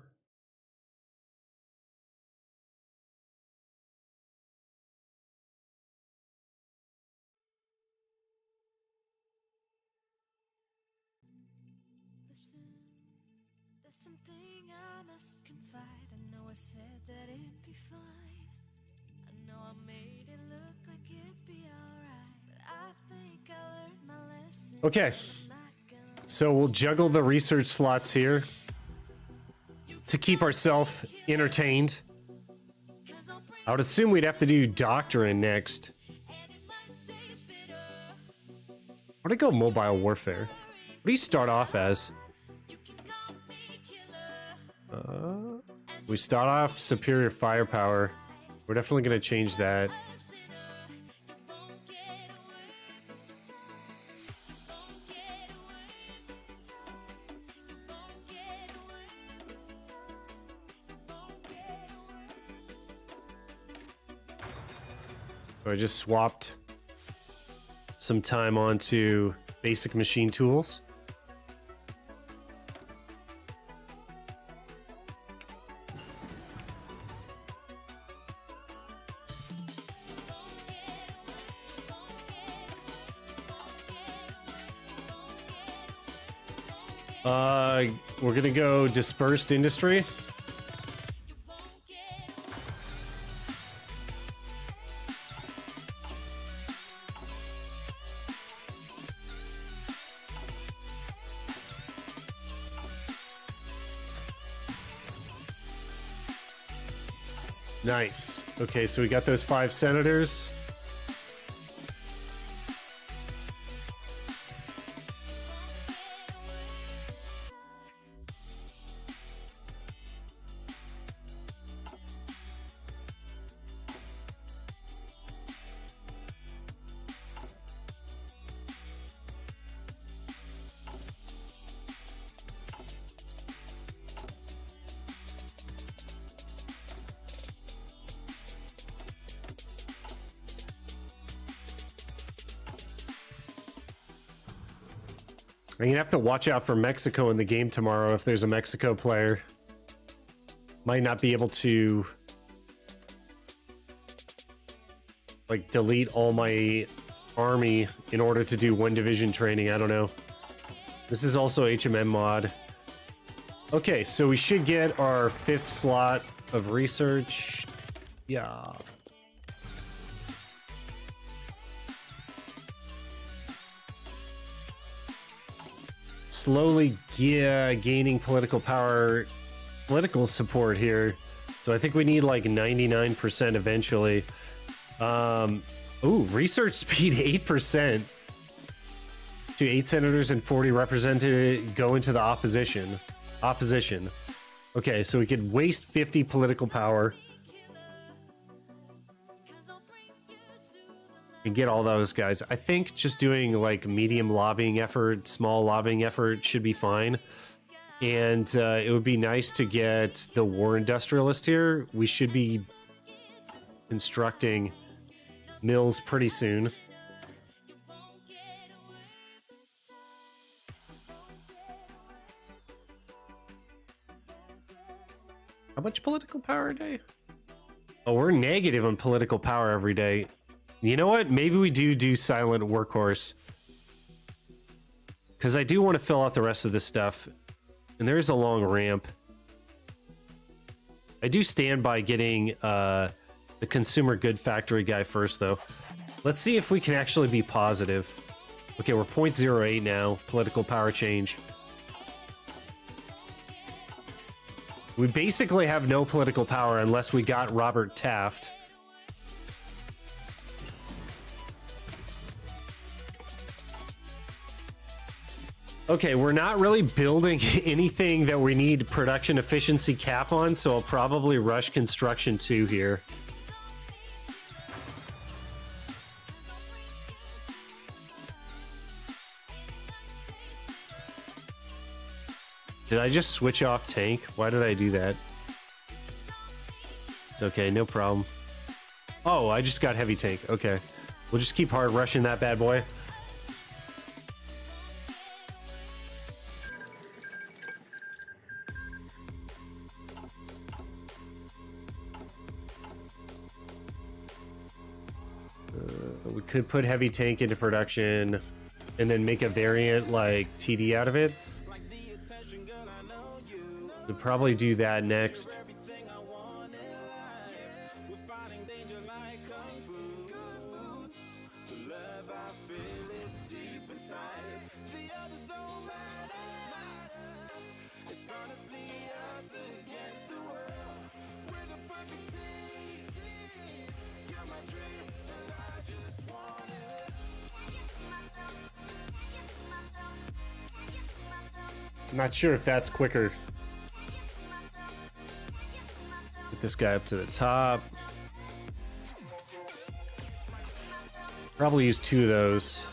There's something I must confide. I know I said that it'd be fine. I know I made it look like it'd be alright, but I think I learned my lesson. Okay, so we'll juggle the research slots here to keep ourselves entertained. I would assume we'd have to do doctrine next. Where'd I go mobile warfare? What do you start off as? We start off superior firepower. We're definitely going to change that. So I just swapped some time onto basic machine tools. We're gonna go dispersed industry. Nice. Okay, so we got those 5 senators. I'm gonna have to watch out for Mexico in the game tomorrow if there's a Mexico player. Might not be able to like delete all my army in order to do one division training. I don't know. This is also HMM mod. Okay, so we should get our 5th slot of research. Yeah. Slowly gaining political power, political support here. So I think we need like 99% eventually. Ooh, research speed 8%. To 8 senators and 40 representatives go into the opposition. Okay, so we could waste 50 political power and get all those guys. I think just doing like medium lobbying effort, small lobbying effort should be fine. And it would be nice to get the war industrialist here. We should be constructing mills pretty soon. How much political power a day? Oh, we're negative on political power every day. You know what? Maybe we do silent workhorse. Because I do want to fill out the rest of this stuff. And there is a long ramp. I do stand by getting the consumer good factory guy first, though. Let's see if we can actually be positive. Okay, we're 0.08 now. Political power change. We basically have no political power unless we got Robert Taft. Okay, we're not really building anything that we need production efficiency cap on, so I'll probably rush construction 2 here. Did I just switch off tank? Why did I do that? It's okay, no problem. Oh, I just got heavy tank. Okay. We'll just keep hard rushing that bad boy. We could put heavy tank into production and then make a variant like TD out of it. We'll probably do that next. I'm not sure if that's quicker. Get this guy up to the top. Probably use 2 of those.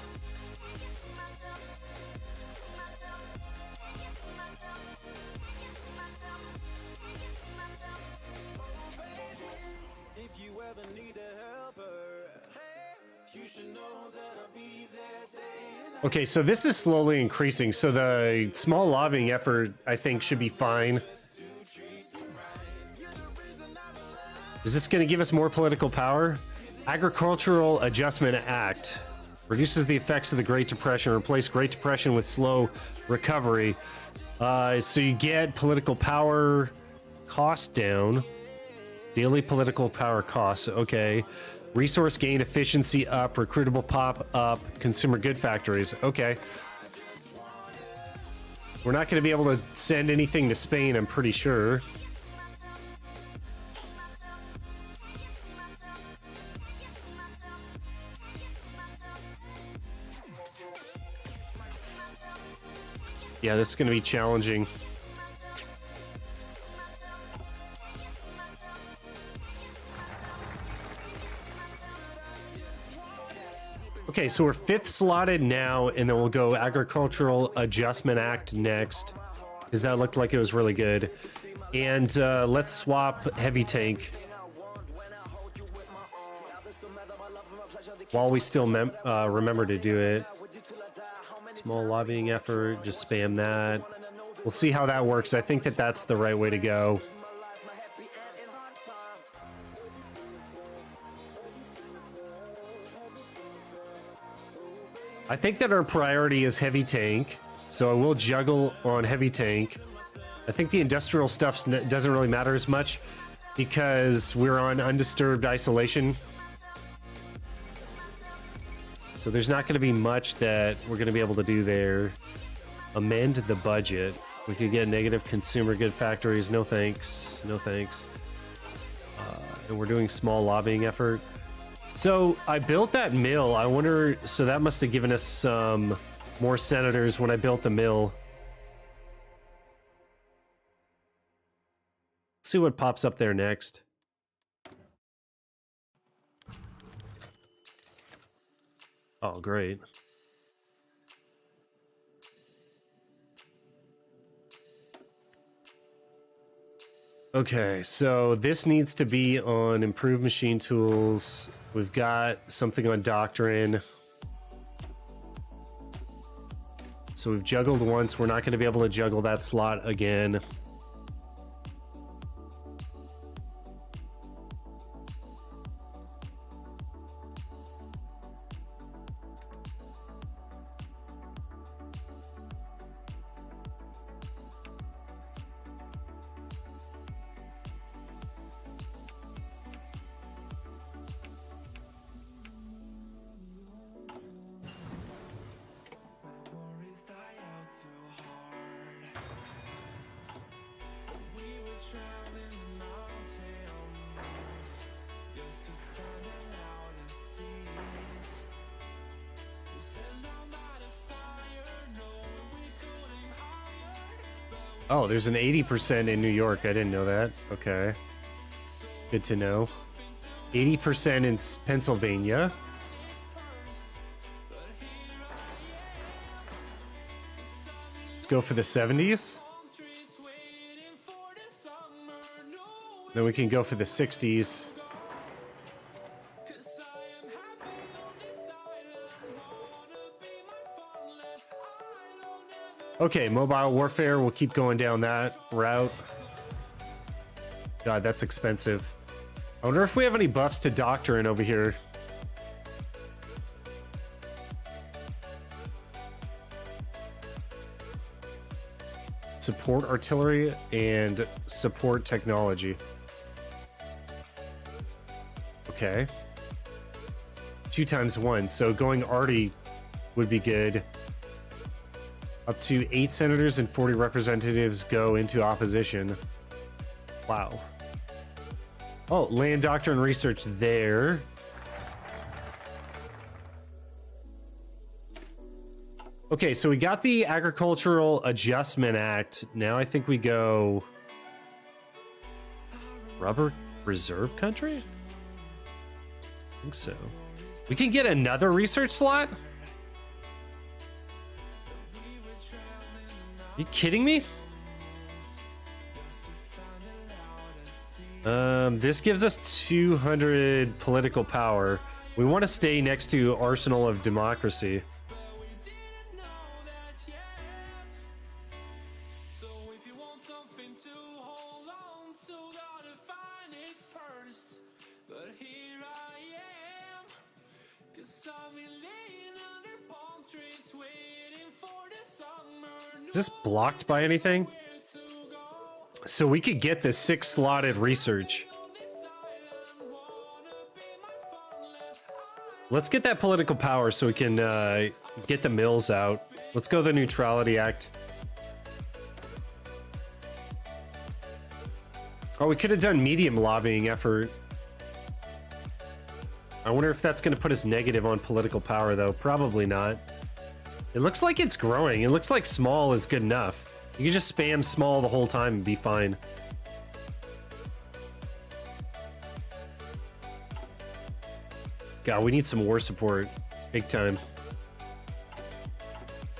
Okay, so this is slowly increasing, so the small lobbying effort, I think, should be fine. Is this going to give us more political power? Agricultural Adjustment Act reduces the effects of the Great Depression, replace Great Depression with slow recovery. So you get political power cost down. Daily political power costs, okay. Resource gain efficiency up, recruitable pop up, consumer good factories. Okay. We're not going to be able to send anything to Spain, I'm pretty sure. Yeah, this is going to be challenging. Okay, so we're 5th slotted now, and then we'll go Agricultural Adjustment Act next, because that looked like it was really good. And let's swap heavy tank while we still remember to do it. Small lobbying effort, just spam that. We'll see how that works. I think that that's the right way to go. I think that our priority is heavy tank, so I will juggle on heavy tank. I think the industrial stuff doesn't really matter as much because we're on undisturbed isolation. So there's not going to be much that we're going to be able to do there. Amend the budget. We could get negative consumer good factories. No thanks. No thanks. And we're doing small lobbying effort. So I built that mill. I wonder, so that must have given us some more senators when I built the mill. See what pops up there next. Oh, great. Okay, so this needs to be on improved machine tools. We've got something on doctrine. So we've juggled once. We're not going to be able to juggle that slot again. Oh, there's an 80% in New York. I didn't know that. Okay. Good to know. 80% in Pennsylvania. Let's go for the 70s. Then we can go for the 60s. Okay, mobile warfare, we'll keep going down that route. God, that's expensive. I wonder if we have any buffs to doctrine over here. Support artillery and support technology. Okay. 2 times 1, so going arty would be good. Up to 8 senators and 40 representatives go into opposition. Wow. Oh, land doctrine research there. Okay, so we got the Agricultural Adjustment Act. Now I think we go... Rubber reserve country? I think so. We can get another research slot? Are you kidding me? This gives us 200 political power. We want to stay next to Arsenal of Democracy. Is this blocked by anything? So we could get this 6-slotted research. Let's get that political power so we can get the mills out. Let's go the Neutrality Act. Oh, we could have done medium lobbying effort. I wonder if that's going to put us negative on political power, though. Probably not. It looks like it's growing. It looks like small is good enough. You can just spam small the whole time and be fine. God, we need some war support. Big time.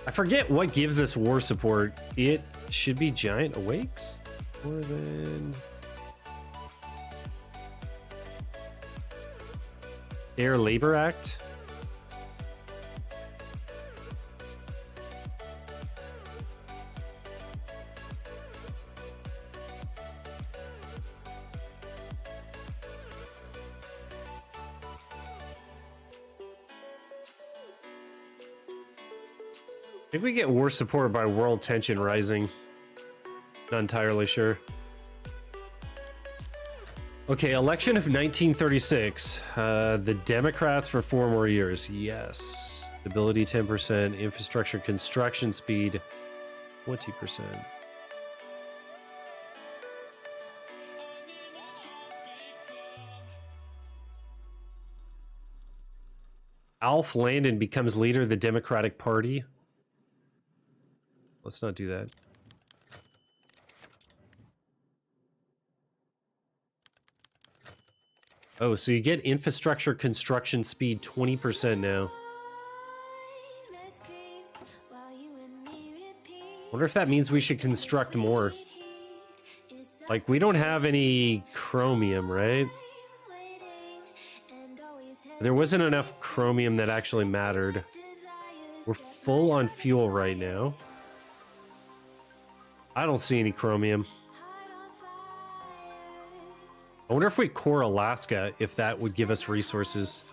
I forget what gives us war support. It should be giant awakes. More than... Air Labor Act. think we get war support by world tension rising. Not entirely sure. Okay, election of 1936. The Democrats for 4 more years. Yes. Stability 10%. Infrastructure construction speed 20%. Alf Landon becomes leader of the Democratic Party. Let's not do that. Oh, so you get infrastructure construction speed 20% now. Wonder if that means we should construct more. Like, we don't have any chromium, right? There wasn't enough chromium that actually mattered. We're full on fuel right now. I don't see any chromium. I wonder if we core Alaska, if that would give us resources.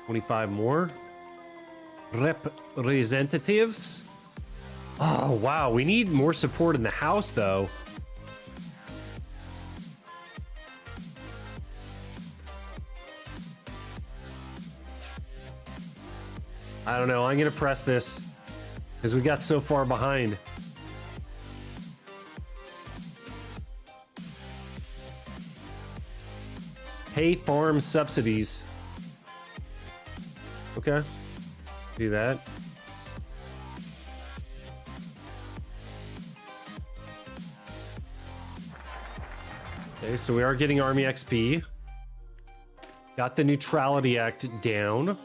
25 more. Representatives. Oh, wow. We need more support in the House, though. I don't know. I'm going to press this because we got so far behind. Pay farm subsidies. Okay. Do that. Okay, so we are getting Army XP. Got the Neutrality Act down.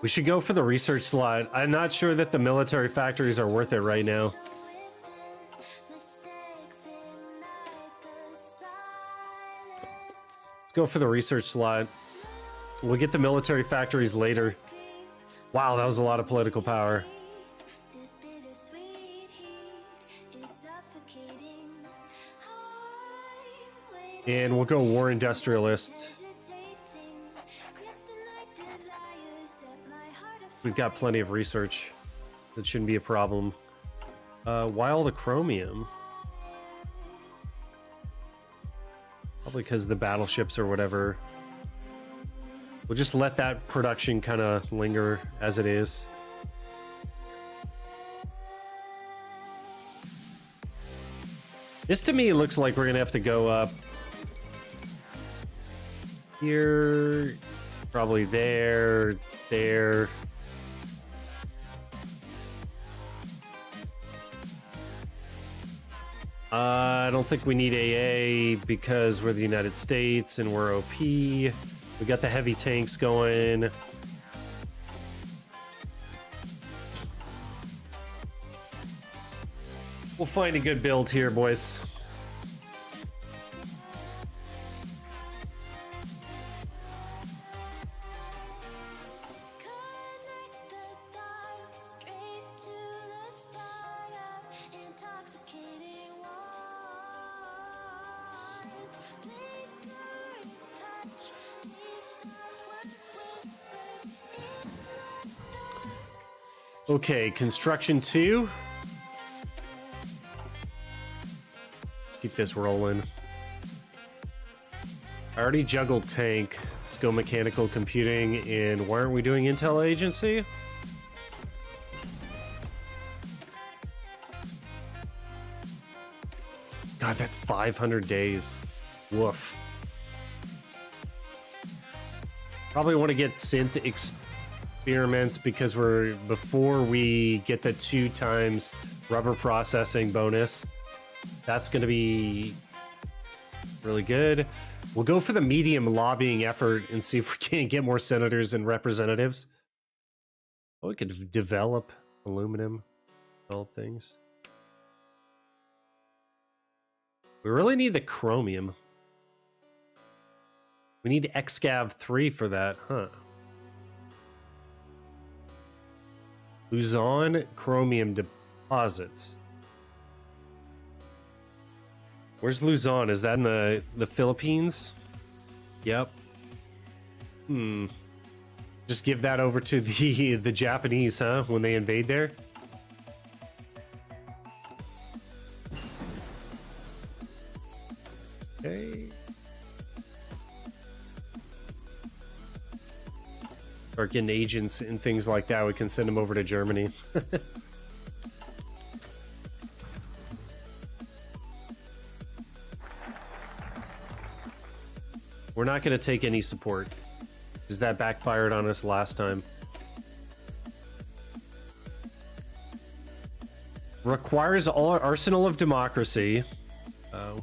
We should go for the research slot. I'm not sure that the military factories are worth it right now. Let's go for the research slot. We'll get the military factories later. Wow, that was a lot of political power. And we'll go war industrialist. We've got plenty of research. That shouldn't be a problem. Why all the chromium? Probably because of the battleships or whatever. We'll just let that production kind of linger as it is. This to me looks like we're gonna have to go up here, probably there, there. I don't think we need AA because we're the United States and we're OP. We got the heavy tanks going. We'll find a good build here, boys. Okay, construction 2. Let's keep this rolling. I already juggled tank. Let's go mechanical computing. And why aren't we doing intel agency? God, that's 500 days. Woof. Probably want to get synth experiments because before we get the 2 times rubber processing bonus. That's going to be really good. We'll go for the medium lobbying effort and see if we can get more senators and representatives. Oh, we could develop aluminum, develop things. We really need the chromium. We need XCAV 3 for that, huh? Luzon chromium deposits. Where's Luzon? Is that in the Philippines? Yep. Just give that over to the Japanese, huh? When they invade there. Okay. Start getting agents and things like that. We can send them over to Germany. We're not going to take any support, because that backfired on us last time. Requires all arsenal of democracy. Oh.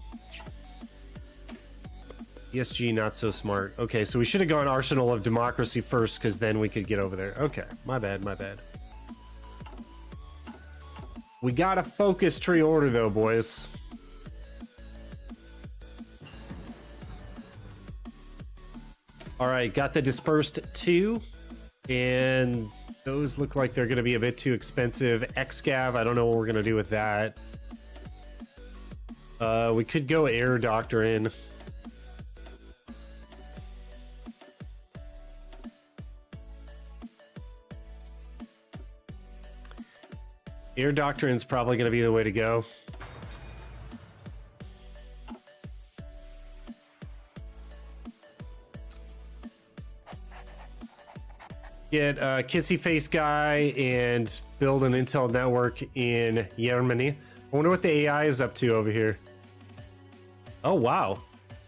ESG not so smart. Okay, so we should have gone arsenal of democracy first, because then we could get over there. Okay, my bad, my bad. We got a focus tree order though, boys. All right, got the dispersed 2, and those look like they're going to be a bit too expensive. Excav, I don't know what we're going to do with that. We could go air doctrine. Air doctrine is probably going to be the way to go. Get a kissy face guy and build an intel network in Germany. I wonder what the AI is up to over here. Oh, wow.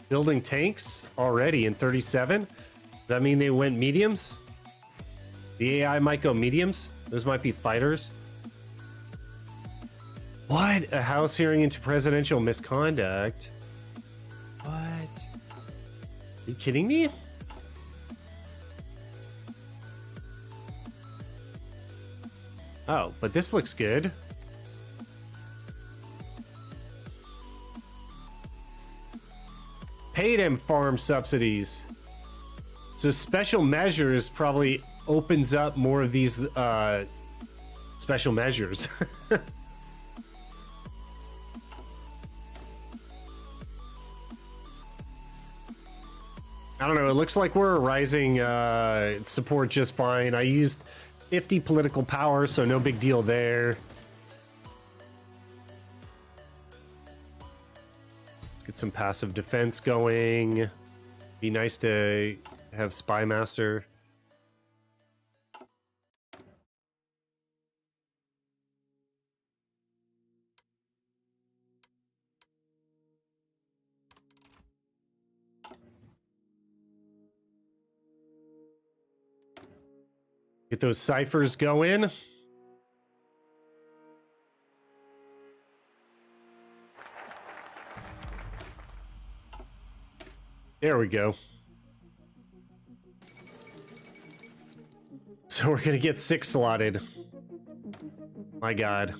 Building tanks already in 37? Does that mean they went mediums? The AI might go mediums? Those might be fighters. What? A House hearing into presidential misconduct? What? Are you kidding me? Oh, but this looks good. Pay them farm subsidies. So special measures probably opens up more of these special measures. I don't know, it looks like we're rising support just fine. I used 50 political power, so no big deal there. Let's get some passive defense going. Be nice to have Spy Master. Get those ciphers going. There we go. So we're gonna get 6 slotted. My God.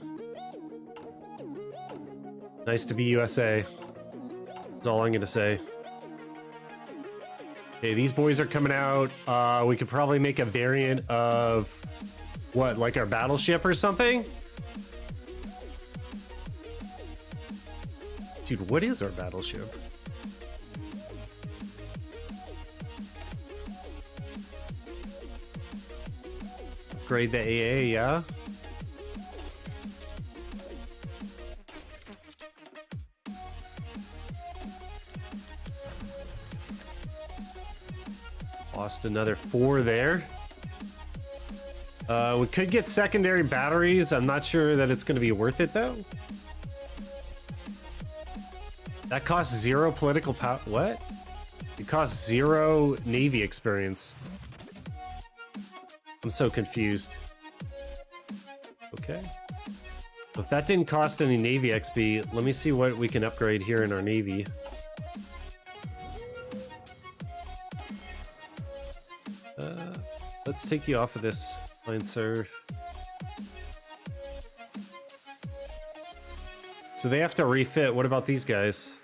Nice to be USA. That's all I'm gonna say. Okay, these boys are coming out. We could probably make a variant of what, like our battleship or something? Dude, what is our battleship? Upgrade the AA, yeah? Lost another 4 there. We could get secondary batteries. I'm not sure that it's going to be worth it, though. That costs 0 political power. What? It costs 0 Navy experience. I'm so confused. Okay. If that didn't cost any Navy XP, let me see what we can upgrade here in our Navy. Let's take you off of this, fine sir. So they have to refit. What about these guys?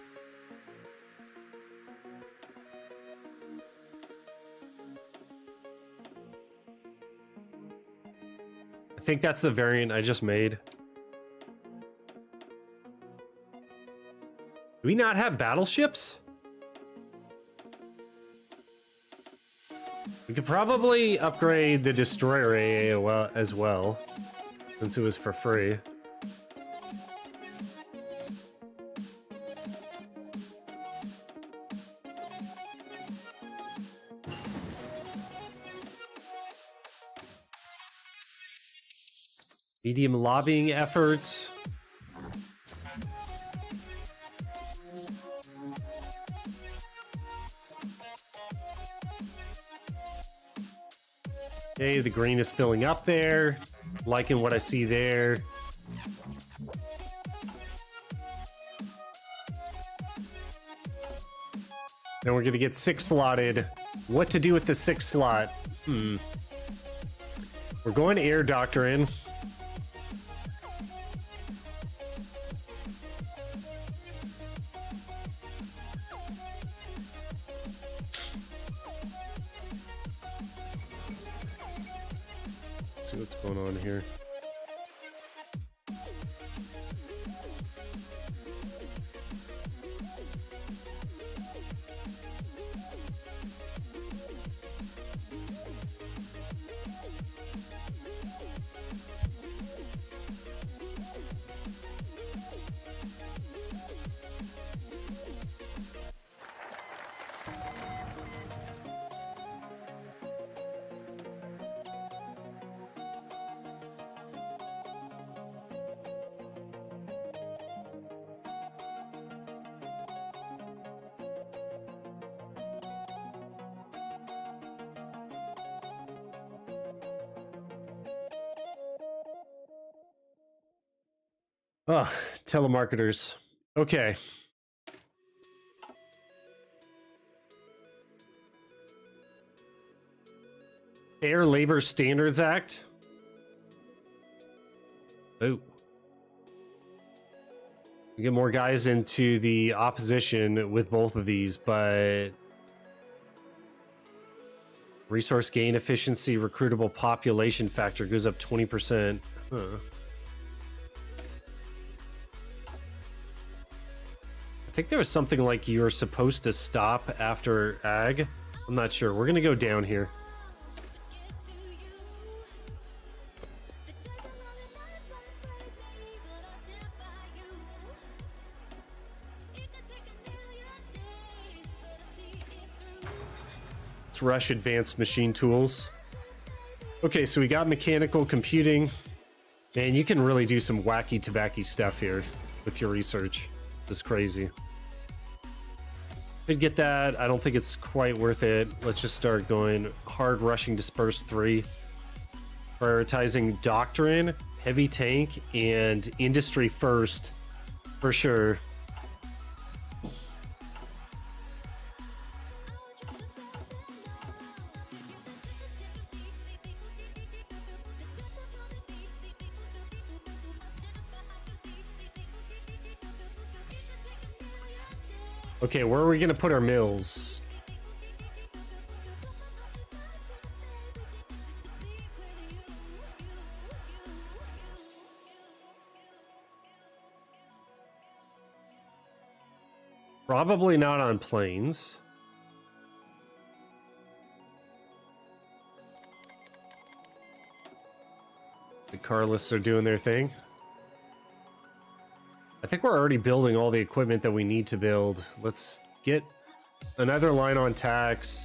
I think that's the variant I just made. Do we not have battleships? We could probably upgrade the destroyer AA as well, since it was for free. Medium lobbying efforts. Okay, the green is filling up there. Liking what I see there. Then we're gonna get 6 slotted. What to do with the 6 slot? We're going to air doctrine. See what's going on here. Oh, telemarketers. Okay. Fair Labor Standards Act. Oh. We get more guys into the opposition with both of these, but resource gain efficiency, recruitable population factor goes up 20%. Huh. I think there was something like you were supposed to stop after ag. I'm not sure. We're gonna go down here. Let's rush advanced machine tools. Okay, so we got mechanical computing. Man, you can really do some wacky tobacco stuff here with your research. It's crazy. Could get that. I don't think it's quite worth it. Let's just start going hard rushing disperse 3. Prioritizing doctrine, heavy tank, and industry first for sure. Okay, where are we gonna put our mills? Probably not on planes. The Carlists are doing their thing. I think we're already building all the equipment that we need to build. Let's get another line on tax.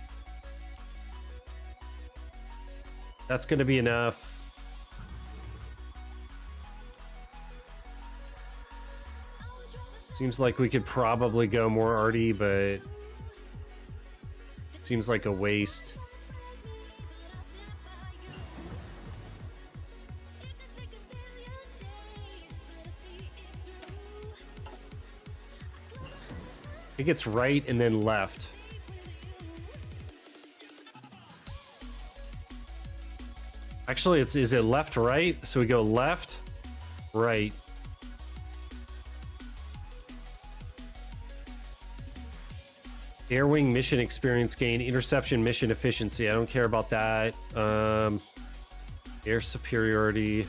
That's going to be enough. Seems like we could probably go more arty, but it seems like a waste. I think it's right and then left. Actually, is it left, right? So we go left, right. Air wing mission experience gain, interception mission efficiency. I don't care about that. Air superiority.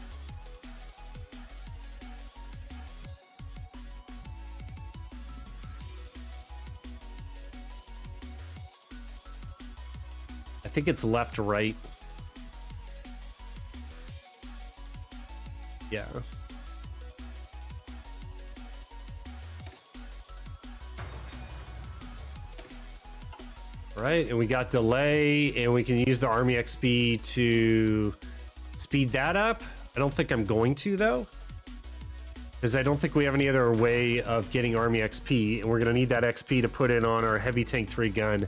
think it's left, right. Yeah. Right, and we got delay, and we can use the Army XP to speed that up. I don't think I'm going to, though, because I don't think we have any other way of getting Army XP, and we're going to need that XP to put in on our Heavy Tank 3 gun.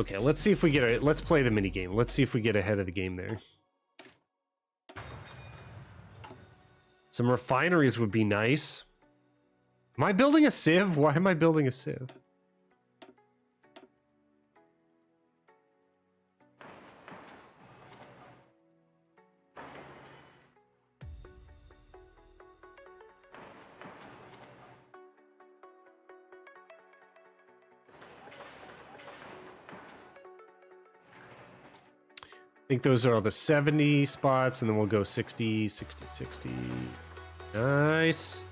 Okay, let's see if we get let's play the mini game. Let's see if we get ahead of the game there. Some refineries would be nice. Am I building a sieve? Why am I building a sieve? I think those are all the 70 spots, and then we'll go 60, 60, 60. Nice.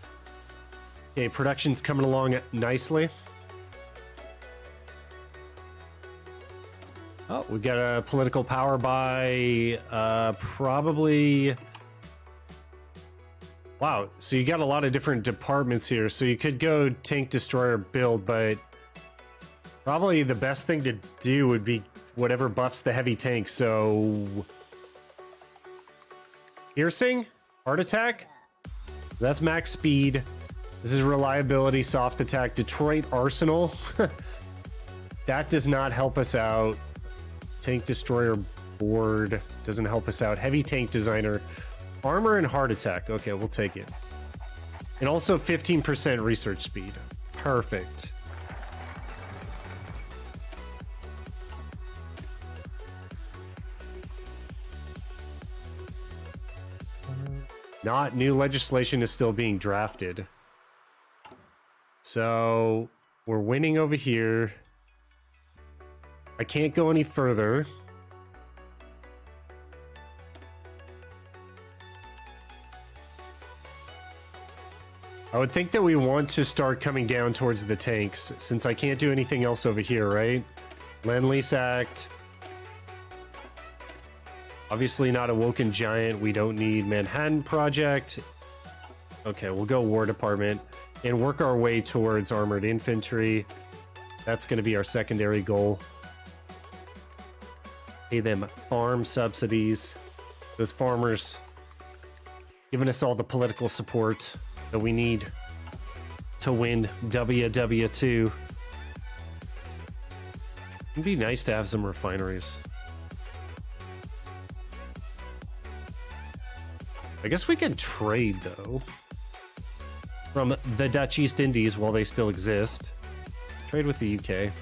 Okay, production's coming along nicely. Oh, we got a political power by probably... Wow, so you got a lot of different departments here. So you could go tank, destroyer, build, but probably the best thing to do would be whatever buffs the heavy tank. So piercing, heart attack, that's max speed. This is reliability, soft attack. Detroit Arsenal. That does not help us out. Tank destroyer board doesn't help us out. Heavy tank designer, armor and heart attack. Okay, we'll take it. And also 15% research speed. Perfect. Not new legislation is still being drafted. So we're winning over here. I can't go any further. I would think that we want to start coming down towards the tanks, since I can't do anything else over here, right? Lend-Lease Act. Obviously not a Woken Giant. We don't need Manhattan Project. Okay, we'll go War Department and work our way towards Armored Infantry. That's going to be our secondary goal. Pay them farm subsidies. Those farmers giving us all the political support that we need to win WW2. It'd be nice to have some refineries. I guess we can trade, though, from the Dutch East Indies while they still exist. Trade with the UK.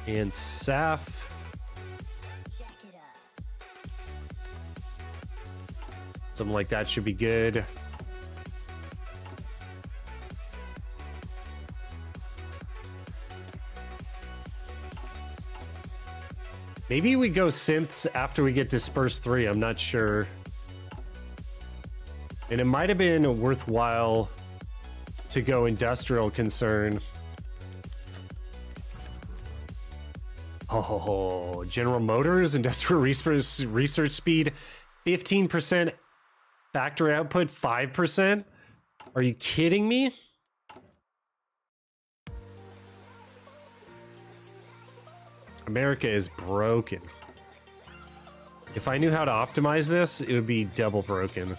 And SAF. Something like that should be good. Maybe we go synths after we get Disperse 3, I'm not sure. And it might have been worthwhile to go industrial concern. Oh, General Motors, industrial research speed, 15%, factory output, 5%. Are you kidding me? America is broken. If I knew how to optimize this, it would be double broken.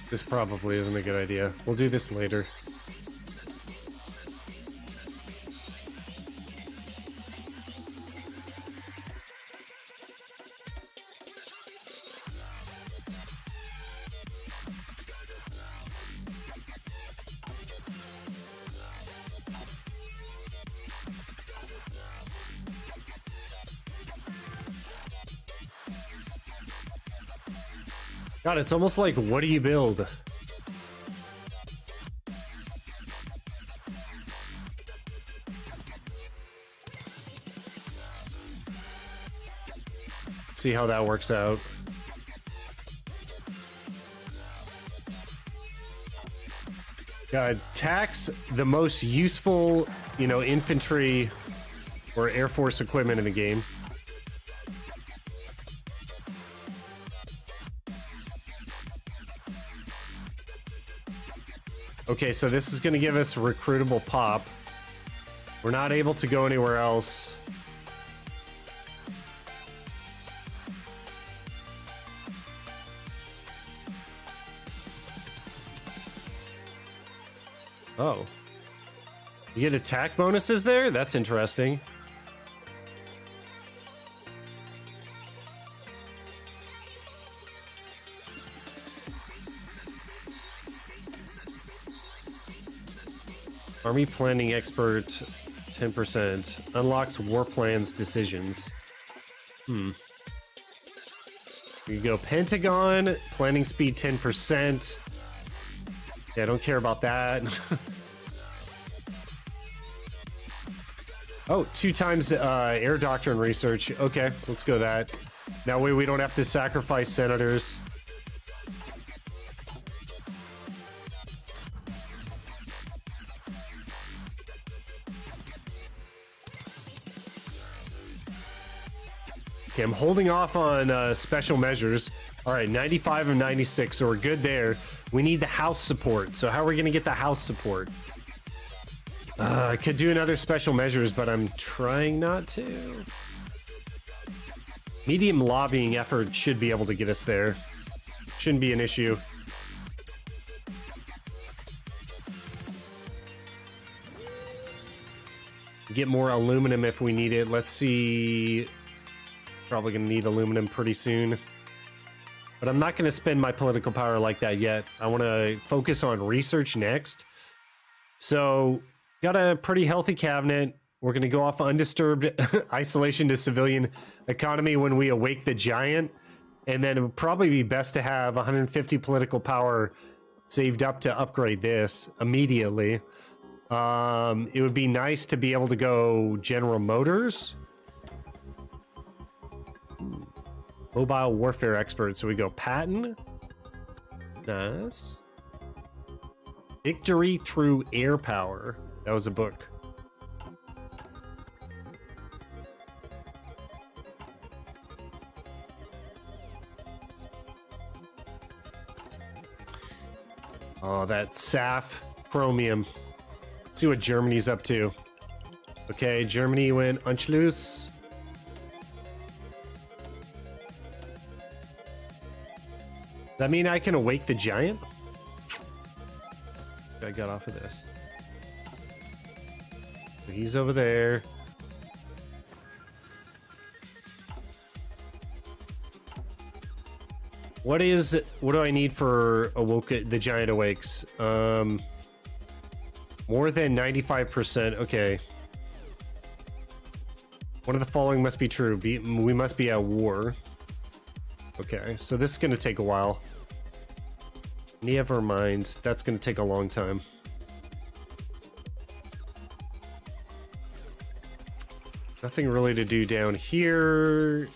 This probably isn't a good idea. We'll do this later. God, it's almost like, what do you build? See how that works out. TAC's the most useful, you know, infantry or Air Force equipment in the game. Okay, so this is going to give us recruitable pop. We're not able to go anywhere else. Oh. You get attack bonuses there? That's interesting. Army planning expert 10% unlocks war plans decisions. You go Pentagon planning speed 10%. Yeah, I don't care about that. Oh, 2 times air doctrine research. Okay, let's go that. That way we don't have to sacrifice senators. Okay, I'm holding off on special measures. All right, 95 of 96, so we're good there. We need the house support. So how are we going to get the house support? I could do another special measures, but I'm trying not to. Medium lobbying effort should be able to get us there. Shouldn't be an issue. Get more aluminum if we need it. Let's see. Probably gonna need aluminum pretty soon. But I'm not gonna spend my political power like that yet. I wanna focus on research next. So, got a pretty healthy cabinet. We're gonna go off undisturbed isolation to civilian economy when we awake the giant. And then it would probably be best to have 150 political power saved up to upgrade this immediately. It would be nice to be able to go General Motors. Mobile warfare expert. So we go Patton. Nice. Victory through air power. That was a book. Oh, that SAF chromium. Let's see what Germany's up to. Okay, Germany went Anschluss. Does that mean I can awake the giant? I got off of this. So he's over there. What do I need for the giant awakes? More than 95%. Okay. One of the following must be true. We must be at war. Okay, so this is going to take a while. Never mind. That's going to take a long time. Nothing really to do down here.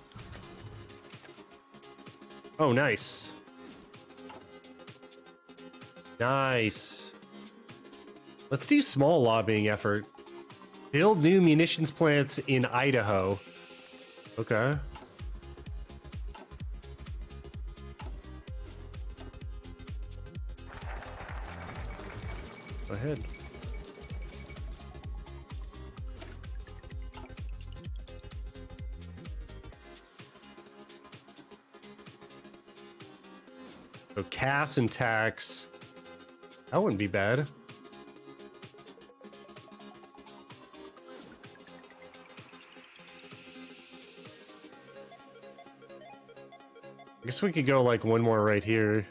Oh, nice. Nice. Let's do small lobbying effort. Build new munitions plants in Idaho. Okay. Go ahead. So CAS and tax. That wouldn't be bad. I guess we could go like one more right here.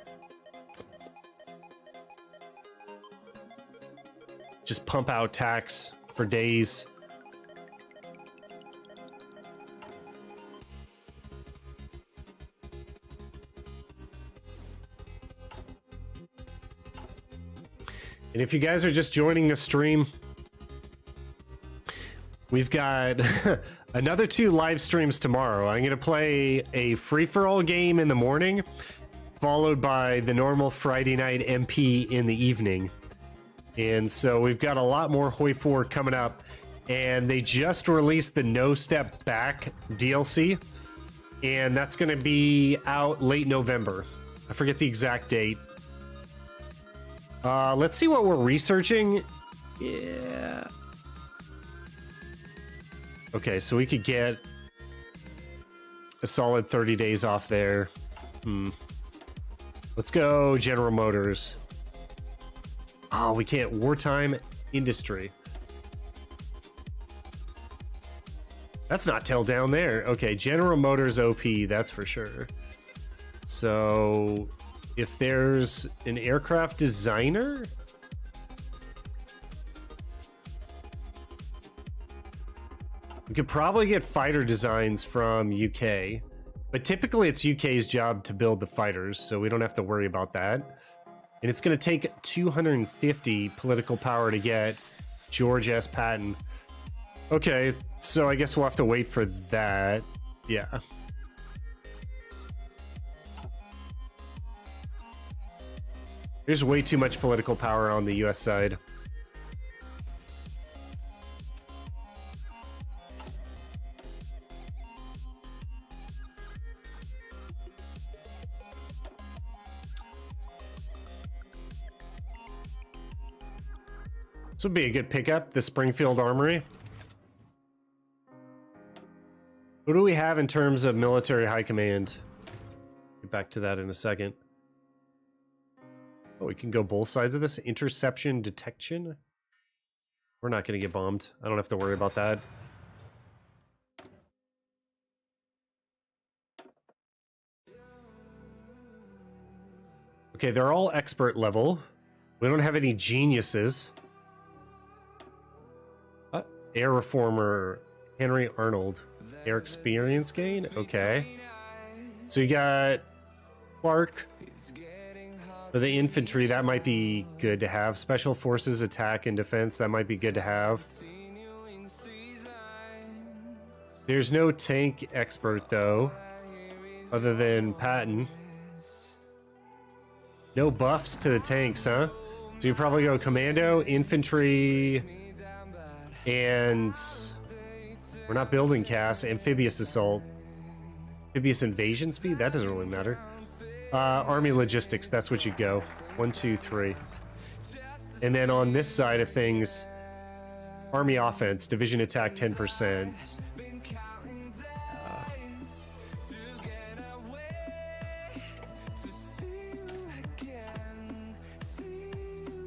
Just pump out tax for days. And if you guys are just joining the stream, we've got another 2 live streams tomorrow. I'm going to play a free-for-all game in the morning, followed by the normal Friday night MP in the evening. And so we've got a lot more HOI4 coming up. And they just released the No Step Back DLC. And that's going to be out late November. I forget the exact date. Let's see what we're researching. Yeah. Okay, so we could get a solid 30 days off there. Let's go General Motors. Oh, we can't. Wartime industry. That's not till down there. Okay, General Motors OP, that's for sure. So, if there's an aircraft designer... We could probably get fighter designs from UK. But typically it's UK's job to build the fighters, so we don't have to worry about that. And it's going to take 250 political power to get George S. Patton. Okay, so I guess we'll have to wait for that. Yeah. There's way too much political power on the US side. This would be a good pickup, the Springfield Armory. Who do we have in terms of military high command? Get back to that in a second. Oh, we can go both sides of this. Interception detection. We're not going to get bombed. I don't have to worry about that. Okay, they're all expert level. We don't have any geniuses. Air reformer Henry Arnold. Air experience gain? Okay. So you got Clark for the infantry. That might be good to have. Special forces attack and defense. That might be good to have. There's no tank expert though, other than Patton. No buffs to the tanks, huh? So you probably go commando, infantry, and we're not building CAS. Amphibious assault. Amphibious invasion speed? That doesn't really matter. Army logistics, that's what you go. 1, 2, 3. And then on this side of things, army offense, division attack 10%.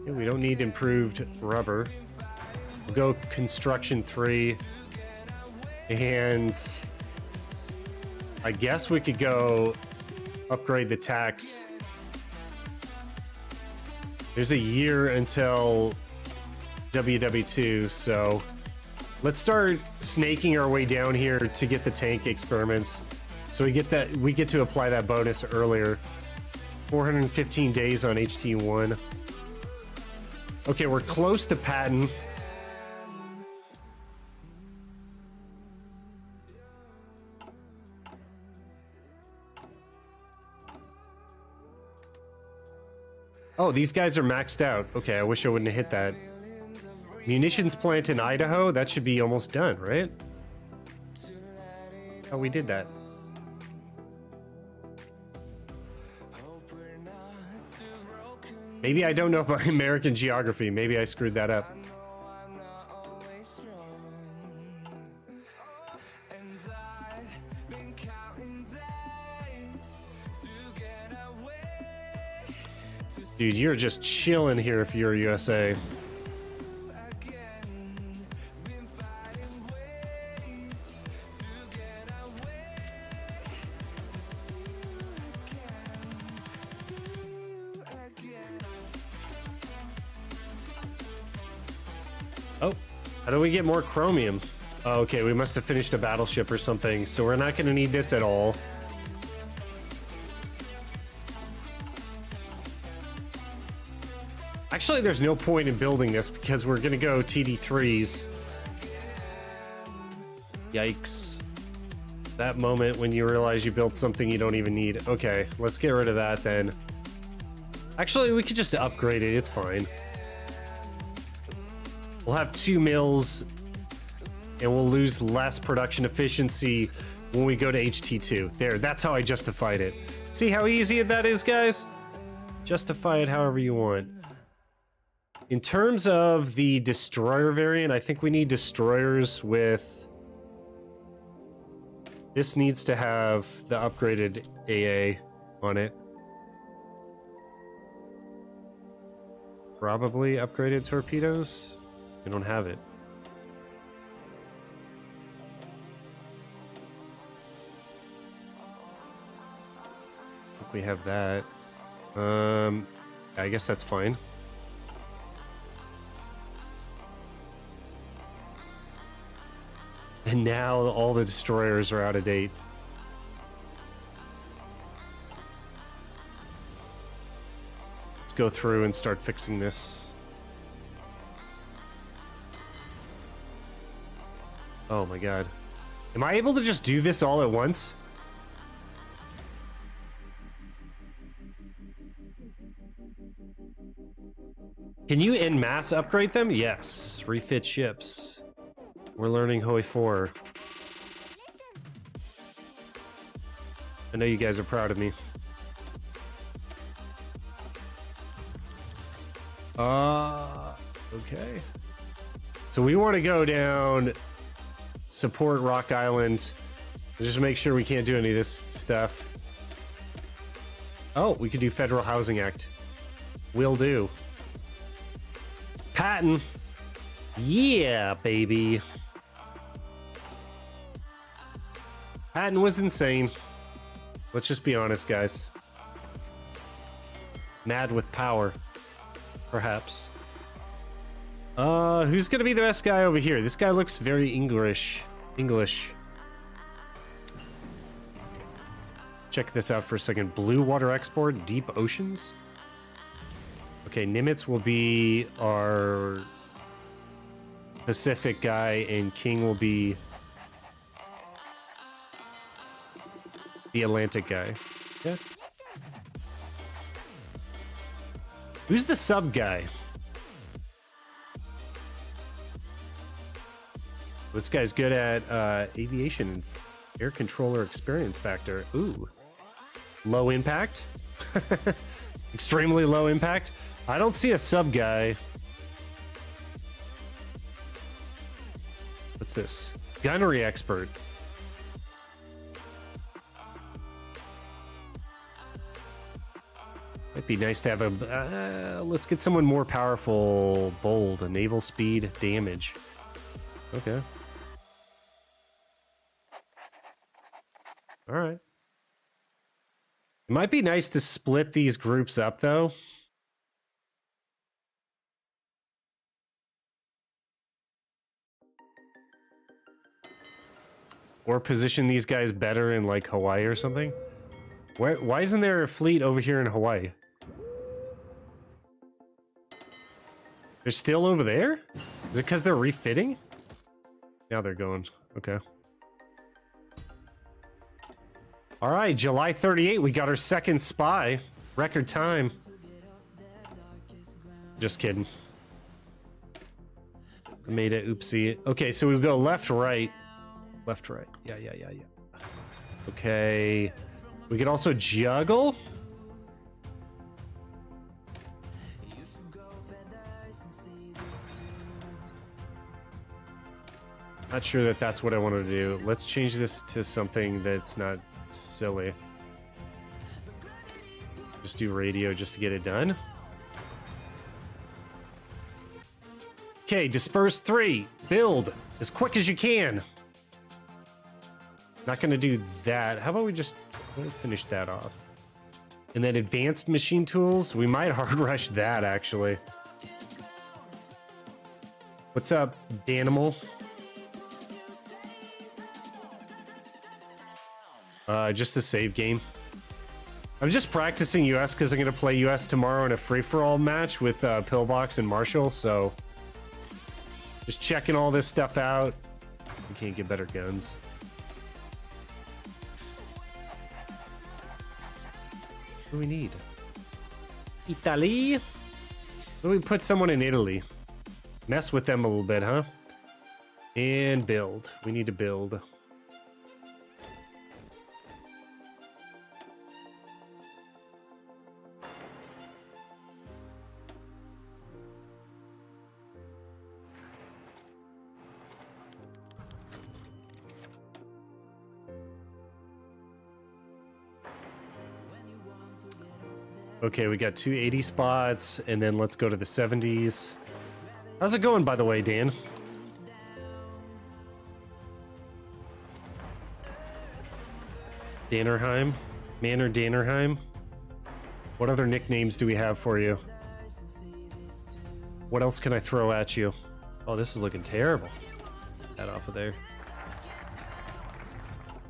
Yeah, we don't need improved rubber. We'll go construction 3. And I guess we could go upgrade the tax. There's a year until WW2, so let's start snaking our way down here to get the tank experiments. So we get to apply that bonus earlier. 415 days on HT1. Okay, we're close to Patton. Oh, these guys are maxed out. Okay, I wish I wouldn't have hit that. Munitions plant in Idaho? That should be almost done, right? Oh, we did that. Maybe I don't know about American geography. Maybe I screwed that up. Dude, you're just chilling here if you're USA. Oh, how do we get more chromium? Oh, okay, we must have finished a battleship or something, so we're not going to need this at all. Actually, there's no point in building this because we're gonna go TD3s. Yikes. That moment when you realize you built something you don't even need. Okay, let's get rid of that then. Actually, we could just upgrade it. It's fine. We'll have 2 mills, and we'll lose less production efficiency when we go to HT2. There, that's how I justified it. See how easy that is, guys? Justify it however you want. In terms of the destroyer variant, I think we need destroyers with... This needs to have the upgraded AA on it. Probably upgraded torpedoes? I don't have it. I think we have that. I guess that's fine. And now all the destroyers are out of date. Let's go through and start fixing this. Oh my god. Am I able to just do this all at once? Can you en masse upgrade them? Yes. Refit ships. We're learning HOI4. I know you guys are proud of me. Okay. So we want to go down, support Rock Island, just make sure we can't do any of this stuff. Oh, we could do Federal Housing Act. Will do. Patton. Yeah, baby. Patton was insane. Let's just be honest, guys. Mad with power. Perhaps. Who's gonna be the best guy over here? This guy looks very English. Check this out for a second. Blue water export, deep oceans. Okay, Nimitz will be our Pacific guy, and King will be the Atlantic guy. Yeah. Who's the sub guy? This guy's good at aviation and air controller experience factor. Ooh. Low impact? Extremely low impact? I don't see a sub guy. What's this? Gunnery expert. Might be nice to have a... let's get someone more powerful. Bold. A naval speed damage. Okay. Alright. It might be nice to split these groups up, though. Or position these guys better in, like, Hawaii or something. Why isn't there a fleet over here in Hawaii? They're still over there? Is it because they're refitting? Now they're going. Okay. All right, July 38, we got our second spy. Record time. Just kidding. Made it oopsie. Okay, so we go left, right. Left, right. Yeah. Okay. We could also juggle. Not sure that that's what I wanted to do. Let's change this to something that's not silly. Just do radio just to get it done. Okay, disperse 3. Build as quick as you can. Not gonna do that. How about we just finish that off? And then advanced machine tools. We might hard rush that actually. What's up, Danimal? Just a save game. I'm just practicing US because I'm going to play US tomorrow in a free-for-all match with Pillbox and Marshall, so just checking all this stuff out. We can't get better guns. What do we need? Italy? What do we put someone in Italy? Mess with them a little bit, huh? And build. We need to build. Okay, we got 280 spots, and then let's go to the 70s. How's it going, by the way, Dan? Dannerheim? Manor Dannerheim? What other nicknames do we have for you? What else can I throw at you? Oh, this is looking terrible. That off of there.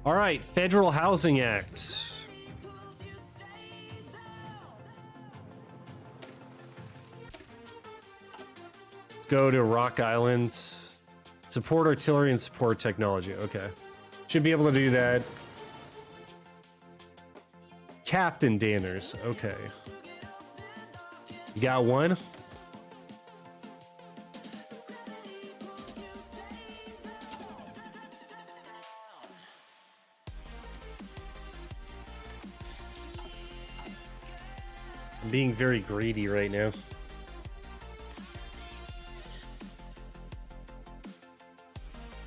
All right, Federal Housing Act. Go to Rock Island. Support artillery and support technology. Okay. Should be able to do that. Captain Danners. Okay. You got one? I'm being very greedy right now.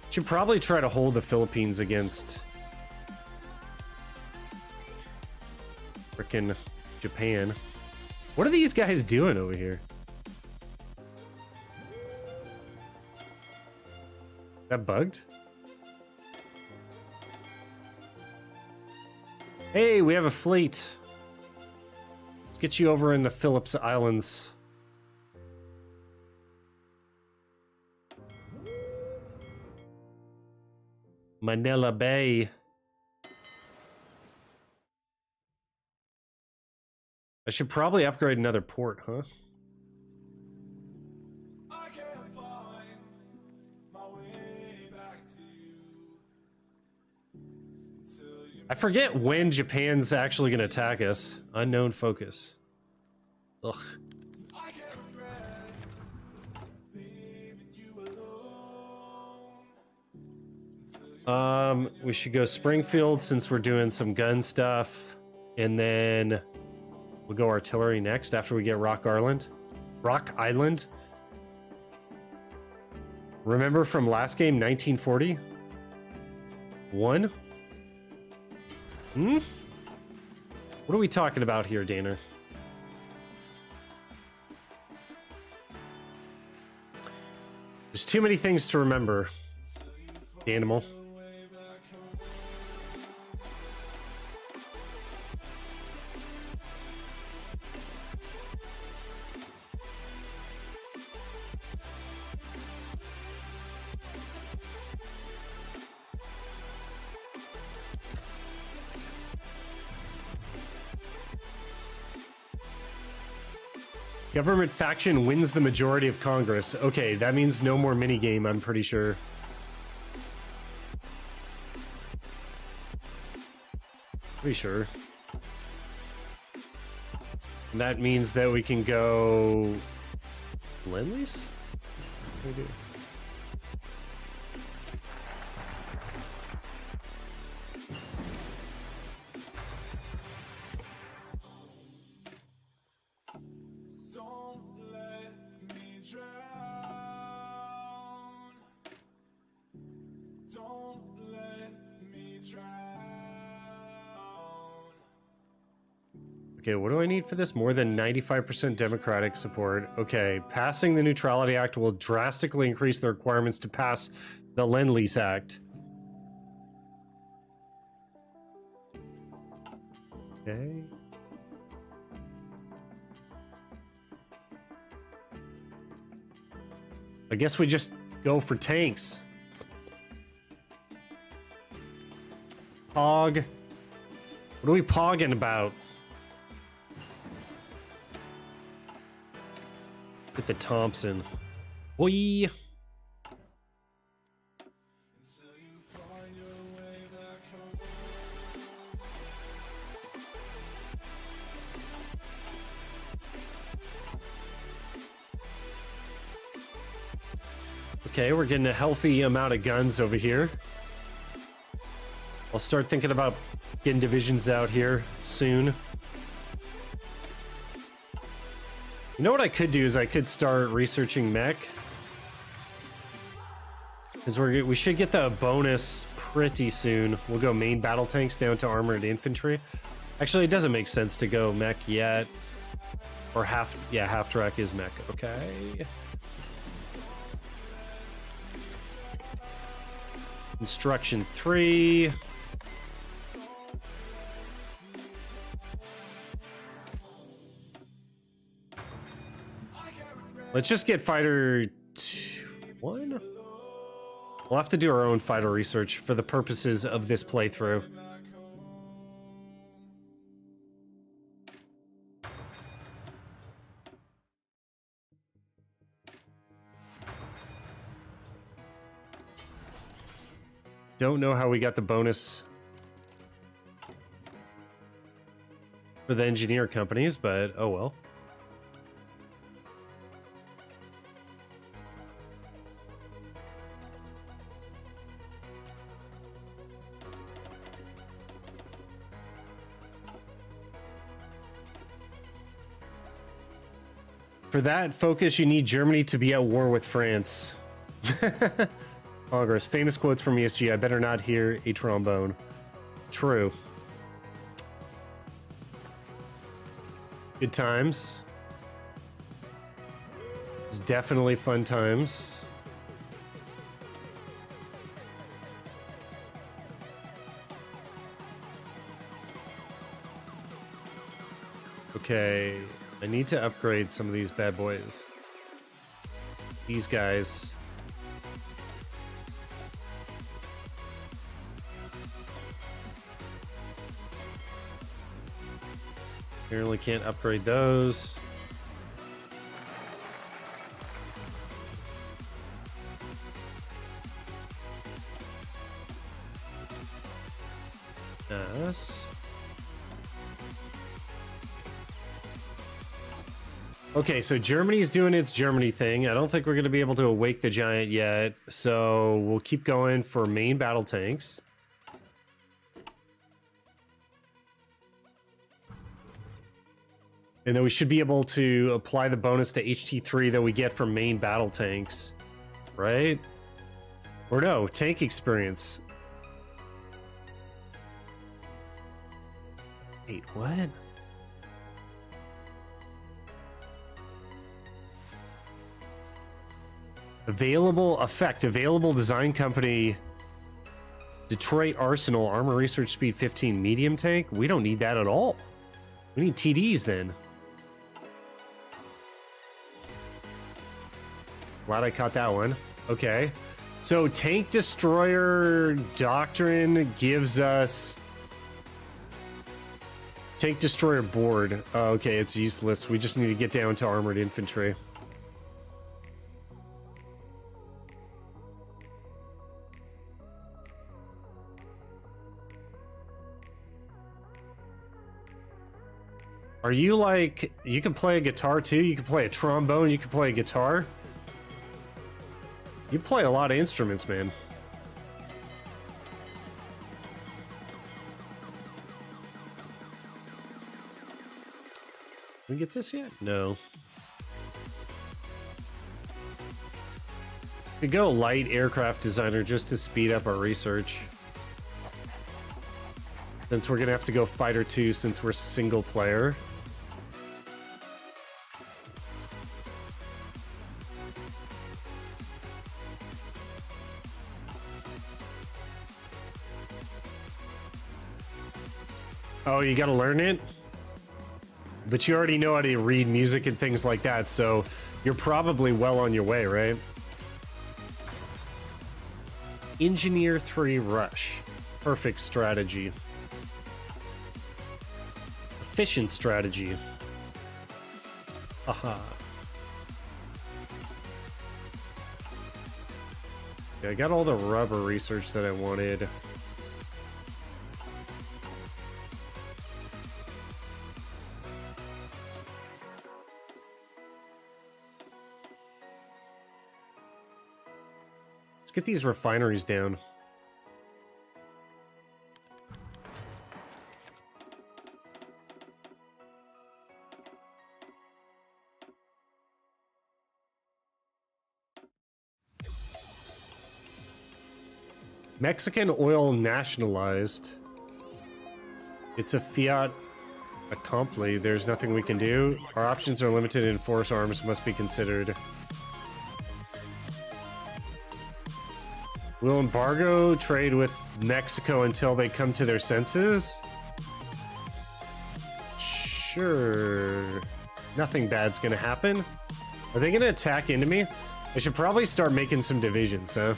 Should probably try to hold the Philippines against frickin' Japan. What are these guys doing over here? That bugged? Hey, we have a fleet. Let's get you over in the Phillips Islands. Manila Bay. I should probably upgrade another port, huh? I forget when Japan's actually going to attack us. Unknown focus. Ugh. We should go Springfield since we're doing some gun stuff, and then we'll go artillery next after we get Rock Island. Rock Island. Remember from last game, 1940? One? Hmm? What are we talking about here, Danner? There's too many things to remember. Animal. Government faction wins the majority of Congress. Okay, that means no more minigame, I'm pretty sure. Pretty sure. And that means that we can go... Lend-Lease? What do we do? Okay, what do I need for this? More than 95% Democratic support. Okay, passing the Neutrality Act will drastically increase the requirements to pass the Lend-Lease Act. Okay. I guess we just go for tanks. Pog. What are we pogging about? with the Thompson. Boy. Okay, we're getting a healthy amount of guns over here. I'll start thinking about getting divisions out here soon. You know what I could do is I could start researching mech. Because we should get the bonus pretty soon. We'll go main battle tanks down to armored infantry. Actually, it doesn't make sense to go mech yet. Or half track is mech. Okay. Instruction 3. Let's just get fighter 1. We'll have to do our own fighter research for the purposes of this playthrough. Don't know how we got the bonus for the engineer companies, but oh well. For that focus, you need Germany to be at war with France. Congress. Famous quotes from ESG. I better not hear a trombone. True. Good times. It's definitely fun times. Okay. I need to upgrade some of these bad boys. These guys. Apparently can't upgrade those. Yes. Okay, so Germany's doing its Germany thing. I don't think we're going to be able to awake the giant yet, so we'll keep going for main battle tanks. And then we should be able to apply the bonus to HT3 that we get from main battle tanks, right? Or no, tank experience. Wait, what? Available effect, available design company, Detroit Arsenal, armor research speed 15, medium tank. We don't need that at all. We need TDs then. Glad I caught that one. Okay. So tank destroyer doctrine gives us tank destroyer board. Oh, okay, it's useless. We just need to get down to armored infantry. Are you like, you can play a guitar too? You can play a trombone, you can play a guitar? You play a lot of instruments, man. Can we get this yet? No. We could go light aircraft designer just to speed up our research. Since we're gonna have to go fighter 2 since we're single player. Oh, you gotta learn it? But you already know how to read music and things like that, so you're probably well on your way, right? Engineer 3 Rush. Perfect strategy. Efficient strategy. Aha. I got all the rubber research that I wanted. Let's get these refineries down. Mexican oil nationalized. It's a fiat accompli. There's nothing we can do. Our options are limited and force arms must be considered. Will embargo trade with Mexico until they come to their senses? Sure. Nothing bad's gonna happen. Are they gonna attack into me? I should probably start making some divisions, huh?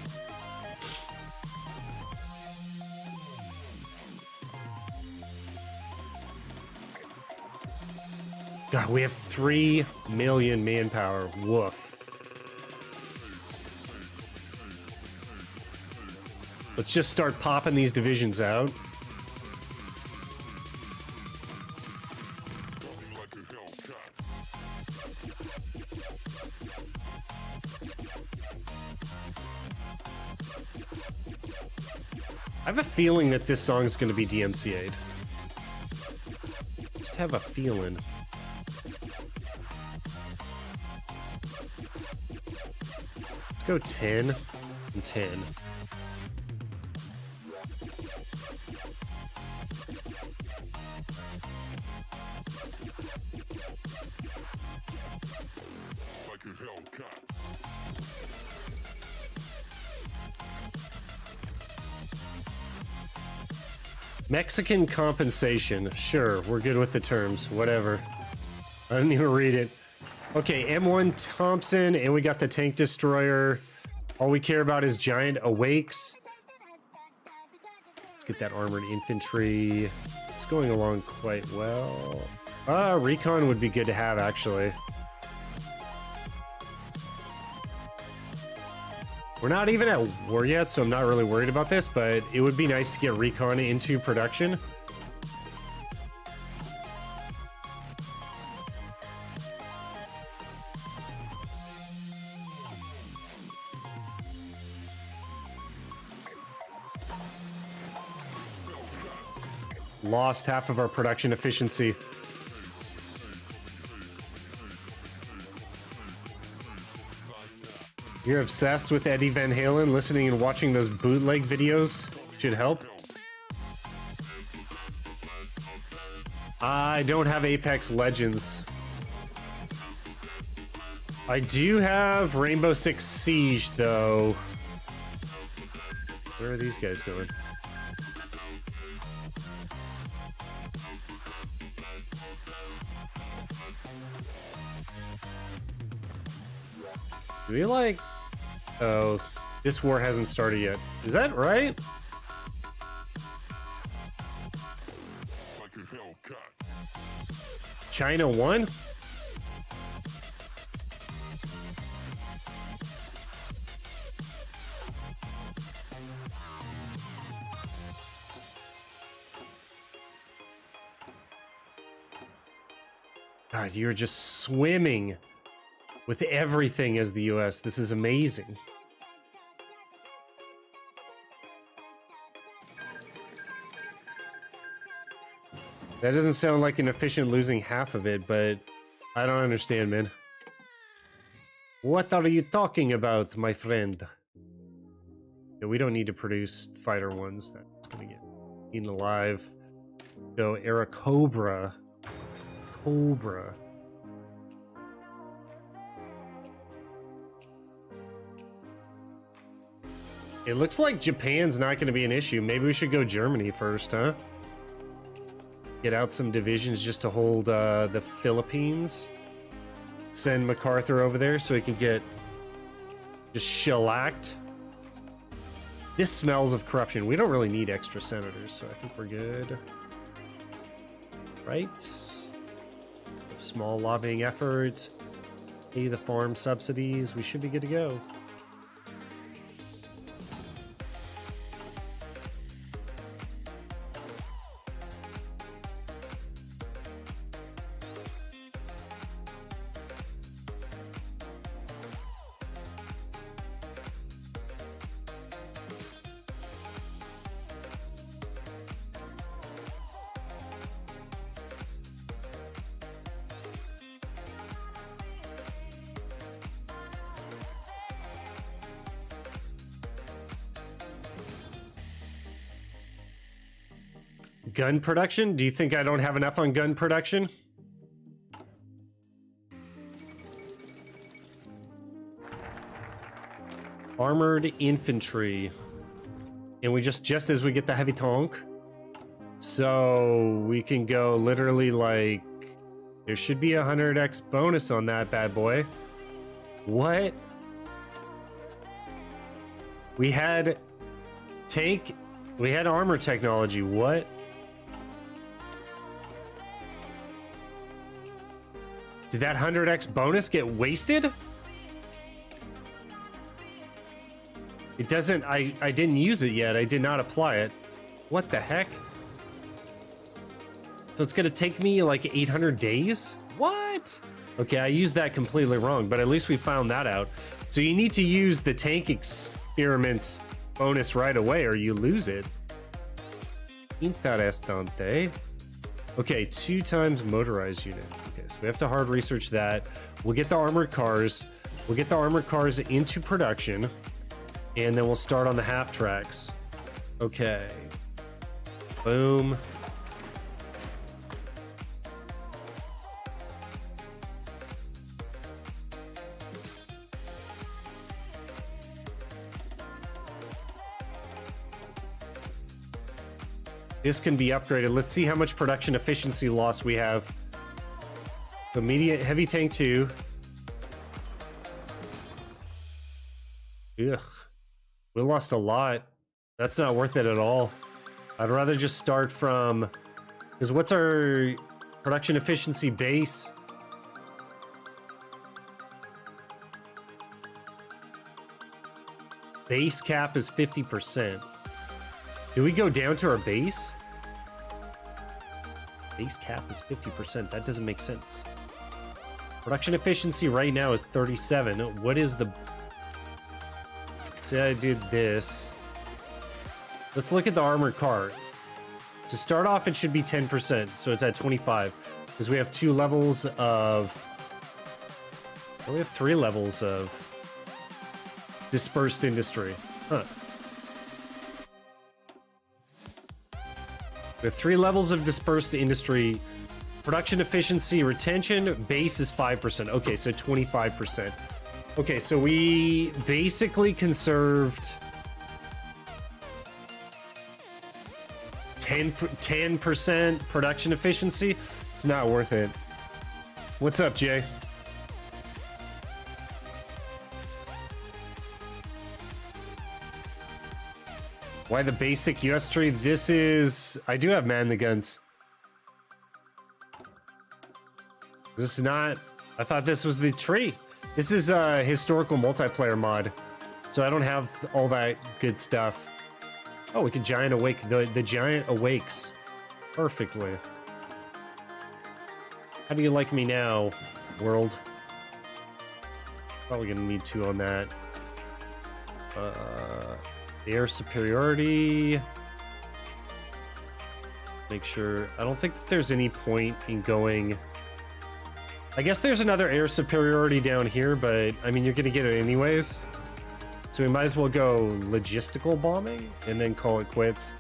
God, we have 3 million manpower. Woof. Let's just start popping these divisions out. I have a feeling that this song is going to be DMCA'd. Just have a feeling. Let's go 10 and 10. Mexican compensation. Sure, we're good with the terms. Whatever. I didn't even read it. Okay, M1 Thompson, and we got the tank destroyer. All we care about is giant awakes. Let's get that armored infantry. It's going along quite well. Recon would be good to have, actually. We're not even at war yet, so I'm not really worried about this, but it would be nice to get recon into production. Lost half of our production efficiency. You're obsessed with Eddie Van Halen. Listening and watching those bootleg videos should help. I don't have Apex Legends. I do have Rainbow Six Siege, though. Where are these guys going? Do we like... Oh, this war hasn't started yet. Is that right? China won? God, you're just swimming with everything as the US. This is amazing. That doesn't sound like an efficient losing half of it, but I don't understand, man. What are you talking about, my friend? Yeah, we don't need to produce fighter ones. That's gonna get eaten alive. Go Era Cobra. Cobra. It looks like Japan's not going to be an issue. Maybe we should go Germany first, huh? Get out some divisions just to hold the Philippines. Send MacArthur over there so he can get just shellacked. This smells of corruption. We don't really need extra senators, so I think we're good. Right? Small lobbying effort. Pay the farm subsidies. We should be good to go. gun production? Do you think I don't have enough on gun production? Armored infantry. And we just as we get the heavy tank. So we can go literally like, there should be 100x bonus on that bad boy. What? We had armor technology. What? Did that 100x bonus get wasted? It doesn't, I didn't use it yet. I did not apply it. What the heck? So it's gonna take me like 800 days? What? Okay, I used that completely wrong, but at least we found that out. So you need to use the tank experiments bonus right away or you lose it. Interessante. Okay, 2 times motorized unit. Okay, so we have to hard research that. We'll get the armored cars. We'll get the armored cars into production. And then we'll start on the half tracks. Okay. Boom. This can be upgraded. Let's see how much production efficiency loss we have. Immediate heavy tank 2. Ugh. We lost a lot. That's not worth it at all. I'd rather just start from... Because what's our production efficiency base? Base cap is 50%. Do we go down to our base? Base cap is 50%. That doesn't make sense. Production efficiency right now is 37. What is the... Say I did this. Let's look at the armored car. To start off, it should be 10%, so it's at 25. Because we have 2 levels of... Oh, we have 3 levels of dispersed industry. Huh. We have 3 levels of dispersed industry. Production efficiency, retention, base is 5%. Okay, so 25%. Okay, so we basically conserved 10% production efficiency. It's not worth it. What's up, Jay? Why the basic US tree? This is... I do have man the guns. This is not... I thought this was the tree. This is a historical multiplayer mod, so I don't have all that good stuff. Oh, we can giant awake. The giant awakes perfectly. How do you like me now, world? Probably gonna need 2 on that. Air superiority. Make sure. I don't think that there's any point in going. I guess there's another air superiority down here, but I mean, you're gonna get it anyways. So we might as well go logistical bombing and then call it quits.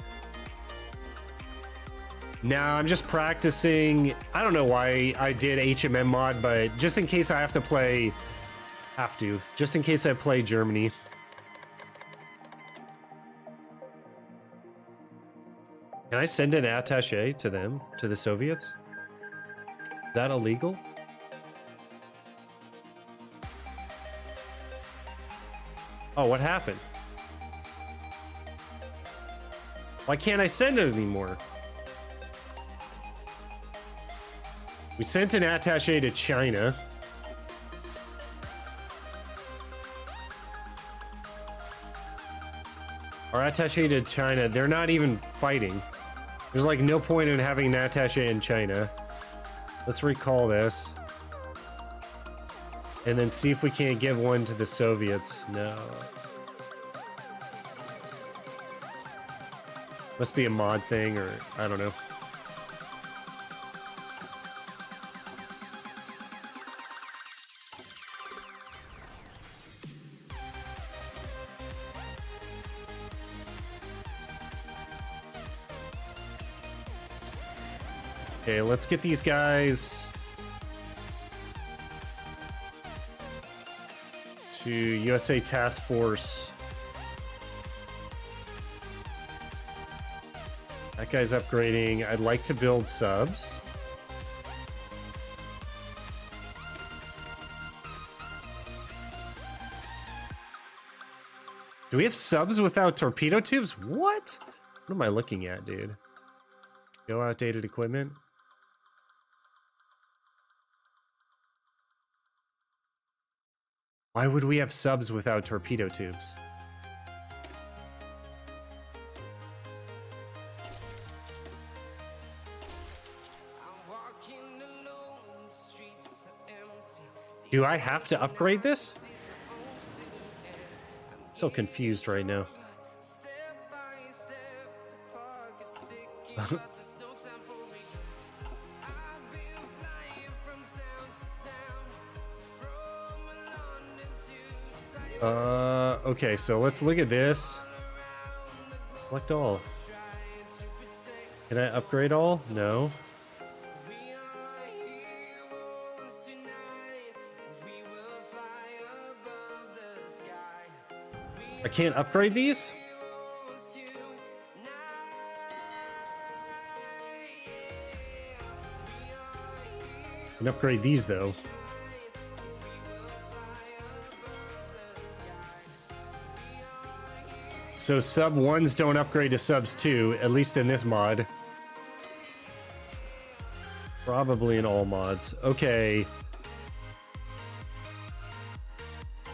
Now I'm just practicing. I don't know why I did HMM mod, but just in case I have to play, just in case I play Germany. Can I send an attaché to them, to the Soviets? Is that illegal? Oh, what happened? Why can't I send it anymore? We sent an attaché to China. Our attaché to China, they're not even fighting. There's like no point in having an attaché in China. Let's recall this. And then see if we can't give one to the Soviets. No. Must be a mod thing, or I don't know. Okay, let's get these guys to USA Task Force. That guy's upgrading. I'd like to build subs. Do we have subs without torpedo tubes? What? What am I looking at, dude? Go outdated equipment. Why would we have subs without torpedo tubes? Do I have to upgrade this? I'm so confused right now. Okay, so let's look at this. Select all. Can I upgrade all? No. I can't upgrade these? I can upgrade these though. So sub 1s don't upgrade to subs 2, at least in this mod. Probably in all mods. Okay.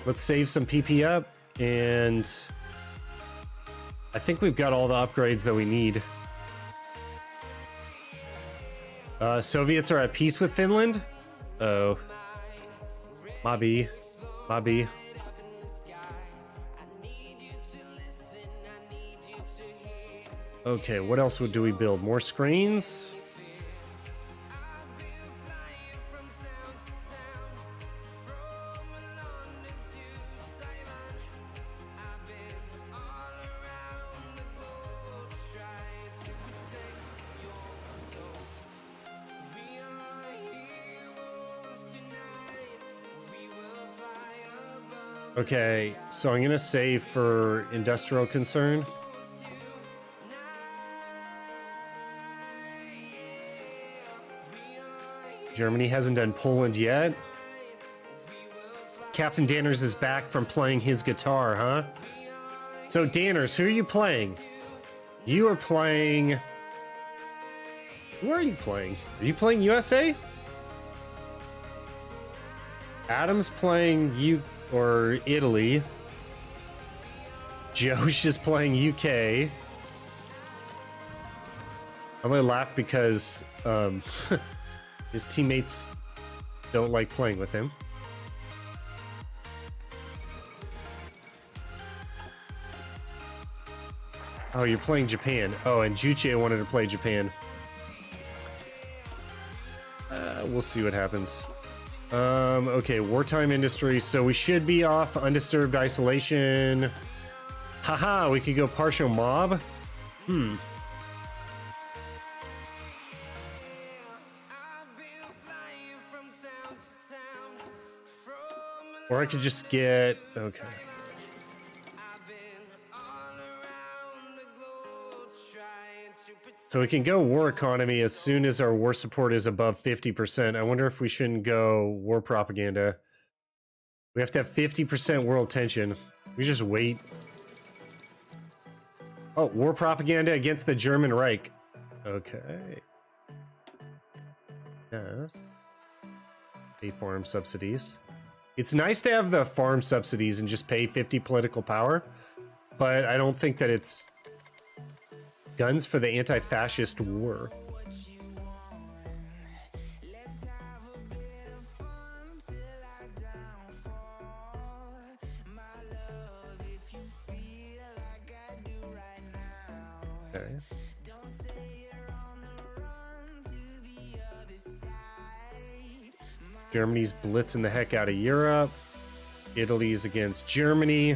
Let's save some PP up, and I think we've got all the upgrades that we need. Soviets are at peace with Finland? Oh. Mabi. Mabi. Okay, what else do we build? More screens? Okay, so I'm gonna save for industrial concern. Germany hasn't done Poland yet. Captain Danners is back from playing his guitar, huh? So Danners, who are you playing? You are playing... Who are you playing? Are you playing USA? Adam's playing or Italy. Josh is playing UK. I'm gonna laugh because his teammates don't like playing with him. Oh, you're playing Japan. Oh, and Juche wanted to play Japan. We'll see what happens. Okay, wartime industry. So we should be off undisturbed isolation. Haha, we could go partial mob. Or I could just get... Okay. So we can go war economy as soon as our war support is above 50%. I wonder if we shouldn't go war propaganda. We have to have 50% world tension. We just wait. Oh, war propaganda against the German Reich. Okay. Yes. Pay farm subsidies. It's nice to have the farm subsidies and just pay 50 political power, but I don't think that it's guns for the anti-fascist war. Okay. Germany's blitzing the heck out of Europe. Italy's against Germany.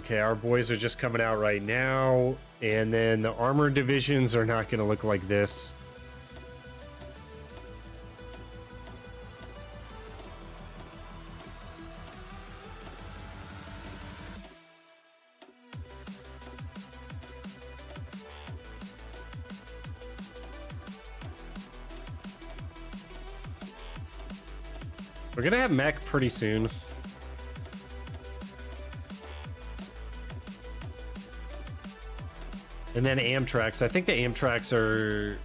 Okay, our boys are just coming out right now, and then the armored divisions are not going to look like this. We're gonna have mech pretty soon. And then Amtraks. I think the Amtraks are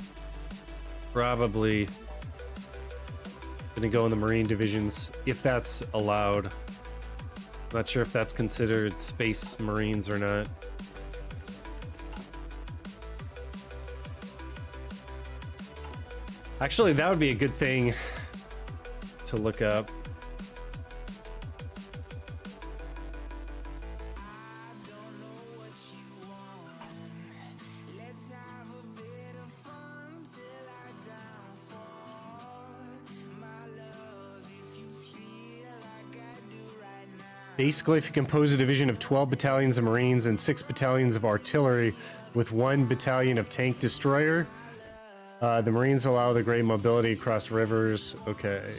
probably gonna go in the Marine divisions, if that's allowed. Not sure if that's considered Space Marines or not. Actually, that would be a good thing to look up. Basically, if you compose a division of 12 battalions of Marines and 6 battalions of artillery with 1 battalion of tank destroyer, the Marines allow the great mobility across rivers. Okay.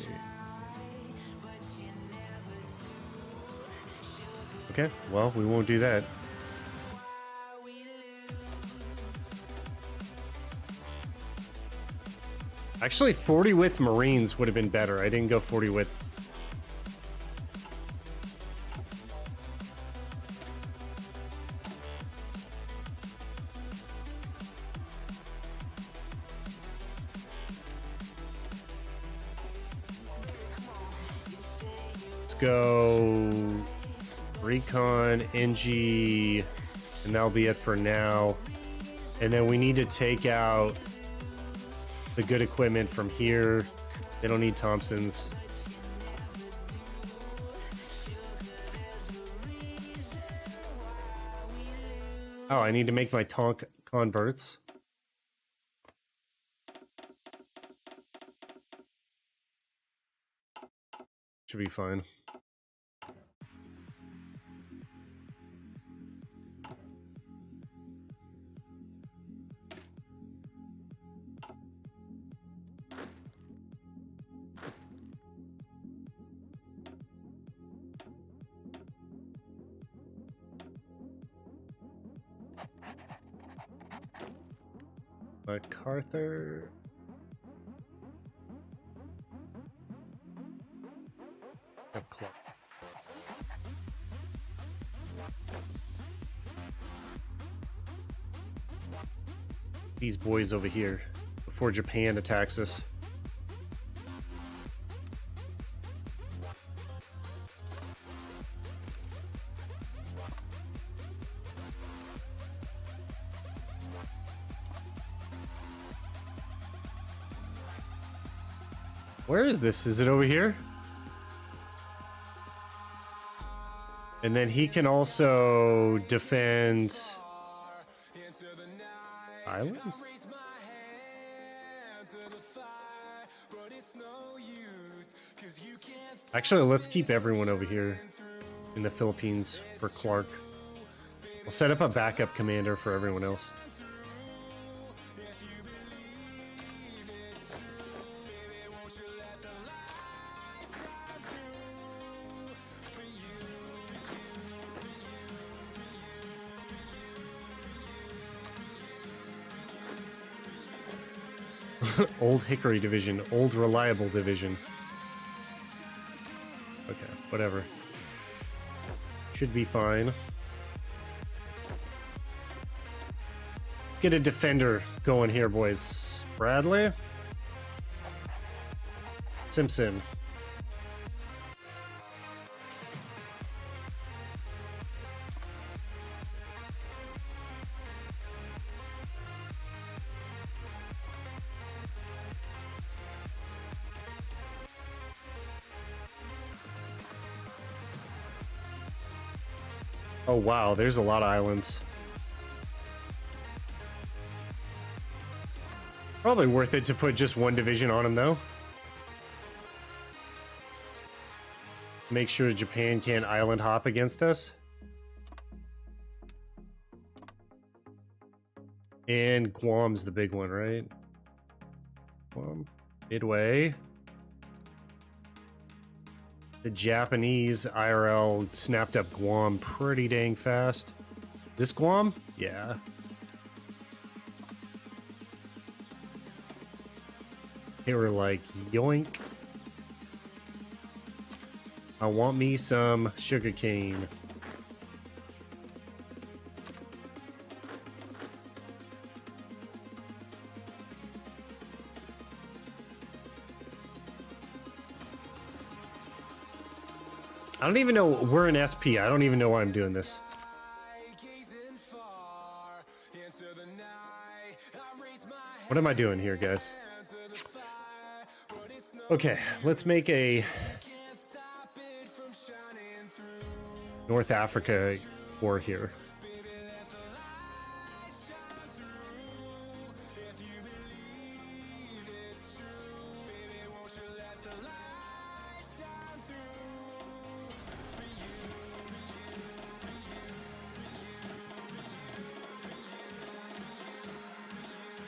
Okay, well, we won't do that. Actually, 40 width Marines would have been better. I didn't go 40 width. Let's go Recon, NG, and that'll be it for now. And then we need to take out the good equipment from here. They don't need Thompsons. Oh, I need to make my tank converts. Should be fine. MacArthur. These boys over here before Japan attacks us. Where is this? Is it over here? And then he can also defend islands? Actually, let's keep everyone over here in the Philippines for Clark. We'll set up a backup commander for everyone else. Old Hickory Division, Old Reliable Division. Okay, whatever. Should be fine. Let's get a defender going here, boys. Bradley. Simpson. Oh wow, there's a lot of islands. Probably worth it to put just one division on them though. Make sure Japan can't island hop against us. And Guam's the big one, right? Guam. Midway. The Japanese IRL snapped up Guam pretty dang fast. Is this Guam? Yeah. They were like, yoink. I want me some sugarcane. I don't even know. We're in SP. I don't even know why I'm doing this. What am I doing here, guys? Okay, let's make a North Africa war here.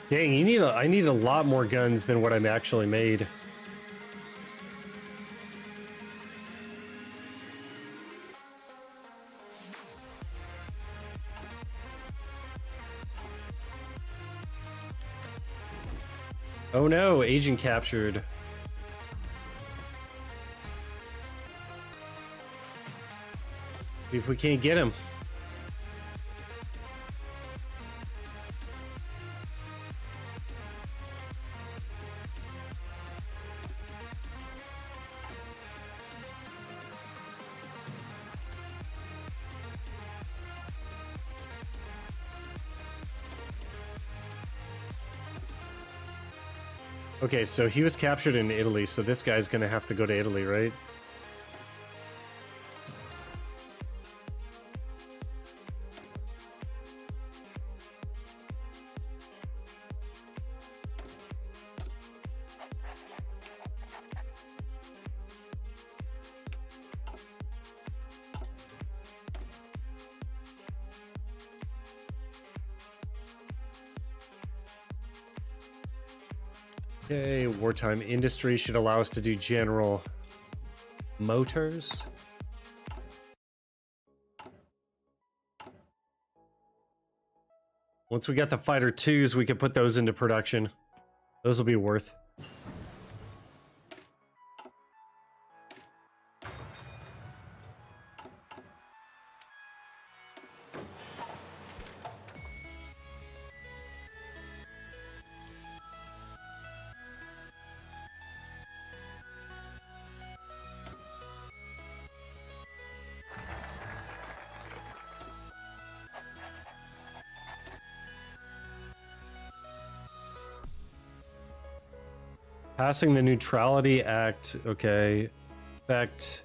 Dang, I need a lot more guns than what I'm actually made. Oh no, agent captured. See if we can't get him. Okay, so he was captured in Italy, so this guy's gonna have to go to Italy, right? Okay, wartime industry should allow us to do General Motors. Once we got the Fighter 2s, we could put those into production. Those will be worth. Passing the Neutrality Act, okay. Effect.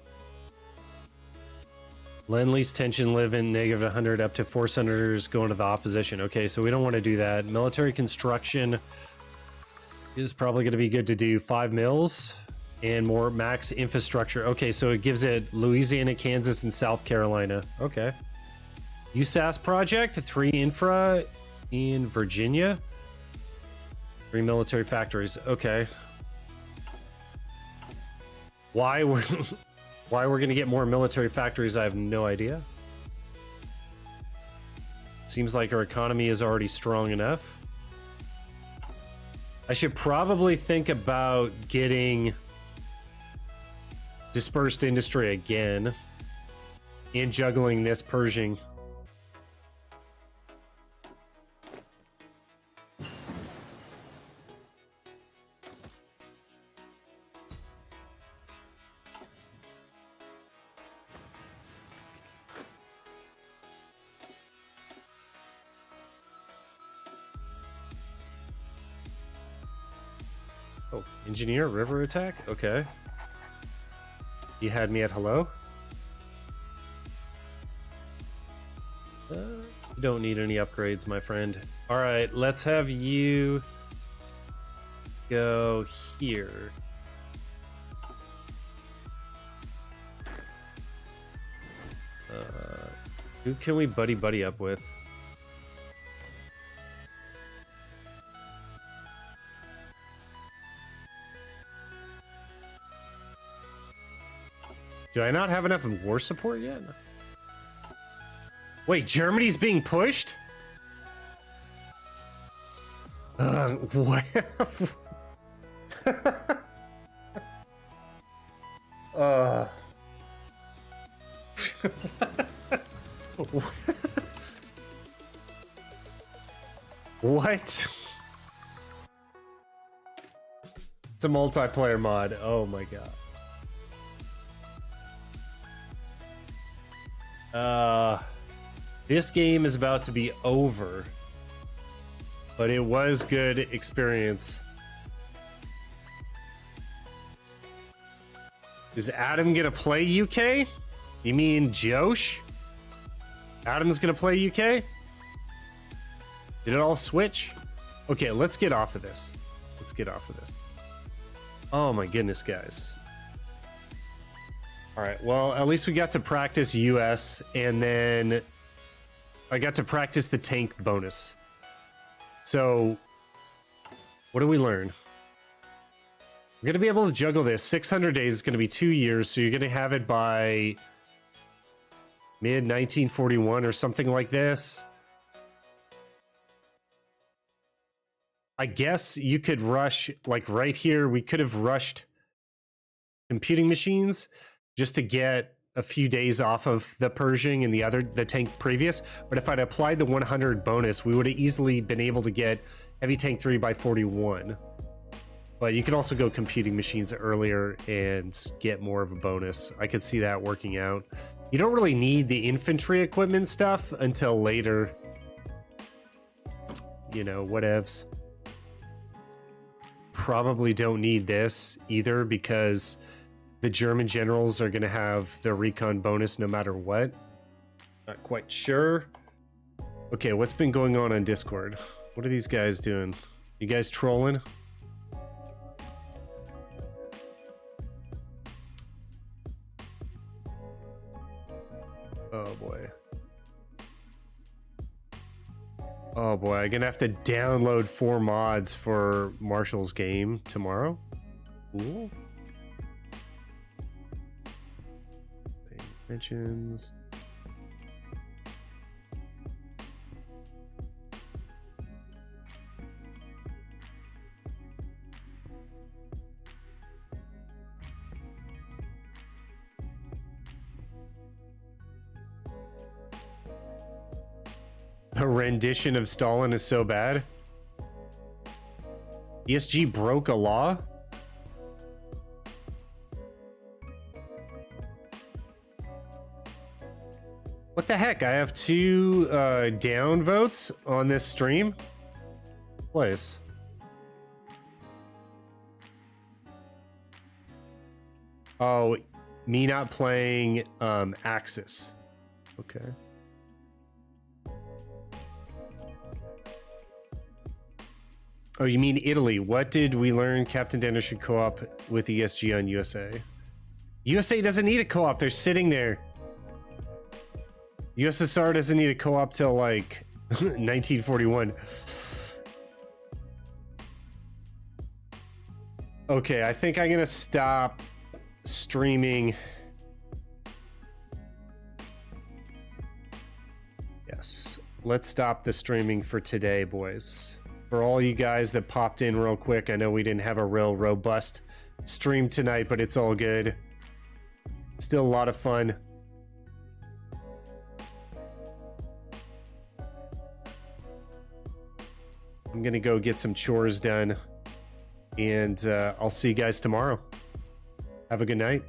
Lend-Lease tension live in negative 100 up to 4 senators going to the opposition. Okay, so we don't want to do that. Military construction is probably going to be good to do. 5 mills and more max infrastructure. Okay, so it gives it Louisiana, Kansas, and South Carolina. Okay. USAS project, 3 infra in Virginia. 3 military factories. Okay. Why we're gonna get more military factories, I have no idea. Seems like our economy is already strong enough. I should probably think about getting dispersed industry again and juggling this Pershing. Oh, engineer, river attack? Okay. You had me at hello? You don't need any upgrades, my friend. Alright, let's have you go here. Who can we buddy up with? Do I not have enough war support yet? Wait, Germany's being pushed? What? What? It's a multiplayer mod. Oh my god. This game is about to be over. But it was good experience. Is Adam gonna play UK? You mean Josh? Adam's gonna play UK? Did it all switch? Okay, let's get off of this. Let's get off of this. Oh my goodness, guys. Alright, well, at least we got to practice US, and then I got to practice the tank bonus. So, what do we learn? We're going to be able to juggle this. 600 days is going to be 2 years, so you're going to have it by mid-1941 or something like this. I guess you could rush, like right here, we could have rushed computing machines just to get a few days off of the Pershing and the tank previous. But if I'd applied the 100 bonus, we would have easily been able to get heavy tank 3 by 41. But you can also go computing machines earlier and get more of a bonus. I could see that working out. You don't really need the infantry equipment stuff until later. You know, whatevs. Probably don't need this either because the German generals are going to have their recon bonus no matter what. Not quite sure. Okay, what's been going on Discord? What are these guys doing? You guys trolling? Oh boy. Oh boy, I'm gonna have to download 4 mods for Marshall's game tomorrow. Cool. Mentions. The rendition of Stalin is so bad. ESG broke a law? What the heck? I have 2 down votes on this stream. Place. Oh, me not playing Axis. Okay. Oh, you mean Italy? What did we learn? Captain Denner should co-op with ESG on USA. USA doesn't need a co-op. They're sitting there. USSR doesn't need a co-op till like 1941. Okay, I think I'm gonna stop streaming. Yes, let's stop the streaming for today, boys. For all you guys that popped in real quick, I know we didn't have a real robust stream tonight, but it's all good. Still a lot of fun. I'm gonna go get some chores done, and I'll see you guys tomorrow. Have a good night.